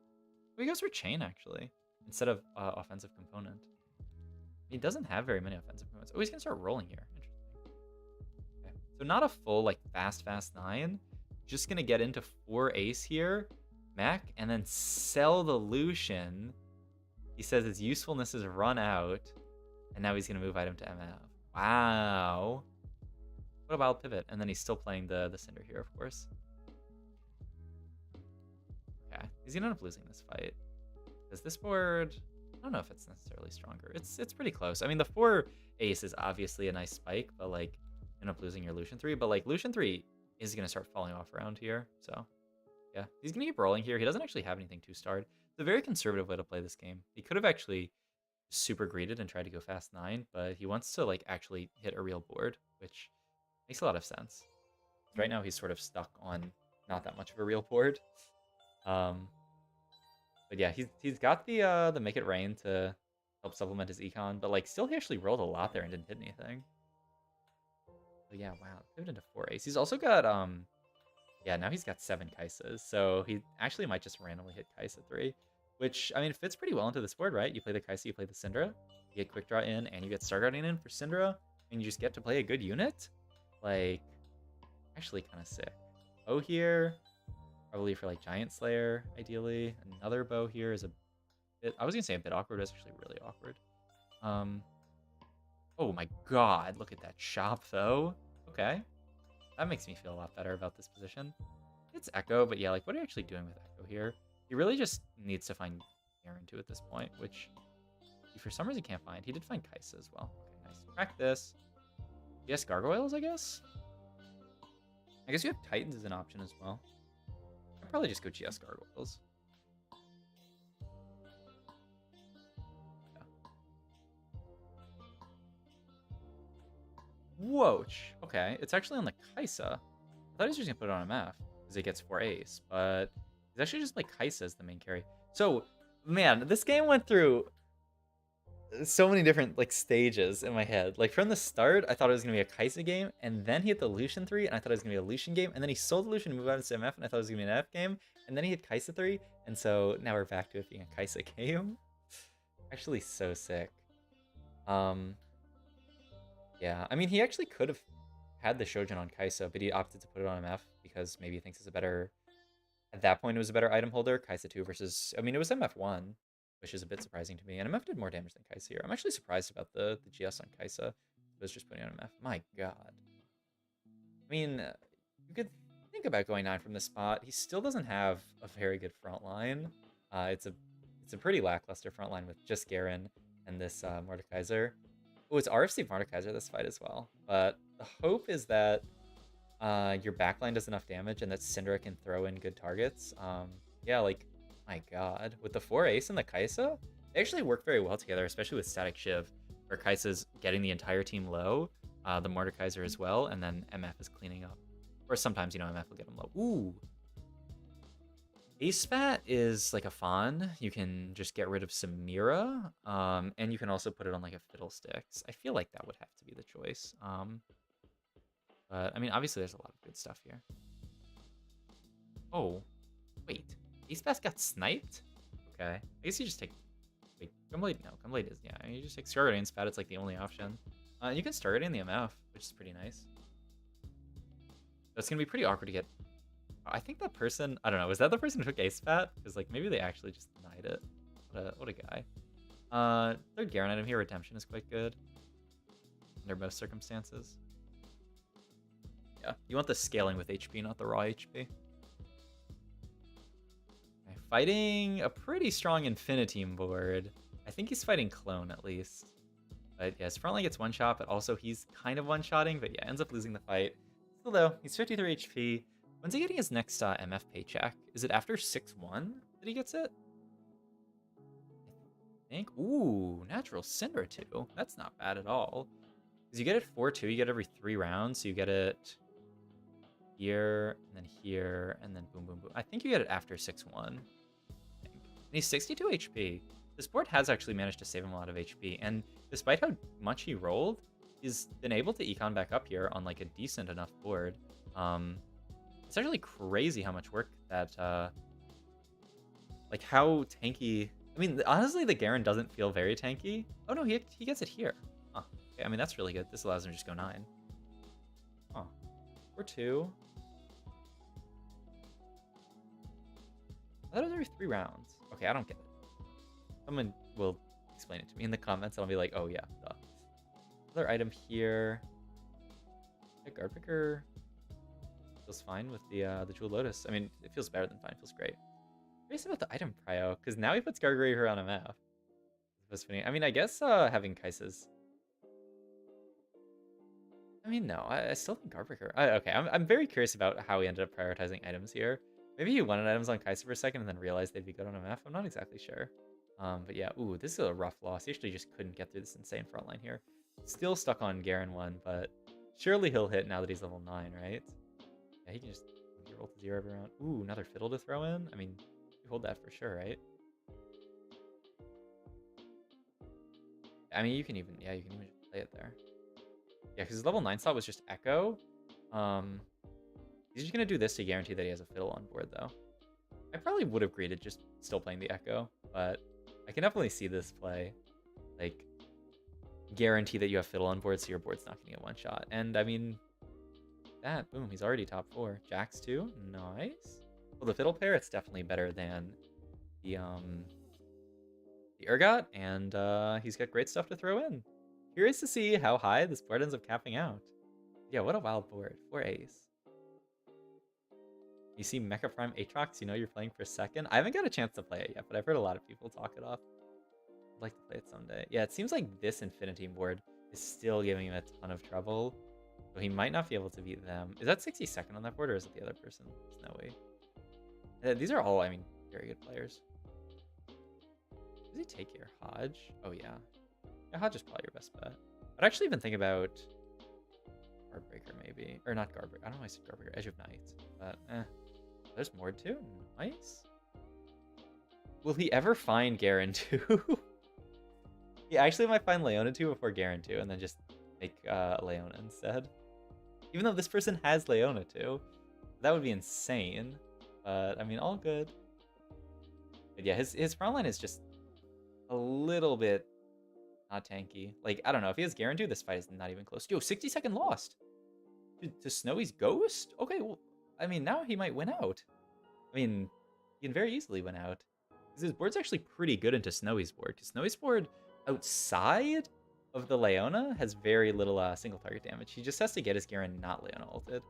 Well, he goes for Chain, actually, instead of offensive component. He doesn't have very many offensive components. Oh, he's gonna start rolling here. Interesting. Okay. So not a full, like, fast 9. Just gonna get into 4 ace here, Mac, and then sell the Lucian. He says his usefulness is run out, and now he's gonna move item to MF. Wow. What a wild pivot. And then he's still playing the Cinder here, of course. Okay. He's gonna end up losing this fight. Because this board... I don't know if it's necessarily stronger. It's pretty close. I mean, the 4 ace is obviously a nice spike, but like end up losing your Lucian 3. But like Lucian 3 is gonna start falling off around here. So yeah, he's gonna keep rolling here. He doesn't actually have anything 2-starred. It's a very conservative way to play this game. He could have actually super greeted and tried to go fast 9, but he wants to like actually hit a real board, which makes a lot of sense. Right now he's sort of stuck on not that much of a real board. But yeah, he's got the make it rain to help supplement his econ, but like still he actually rolled a lot there and didn't hit anything. But yeah, wow, pivoted into 4 ace. He's also got yeah, now he's got 7 Kaisas, so he actually might just randomly hit Kaisa 3, which I mean fits pretty well into this board, right? You play the Kaisa, you play the Syndra, you get quick draw in, and you get Star Guardian in for Syndra, and you just get to play a good unit. Like, actually kind of sick. Bow here, probably for like Giant Slayer, ideally. Another bow here is a bit, I was gonna say a bit awkward, but it's actually really awkward. Oh my god, look at that shop though. Okay. That makes me feel a lot better about this position. It's Echo, but yeah, like what are you actually doing with Echo here? He really just needs to find Garen too at this point, which he for some reason can't find. He did find Kaisa as well. Okay, nice. Crack this. Yes, Gargoyles, I guess? I guess you have Titans as an option as well. I'd probably just go GS Gargoyles. Yeah. Whoa. Okay, it's actually on the Kaisa. I thought he was just going to put it on MF because it gets 4 ace, but it's actually just like Kaisa as the main carry. So, man, this game went through so many different like stages in my head. Like from the start, I thought it was gonna be a Kaisa game, and then he hit the Lucian 3, and I thought it was gonna be a Lucian game, and then he sold the Lucian to move out into MF, and I thought it was gonna be an F game, and then he hit Kaisa 3, and so now we're back to it being a Kaisa game. Actually, so sick. Yeah, I mean, he actually could have had the Shojin on Kaisa, but he opted to put it on MF because maybe he thinks it's a better. At that point, it was a better item holder. Kaisa 2 versus, I mean, it was MF1, which is a bit surprising to me. And MF did more damage than Kaisa here. I'm actually surprised about the GS on Kaisa. It was just putting on MF. My god. I mean, you could think about going 9 from this spot. He still doesn't have a very good front line. It's a pretty lackluster front line with just Garen and this Mordekaiser. Oh, it's RFC Mordekaiser this fight as well. But the hope is that your backline does enough damage and that Syndra can throw in good targets. Yeah, like, my god. With the 4 ace and the Kaisa, they actually work very well together, especially with Static Shiv, where Kaisa's getting the entire team low, the Mordekaiser as well, and then MF is cleaning up. Or sometimes, you know, MF will get him low. Ooh. Ace Spat is like a Fawn. You can just get rid of Samira, and you can also put it on like a Fiddlesticks. I feel like that would have to be the choice. But, I mean, obviously there's a lot of good stuff here. Oh, wait. Ace Bass got sniped? Okay. I guess you just take... Wait, Gunblade? No, Gunblade is... Yeah, you just take Star Guardian Spat. It's like the only option. You can Star Guardian the MF, which is pretty nice. But it's going to be pretty awkward to get... I think that person... I don't know. Was that the person who took Ace Spat? Because, like, maybe they actually just denied it. What a guy. Third Garen item here. Redemption is quite good. Under most circumstances. Yeah, you want the scaling with HP, not the raw HP. Okay, fighting a pretty strong Infiniteam board. I think he's fighting Clone at least. But yeah, his front line gets one shot, but also he's kind of one-shotting, but yeah, ends up losing the fight. Still though, he's 53 HP. When's he getting his next MF paycheck? Is it after 6-1 that he gets it? I think. Ooh, natural Syndra too. That's not bad at all. Because you get it 4-2, you get every 3 rounds, so you get it here, and then boom, boom, boom. I think you get it after 6-1. And he's 62 HP. This board has actually managed to save him a lot of HP, and despite how much he rolled, he's been able to econ back up here on like a decent enough board. It's actually crazy how much work that, like how tanky. I mean, honestly, the Garen doesn't feel very tanky. Oh no, he gets it here. Huh. Okay, I mean, that's really good. This allows him to just go 9. Huh. 4-2. I thought it was every 3 rounds. Okay, I don't get it. Someone will explain it to me in the comments, and I'll be like, oh yeah, duh. Another item here. A guard picker feels fine with the Jewel Lotus. I mean, it feels better than fine. It feels great. Curious about the item prio, because now he puts Gargoyle here on MF. That's funny. I mean, I guess having Kai'Sa's. I mean, no, I still think Guardbreaker. Okay, I'm very curious about how he ended up prioritizing items here. Maybe he wanted items on Kai'Sa for a second and then realized they'd be good on MF. I'm not exactly sure. But yeah, ooh, this is a rough loss. He actually just couldn't get through this insane front line here. Still stuck on Garen 1, but surely he'll hit now that he's level 9, right? Yeah, he can just roll to 0 every round. Ooh, another fiddle to throw in. I mean, you hold that for sure, right? I mean, you can even just play it there. Yeah, because his level 9 slot was just Echo. He's just going to do this to guarantee that he has a fiddle on board, though. I probably would have greeted just still playing the Echo, but I can definitely see this play. Like, guarantee that you have fiddle on board so your board's not going to get one shot. And, I mean, that, boom, he's already top 4. Jax too, nice. Well, the fiddle pair, it's definitely better than the Urgot, and he's got great stuff to throw in. Curious to see how high this board ends up capping out. Yeah, what a wild board. 4 ace. You see Mecha Prime Aatrox, you know you're playing for second. I haven't got a chance to play it yet, but I've heard a lot of people talk it off. I'd like to play it someday. Yeah, it seems like this Infinity board is still giving him a ton of trouble. So he might not be able to beat them. Is that 62nd on that board, or is it the other person? There's no way. These are all, I mean, very good players. Does he take here? Hodge? Oh, yeah. Yeah, Hodge is probably your best bet. I'd actually even think about Guardbreaker, maybe. Or not Guardbreaker. I don't know why I said Guardbreaker. Edge of Night. But, there's more too. Nice. Will he ever find Garen 2? He actually might find Leona 2 before Garen 2, and then just make Leona instead. Even though this person has Leona 2. That would be insane. But, I mean, all good. But yeah, his front line is just a little bit not tanky. Like, I don't know. If he has Garen 2, this fight is not even close. Yo, 60-second lost. To Snowy's Ghost? Okay, well, I mean, now he might win out. I mean, he can very easily win out. Because his board's actually pretty good into Snowy's board. Because Snowy's board, outside of the Leona, has very little single target damage. He just has to get his Garen not Leona ulted.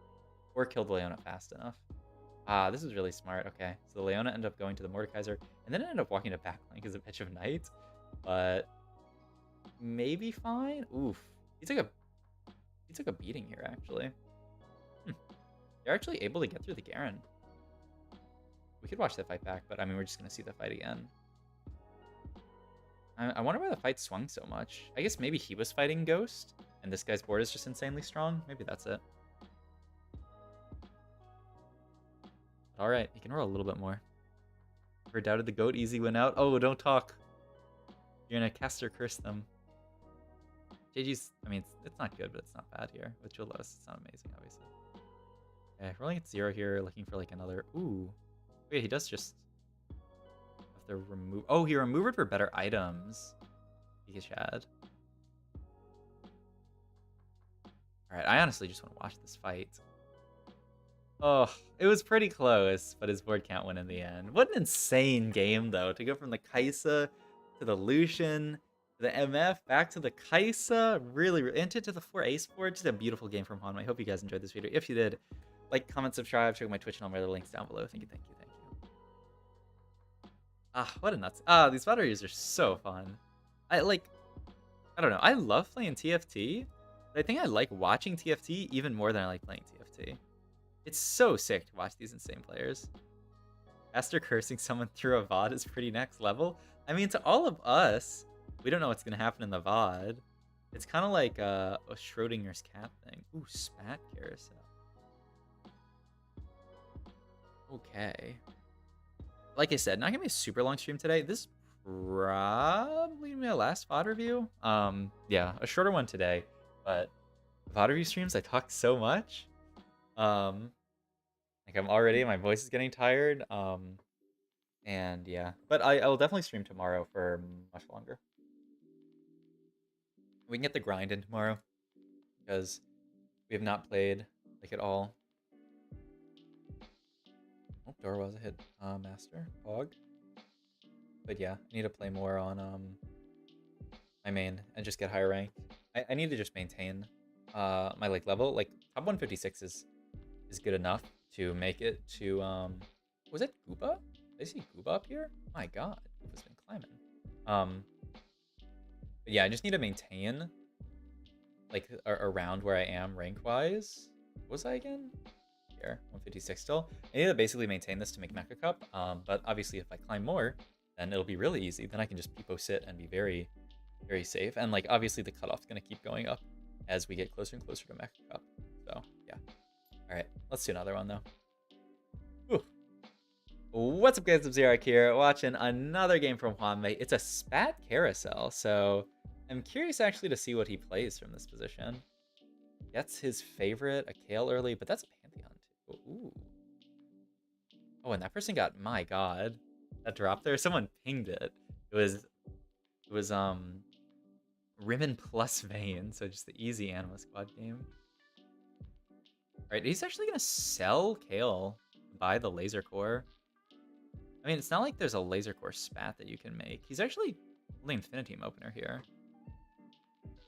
Or kill the Leona fast enough. Ah, this is really smart. Okay, so the Leona ended up going to the Mordekaiser. And then it ended up walking to backline because of Edge of Night. But maybe fine. Oof. He took a beating here, actually. They're actually able to get through the Garen. We could watch the fight back, but I mean, we're just going to see the fight again. I wonder why the fight swung so much. I guess maybe he was fighting Ghost, and this guy's board is just insanely strong. Maybe that's it. All right, he can roll a little bit more. Never doubted the goat. Easy win out. Oh, don't talk. You're going to cast or curse them. JG's, I mean, it's not good, but it's not bad here. With Julos, it's not amazing, obviously. Okay, rolling at 0 here, looking for like another... Ooh. Wait, he does just... have to remove... Oh, he removed it for better items. Chad. Alright, I honestly just want to watch this fight. Oh, it was pretty close, but his board can't win in the end. What an insane game, though, to go from the Kai'Sa to the Lucian... the MF, back to the Kai'Sa, really, into the 4 ace board. Just a beautiful game from Hanma. I hope you guys enjoyed this video. If you did, like, comment, subscribe, check out my Twitch and all my other links down below. Thank you, thank you, thank you. Ah, what a nuts. Ah, these batteries are so fun. I don't know. I love playing TFT, but I think I like watching TFT even more than I like playing TFT. It's so sick to watch these insane players. After cursing someone through a VOD is pretty next level. I mean, to all of us, we don't know what's going to happen in the VOD. It's kind of like a Schrodinger's cat thing. Ooh, spat carousel. Okay. Like I said, not going to be a super long stream today. This is probably my last VOD review. Yeah, a shorter one today. But VOD review streams, I talk so much. Like my voice is getting tired. And yeah. But I will definitely stream tomorrow for much longer. We can get the grind in tomorrow because we have not played like at all. Oh, Dorwa's a hit master hog. But yeah, I need to play more on my main and just get higher rank. I need to just maintain my like level. Like top 156 is good enough to make it to was it Gooba? Did I see Gooba up here? My god, Gooba's been climbing. But yeah, I just need to maintain like around where I am rank-wise. What was I again? Here, 156 still. I need to basically maintain this to make Mecha Cup. But obviously if I climb more, then it'll be really easy. Then I can just peepo sit and be very, very safe. And like obviously the cutoff's gonna keep going up as we get closer and closer to Mecha Cup. So yeah. All right, let's do another one though. Whew. What's up guys, Zerok here, watching another game from Huanmei. It's a spat carousel, so I'm curious actually to see what he plays from this position. Gets his favorite, a Kale early, but that's a Pantheon too. Ooh. Oh, and that person got, my god, that drop there, someone pinged it. It was Rimmon plus Vayne, so just the easy Anima Squad game. Alright, he's actually gonna sell Kale, buy the laser core. I mean, it's not like there's a laser core spat that you can make. He's actually holding Infiniteam opener here.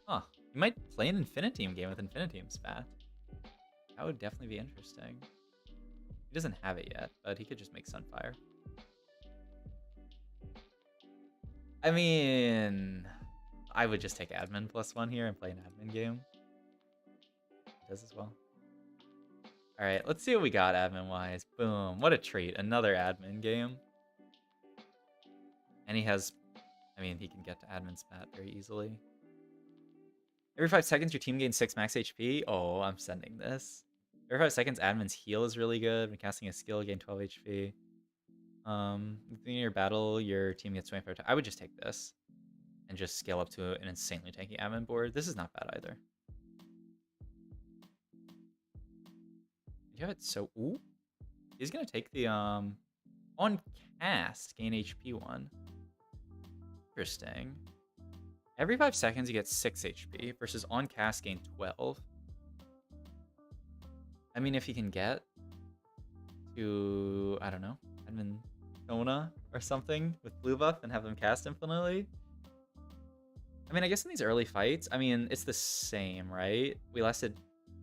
Huh. You might play an Infiniteam game with Infiniteam spat. That would definitely be interesting. He doesn't have it yet, but he could just make Sunfire. I mean, I would just take admin +1 here and play an admin game. He does as well. All right, let's see what we got admin-wise. Boom, what a treat. Another admin game. And he has, I mean, he can get to admin spat very easily. Every 5 seconds, your team gains 6 max HP. Oh, I'm sending this. Every 5 seconds, admin's heal is really good. When casting a skill, gain 12 HP. Within your battle, your team gets 25 times. I would just take this and just scale up to an insanely tanky admin board. This is not bad either. You have it so, ooh. He's gonna take the on cast gain HP one. Interesting. Every 5 seconds you get 6 HP versus on cast gain 12. I mean, if he can get to, I don't know, admin Sona or something with blue buff and have them cast infinitely. I mean, I guess in these early fights, I mean, it's the same, right?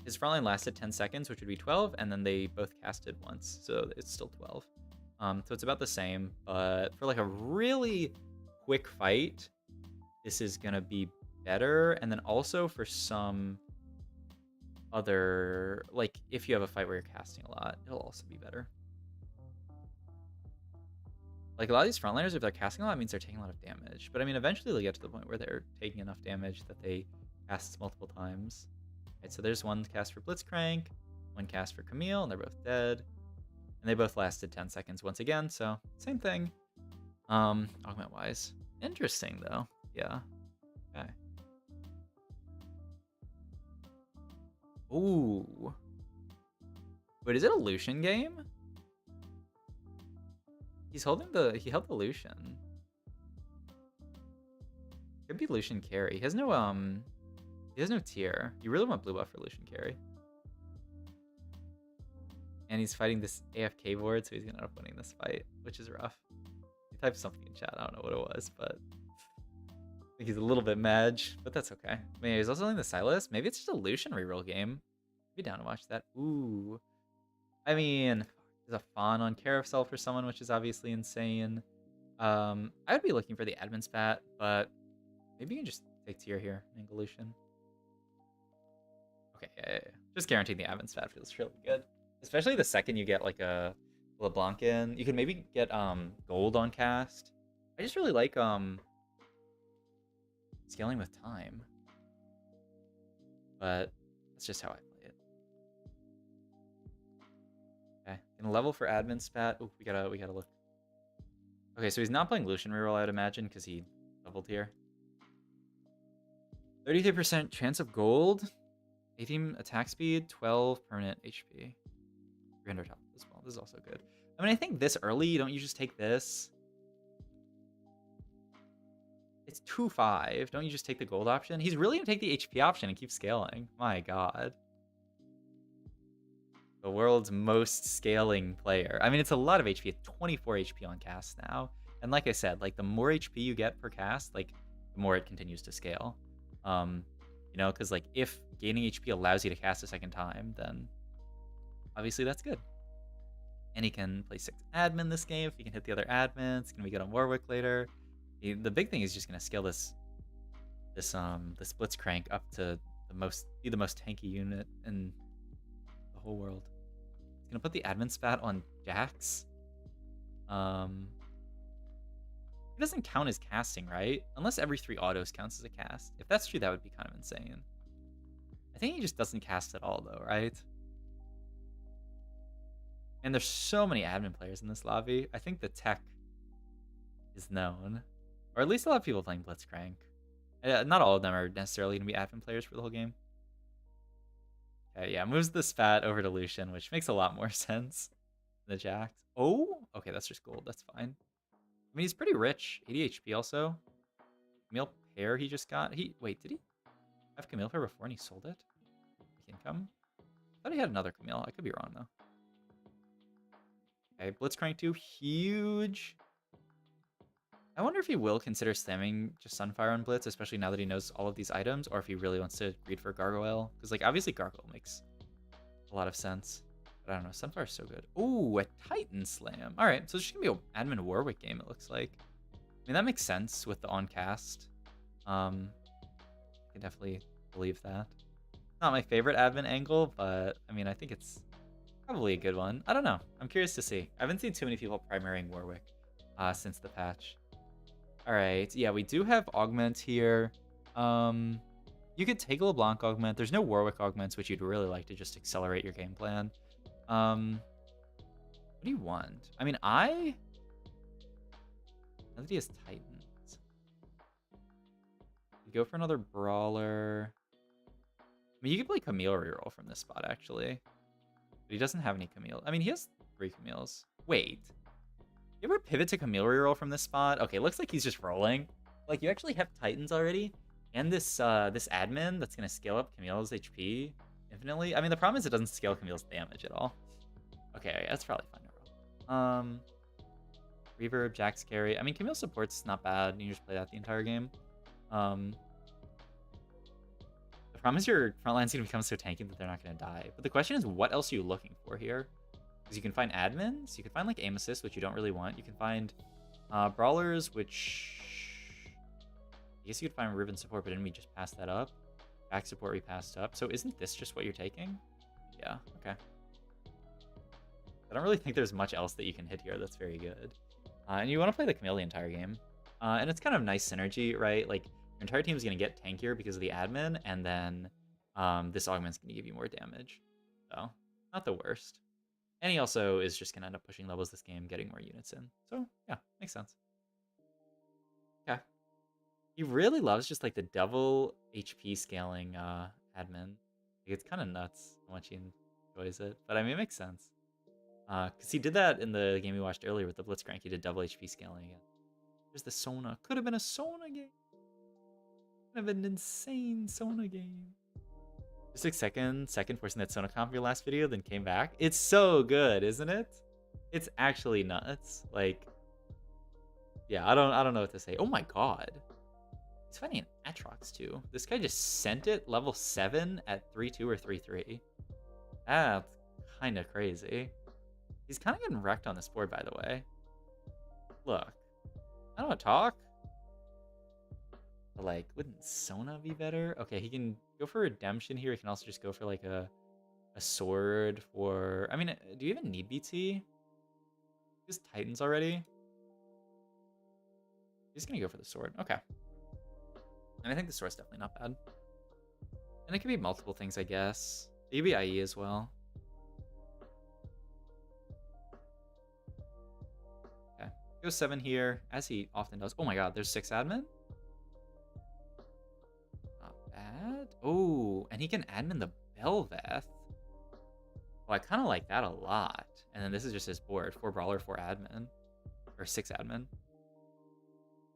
His frontline lasted 10 seconds, which would be 12, and then they both casted once, so it's still 12. So it's about the same, but for like a really quick fight, this is gonna be better. And then also for some other, like if you have a fight where you're casting a lot, it'll also be better. Like a lot of these frontliners, if they're casting a lot, it means they're taking a lot of damage. But I mean, eventually they'll get to the point where they're taking enough damage that they cast multiple times. Right, so there's one cast for Blitzcrank, one cast for Camille, and they're both dead. And they both lasted 10 seconds once again, so same thing. Augment-wise. Interesting, though. Yeah. Okay. Ooh. Wait, is it a Lucian game? He held the Lucian. Could be Lucian carry. He has no tier. You really want blue buff for Lucian carry. And he's fighting this AFK board, so he's gonna end up winning this fight, which is rough. He typed something in chat, I don't know what it was, but I think he's a little bit mad, but that's okay. I mean, he's also doing the Silas. Maybe it's just a Lucian reroll game. I'd be down to watch that. Ooh. I mean, there's a Fawn on Carousel for someone, which is obviously insane. I would be looking for the admin spat, but maybe you can just take tier here, Mangle Lucian. Okay, yeah. Just guaranteeing the admin spat feels really good. Especially the second you get like a LeBlanc in. You could maybe get gold on cast. I just really like scaling with time. But that's just how I play it. Okay, gonna level for admin spat. Oh, we gotta look. Okay, so he's not playing Lucian reroll, I'd imagine, because he leveled here. 33% chance of gold. 18 attack speed, 12 permanent HP. 300 health as well. This is also good. I mean, I think this early, don't you just take this? It's 2-5. Don't you just take the gold option? He's really going to take the HP option and keep scaling. My god. The world's most scaling player. I mean, it's a lot of HP. It's 24 HP on cast now. And like I said, like the more HP you get per cast, like the more it continues to scale. You know, because like if gaining HP allows you to cast a second time, then obviously that's good. And he can play 6 admin this game. If he can hit the other admin, it's gonna be good on Warwick later. The big thing is just gonna scale this this Blitzcrank up to be the most tanky unit in the whole world. He's gonna put the admin spat on Jax. It doesn't count as casting, right? Unless every 3 autos counts as a cast. If that's true, that would be kind of insane. I think he just doesn't cast at all, though, right? And there's so many admin players in this lobby. I think the tech is known. Or at least a lot of people playing Blitzcrank. Not all of them are necessarily going to be admin players for the whole game. Okay, yeah, moves the spat over to Lucian, which makes a lot more sense than the Jax. Oh, okay, that's just gold. That's fine. I mean, he's pretty rich. 80 HP also. Camille Pear he just got. Wait, did he have Camille Pear before and he sold it? Income? I thought he had another Camille. I could be wrong, though. Okay, Blitzcrank 2, huge. I wonder if he will consider slamming just Sunfire on Blitz, especially now that he knows all of these items, or if he really wants to greed for Gargoyle. Because, like, obviously Gargoyle makes a lot of sense. But I don't know, Sunfire's so good. Ooh, a Titan Slam. All right, so it's just going to be an admin Warwick game, it looks like. I mean, that makes sense with the on-cast. I can definitely believe that. Not my favorite admin angle, but, I mean, I think it's probably a good one. I don't know. I'm curious to see. I haven't seen too many people primarying Warwick since the patch. All right, yeah, we do have Augment here. You could take a LeBlanc Augment. There's no Warwick Augments, which you'd really like to just accelerate your game plan. What do you want? I mean, now that he has Titans. You go for another Brawler. I mean, you could play Camille reroll from this spot, actually. But he doesn't have any Camille. I mean, he has 3 Camille's. Wait. You ever pivot to Camille reroll from this spot? Okay, looks like he's just rolling. Like, you actually have Titans already. And this admin that's going to scale up Camille's HP infinitely. I mean, the problem is it doesn't scale Camille's damage at all. Okay, that's probably fine to roll. Reverb, Jax carry. I mean, Camille support's not bad. You just play that the entire game. The problem is your front line's going to become so tanky that they're not going to die. But the question is, what else are you looking for here? Because you can find admins. You can find, like, aim assist, which you don't really want. You can find brawlers, which... I guess you could find Riven support, but didn't we just pass that up? Back support we passed up. So isn't this just what you're taking? Yeah, okay. I don't really think there's much else that you can hit here that's very good. And you want to play the Camille the entire game. And it's kind of nice synergy, right? Like, your entire team is going to get tankier because of the admin, and then this augment's going to give you more damage. So, not the worst. And he also is just going to end up pushing levels this game, getting more units in. So, yeah, makes sense. Okay. He really loves just, like, the double HP scaling admin. Like, it's kind of nuts how much he enjoys it. But, I mean, it makes sense. Because he did that in the game we watched earlier with the Blitzcrank. He did double HP scaling again. There's the Sona. Could have been a Sona game. Could have been an insane Sona game. Just like second forcing that Sona comp your last video, then came back. It's so good, isn't it? It's actually nuts. Like, yeah, I don't know what to say. Oh my god. He's fighting an Atrox too. This guy just sent it level 7 at 3-2 or 3-3. That's kind of crazy. He's kind of getting wrecked on this board, by the way. Look. I don't want to talk. But, like, wouldn't Sona be better? Okay, he can go for Redemption here. He can also just go for, like, a sword for... I mean, do you even need BT? Just Titans already? He's gonna go for the sword. Okay. And I think the sword's definitely not bad. And it could be multiple things, I guess. It could be IE as well. Okay. Go 7 here, as he often does. Oh my god, there's 6 admin? Not bad. Oh, and he can admin the Belveth. Well, I kind of like that a lot. And then this is just his board. 4 brawler, 4 admin. Or 6 admin.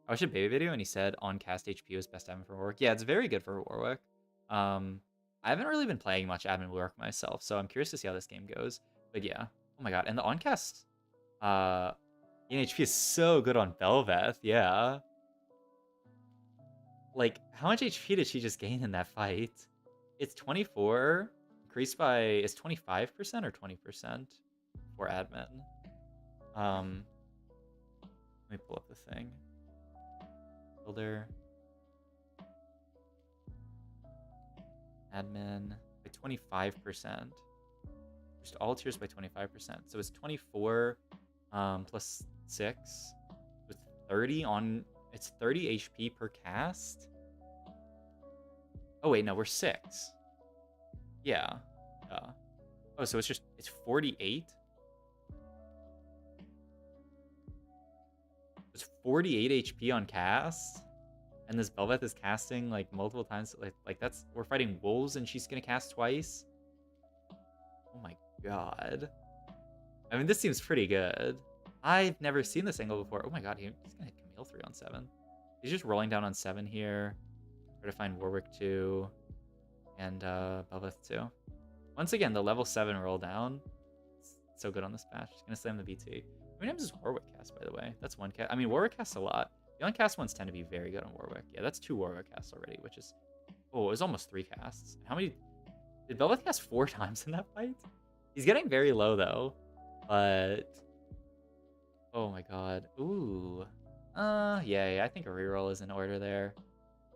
I watched a baby video and he said on cast HP was best admin for Warwick. Yeah, it's very good for Warwick. I haven't really been playing much admin Warwick myself, so I'm curious to see how this game goes. But yeah. Oh my god. And the on cast HP is so good on Belveth, yeah. Like, how much HP did she just gain in that fight? It's 24. Increased by, is 25% or 20% for admin? Let me pull up the thing. Builder. Admin by 25%. Boost all tiers by 25%. So it's 24 plus 6 with 30 on. It's 30 HP per cast. Oh wait, no, we're 6. Yeah. Oh, so it's 48. It's 48 HP on cast, and this Belveth is casting like multiple times. Like that's, we're fighting wolves and she's gonna cast twice. Oh my god. I mean, this seems pretty good. I've never seen this angle before. Oh my god, he's gonna hit Camille 3 on 7. He's just rolling down on 7 here. Try to find Warwick 2 and Belveth 2. Once again, the level 7 roll down. It's so good on this patch. He's gonna slam the BT. How many times does Warwick cast, by the way? That's one cast. I mean, Warwick casts a lot. The uncast ones tend to be very good on Warwick. Yeah, that's 2 Warwick casts already, which is... Oh, it was almost 3 casts. How many... Did Belveth cast 4 times in that fight? He's getting very low, though. But... Oh my god. Ooh. Yeah, I think a reroll is in order there.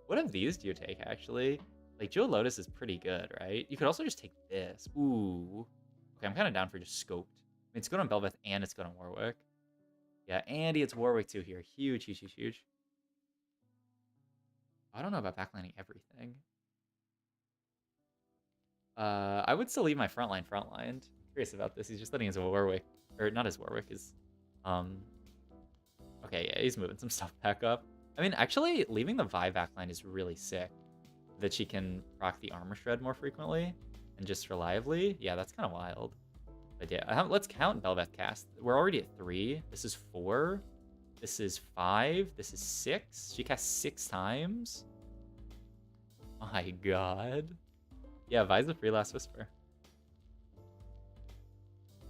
What of these do you take, actually? Like, Jewel Lotus is pretty good, right? You could also just take this. Ooh. Okay, I'm kind of down for just scoped. I mean, it's good on Belveth and it's good on Warwick. Yeah, and it's Warwick too here. Huge, huge, huge, huge. I don't know about backlining everything. I would still leave my frontline. Curious about this. He's just letting his Warwick, or not his Warwick, his, okay, yeah, he's moving some stuff back up. I mean, actually, leaving the Vi backline is really sick. That she can proc the armor shred more frequently and just reliably. Yeah, that's kind of wild. But yeah, let's count Belveth cast. We're already at 3. This is 4. This is 5. This is 6. She casts 6 times. My god. Yeah, Vi's the free Last Whisper.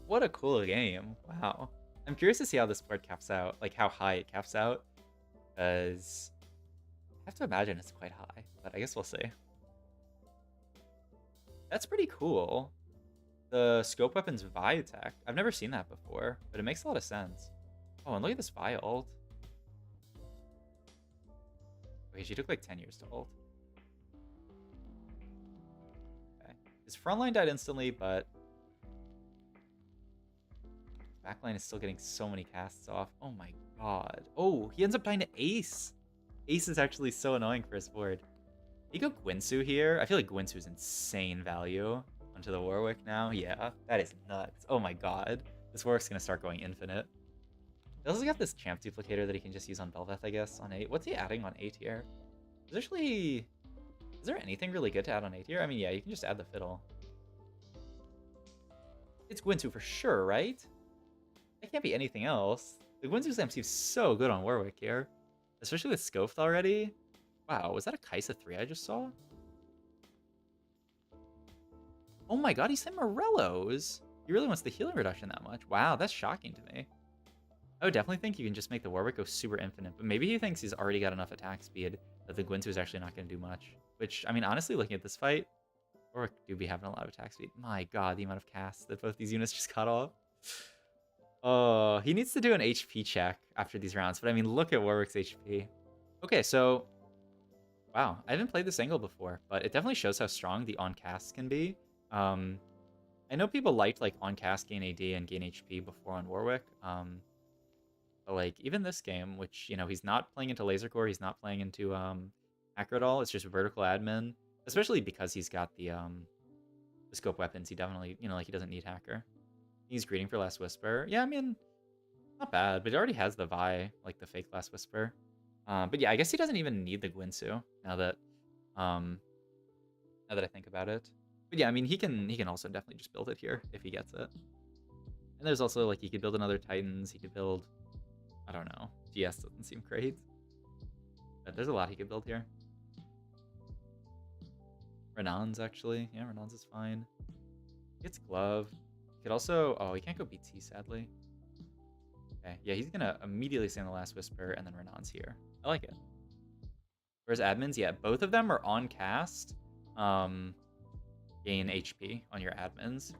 What a cool game. Wow. I'm curious to see how this board caps out. Like, how high it caps out. Because I have to imagine it's quite high. But I guess we'll see. That's pretty cool. The scope weapon's Vi attack. I've never seen that before, but it makes a lot of sense. Oh, and look at this Vi ult. Okay, she took like 10 years to ult. Okay. His frontline died instantly, but backline is still getting so many casts off. Oh my god. Oh, he ends up dying to Ace. Ace is actually so annoying for his board. You go Gwynsu here. I feel like Gwynsu is insane value onto the Warwick now. Yeah, that is nuts. Oh my god. This Warwick's gonna start going infinite. He also got this champ duplicator that he can just use on Belveth, I guess, on 8. What's he adding on 8 tier? Is there anything really good to add on 8 tier? I mean, yeah, you can just add the fiddle. It's Gwynsu for sure, right? It can't be anything else. The Gwynsu slam seems so good on Warwick here. Especially with Scoped already. Wow, was that a Kaisa 3 I just saw? Oh my god, he said Morello's. He really wants the healing reduction that much. Wow, that's shocking to me. I would definitely think you can just make the Warwick go super infinite, but maybe he thinks he's already got enough attack speed that the Gwynsu is actually not going to do much. Which, I mean, honestly, looking at this fight, Warwick do be having a lot of attack speed. My god, the amount of casts that both these units just cut off. Oh, he needs to do an HP check after these rounds, but I mean, look at Warwick's HP. Okay, so... Wow, I haven't played this angle before, but it definitely shows how strong the on-cast can be. I know people liked, like, on-cast gain AD and gain HP before on Warwick. But, like, even this game, which, you know, he's not playing into Laser Core, he's not playing into Hacker at all, it's just vertical admin. Especially because he's got the scope weapons, he definitely, you know, like, he doesn't need Hacker. He's greeting for Last Whisper. Yeah, I mean, not bad, but he already has the Vi, like the fake Last Whisper. But yeah, I guess he doesn't even need the Gwynsu now that I think about it. But yeah, I mean, he can also definitely just build it here if he gets it. And there's also, like, he could build another Titans, he could build, I don't know, GS doesn't seem great. But there's a lot he could build here. Renan's actually, yeah, Renan's is fine. He gets Glove. He could also, oh, he can't go BT, sadly. Okay, yeah, he's gonna immediately send the Last Whisper, and then Renan's here. I like it. Whereas admins, yeah, both of them are on cast. Gain HP on your admins.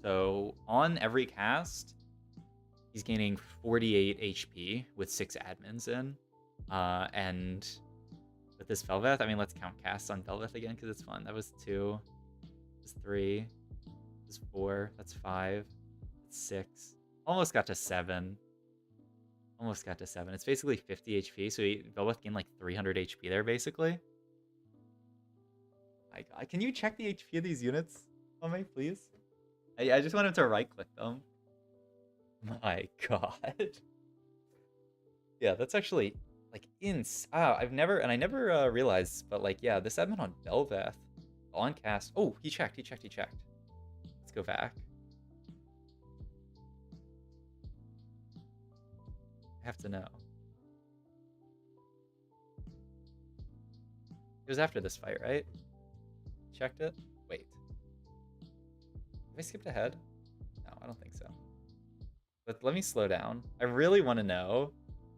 So on every cast, he's gaining 48 HP with 6 admins in. And with this Belveth, I mean, let's count casts on Belveth again because it's fun. That was 2. This is 3. This is 4. That's 5. That's 6. Almost got to 7. Almost got to 7. It's basically 50 HP, so Velvet gained like 300 HP there, basically. My god, can you check the HP of these units on me, please? I just want him to right-click them. My god. Yeah, that's actually, like, I never realized, but, like, yeah, this admin on Belveth, on cast. Oh, he checked. Let's go back. I have to know. It was after this fight, right? Checked it? Wait. Have I skipped ahead? No, I don't think so. But let me slow down. I really want to know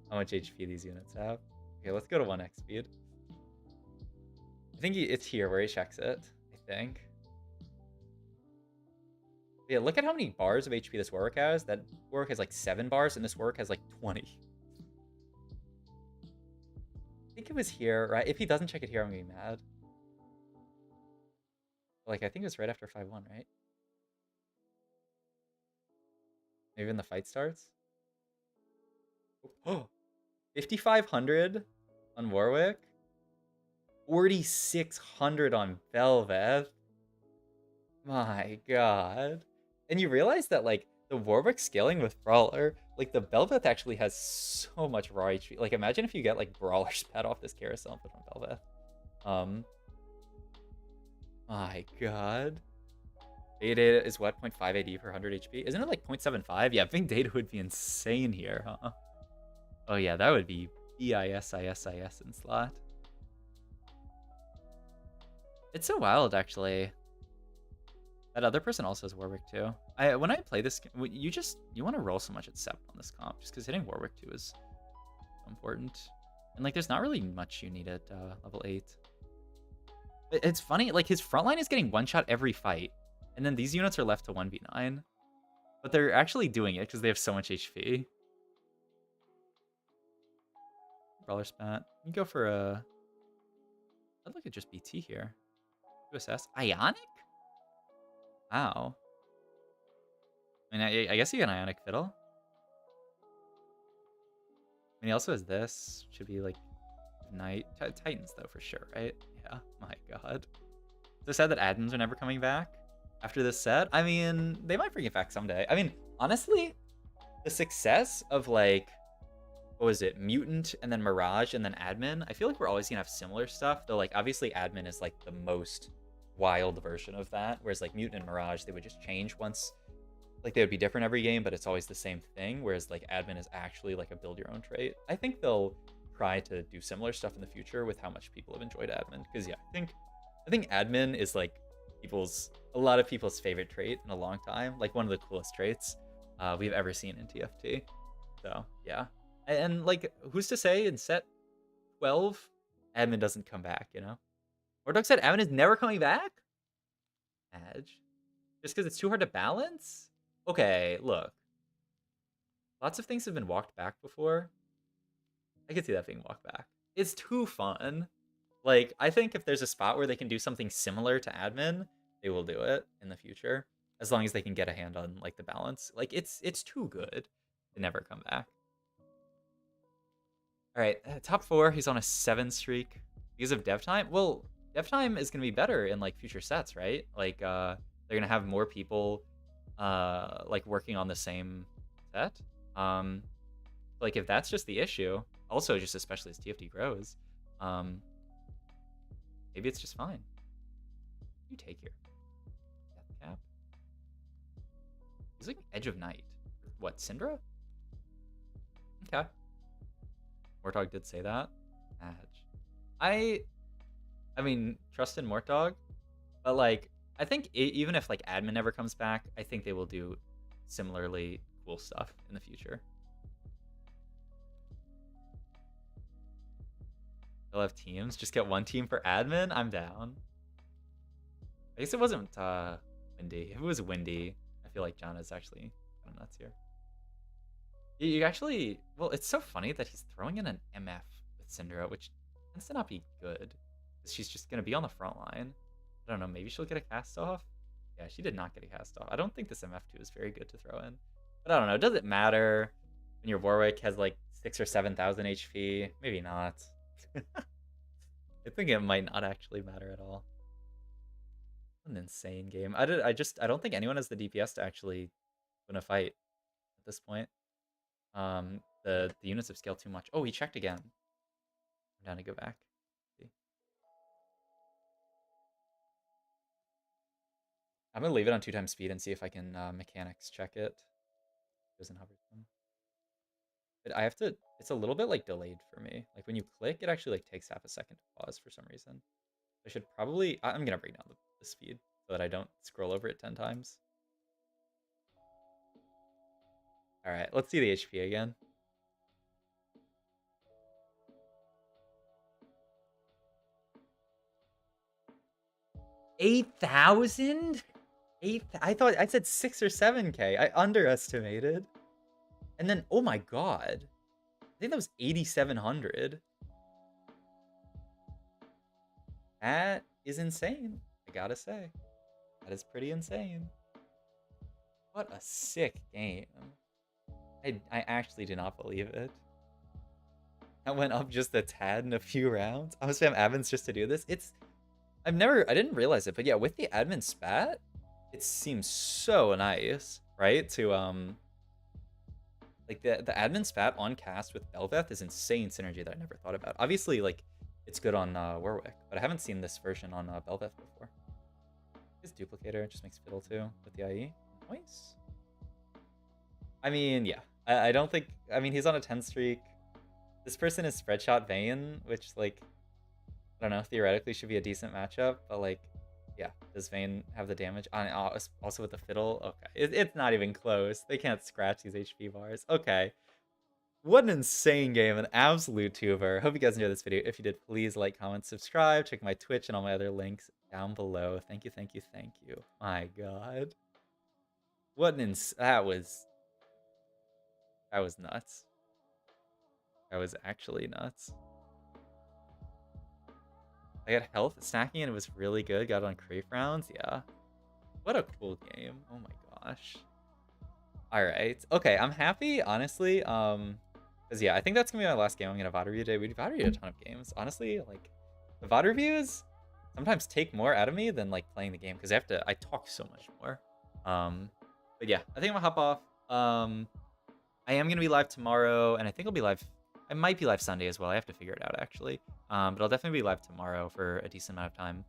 how much HP these units have. Okay, let's go to 1x speed. I think it's here where he checks it, I think. Yeah, look at how many bars of HP this Warwick has. That Warwick has like 7 bars, and this Warwick has like 20. I think it was here, right? If he doesn't check it here, I'm gonna be mad. Like, I think it was right after 5-1, right? Maybe when the fight starts? Oh, 5,500 on Warwick. 4,600 on Velvet. My god. And you realize that, like, the Warwick scaling with Brawler, like, the Belveth actually has so much raw HP. Like, imagine if you get, like, Brawler's pet off this carousel and put on Belveth. My god. Data is what? 0.5 AD per 100 HP? Isn't it, like, 0.75? Yeah, I think data would be insane here, huh? Oh, yeah, that would be BISISIS in slot. It's so wild, actually. That other person also has Warwick too. When I play this, you want to roll so much at 7 on this comp, just because hitting Warwick 2 is important. And like, there's not really much you need at level 8. It's funny, like his frontline is getting one shot every fight, and then these units are left to 1v9. But they're actually doing it because they have so much HP. Brawler spat. You go for a. I'd look at just BT here. USS Ionic. Wow. I mean, I guess you get an Ionic Fiddle. I mean, he also has this. Should be like Knight. Titans, though, for sure, right? Yeah. My god. So sad that admins are never coming back after this set. I mean, they might bring it back someday. I mean, honestly, the success of, like, what was it? Mutant, and then Mirage, and then Admin. I feel like we're always going to have similar stuff. Though, like, obviously, Admin is, like, the most wild version of that, whereas like Mutant and Mirage, they would just change once, like they would be different every game, but it's always the same thing, whereas like Admin is actually like a build your own trait. I think they'll try to do similar stuff in the future with how much people have enjoyed Admin, because yeah, I think Admin is like a lot of people's favorite trait in a long time, like one of the coolest traits we've ever seen in TFT. So yeah, and like, who's to say in set 12 Admin doesn't come back, you know? Mordog said Admin is never coming back? Edge. Just because it's too hard to balance? Okay, look. Lots of things have been walked back before. I could see that being walked back. It's too fun. Like, I think if there's a spot where they can do something similar to Admin, they will do it in the future. As long as they can get a hand on, like, the balance. Like, it's too good to never come back. Alright, top 4. He's on a 7 streak. Because of dev time? Well, dev time is going to be better in, like, future sets, right? Like, they're going to have more people, like, working on the same set. Like, if that's just the issue, also just especially as TFT grows, maybe it's just fine. What do you take here? Death Cap. He's like Edge of Night. What, Syndra? Okay. Mortog did say that. Edge. I mean, trust in Mortog, but like, I think even if like Admin never comes back, I think they will do similarly cool stuff in the future. They'll have teams. Just get one team for Admin. I'm down. I guess it wasn't windy. If it was windy, I feel like John is actually kind of nuts here. You actually, well, it's so funny that he's throwing in an MF with Syndra, which tends to not be good. She's just going to be on the front line. I don't know, maybe she'll get a cast off. Yeah, she did not get a cast off. I don't think this MF2 is very good to throw in. But I don't know. Does it matter when your Warwick has like 6,000 or 7,000 HP? Maybe not. I think it might not actually matter at all. What an insane game. I don't think anyone has the DPS to actually win a fight at this point. The units have scaled too much. Oh, he checked again. I'm down to go back. I'm gonna leave it on 2x speed and see if I can mechanics check it. Doesn't hover them. But I have to. It's a little bit like delayed for me. Like when you click, it actually like takes half a second to pause for some reason. I should probably. I'm gonna bring down the speed so that I don't scroll over it 10 times. All right, let's see the HP again. 8,000? I thought I said 6 or 7K. I underestimated. And then, oh my god. I think that was 8,700. That is insane. I gotta say. That is pretty insane. What a sick game. I actually did not believe it. That went up just a tad in a few rounds. I was spam admins just to do this. I didn't realize it, but yeah, with the admin spat, it seems so nice, right? To like the admin spat on cast with Belveth is insane synergy that I never thought about. Obviously, like it's good on Warwick, but I haven't seen this version on Belveth before. His duplicator just makes fiddle too with the IE. Nice. I mean, yeah. I don't think. I mean, he's on a 10 streak. This person is Spreadshot Vayne, which like I don't know. Theoretically, should be a decent matchup, but like, yeah, does Vayne have the damage? Also with the fiddle. Okay, it's not even close. They can't scratch these HP bars. Okay. What an insane game, an absolute tuber. Hope you guys enjoyed this video. If you did, please like, comment, subscribe. Check my Twitch and all my other links down below. Thank you, thank you, thank you. My god. What an that was nuts. That was actually nuts. I got health snacking and it was really good. Got it on crave rounds. Yeah. What a cool game. Oh my gosh. All right. Okay, I'm happy, honestly. Because yeah, I think that's gonna be my last game I'm gonna VOD review today. We VOD reviewed a ton of games. Honestly, like the VOD reviews sometimes take more out of me than like playing the game because I talk so much more. But yeah, I think I'm gonna hop off. I am gonna be live tomorrow, and I think I'll be live. I might be live Sunday as well. I have to figure it out actually. But I'll definitely be live tomorrow for a decent amount of time.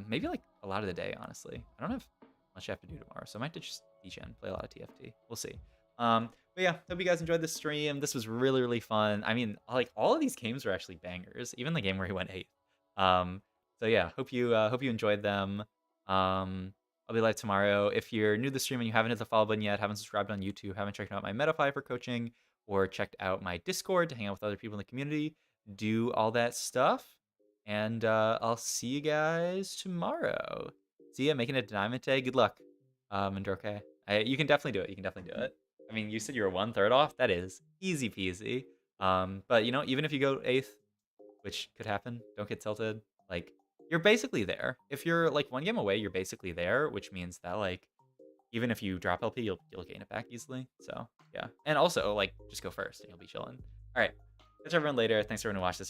Maybe like a lot of the day, honestly. I don't have much I have to do tomorrow, so I might just DJ and play a lot of TFT. We'll see. But yeah, hope you guys enjoyed this stream. This was really, really fun. I mean, like all of these games were actually bangers. Even the game where he went 8th. So yeah, hope you enjoyed them. I'll be live tomorrow. If you're new to the stream and you haven't hit the follow button yet, haven't subscribed on YouTube, haven't checked out my Metafy for coaching, or checked out my Discord to hang out with other people in the community, do all that stuff. And I'll see you guys tomorrow. See ya, making it to Diamond Day. Good luck, Mandroke. You can definitely do it. You can definitely do it. I mean, you said you were 1/3 off. That is easy peasy. But you know, even if you go 8th, which could happen, don't get tilted. Like, you're basically there. If you're like 1 game away, you're basically there, which means that like even if you drop LP, you'll gain it back easily. So yeah, and also like just go first and you'll be chilling. All right, catch everyone later. Thanks for everyone who watched this.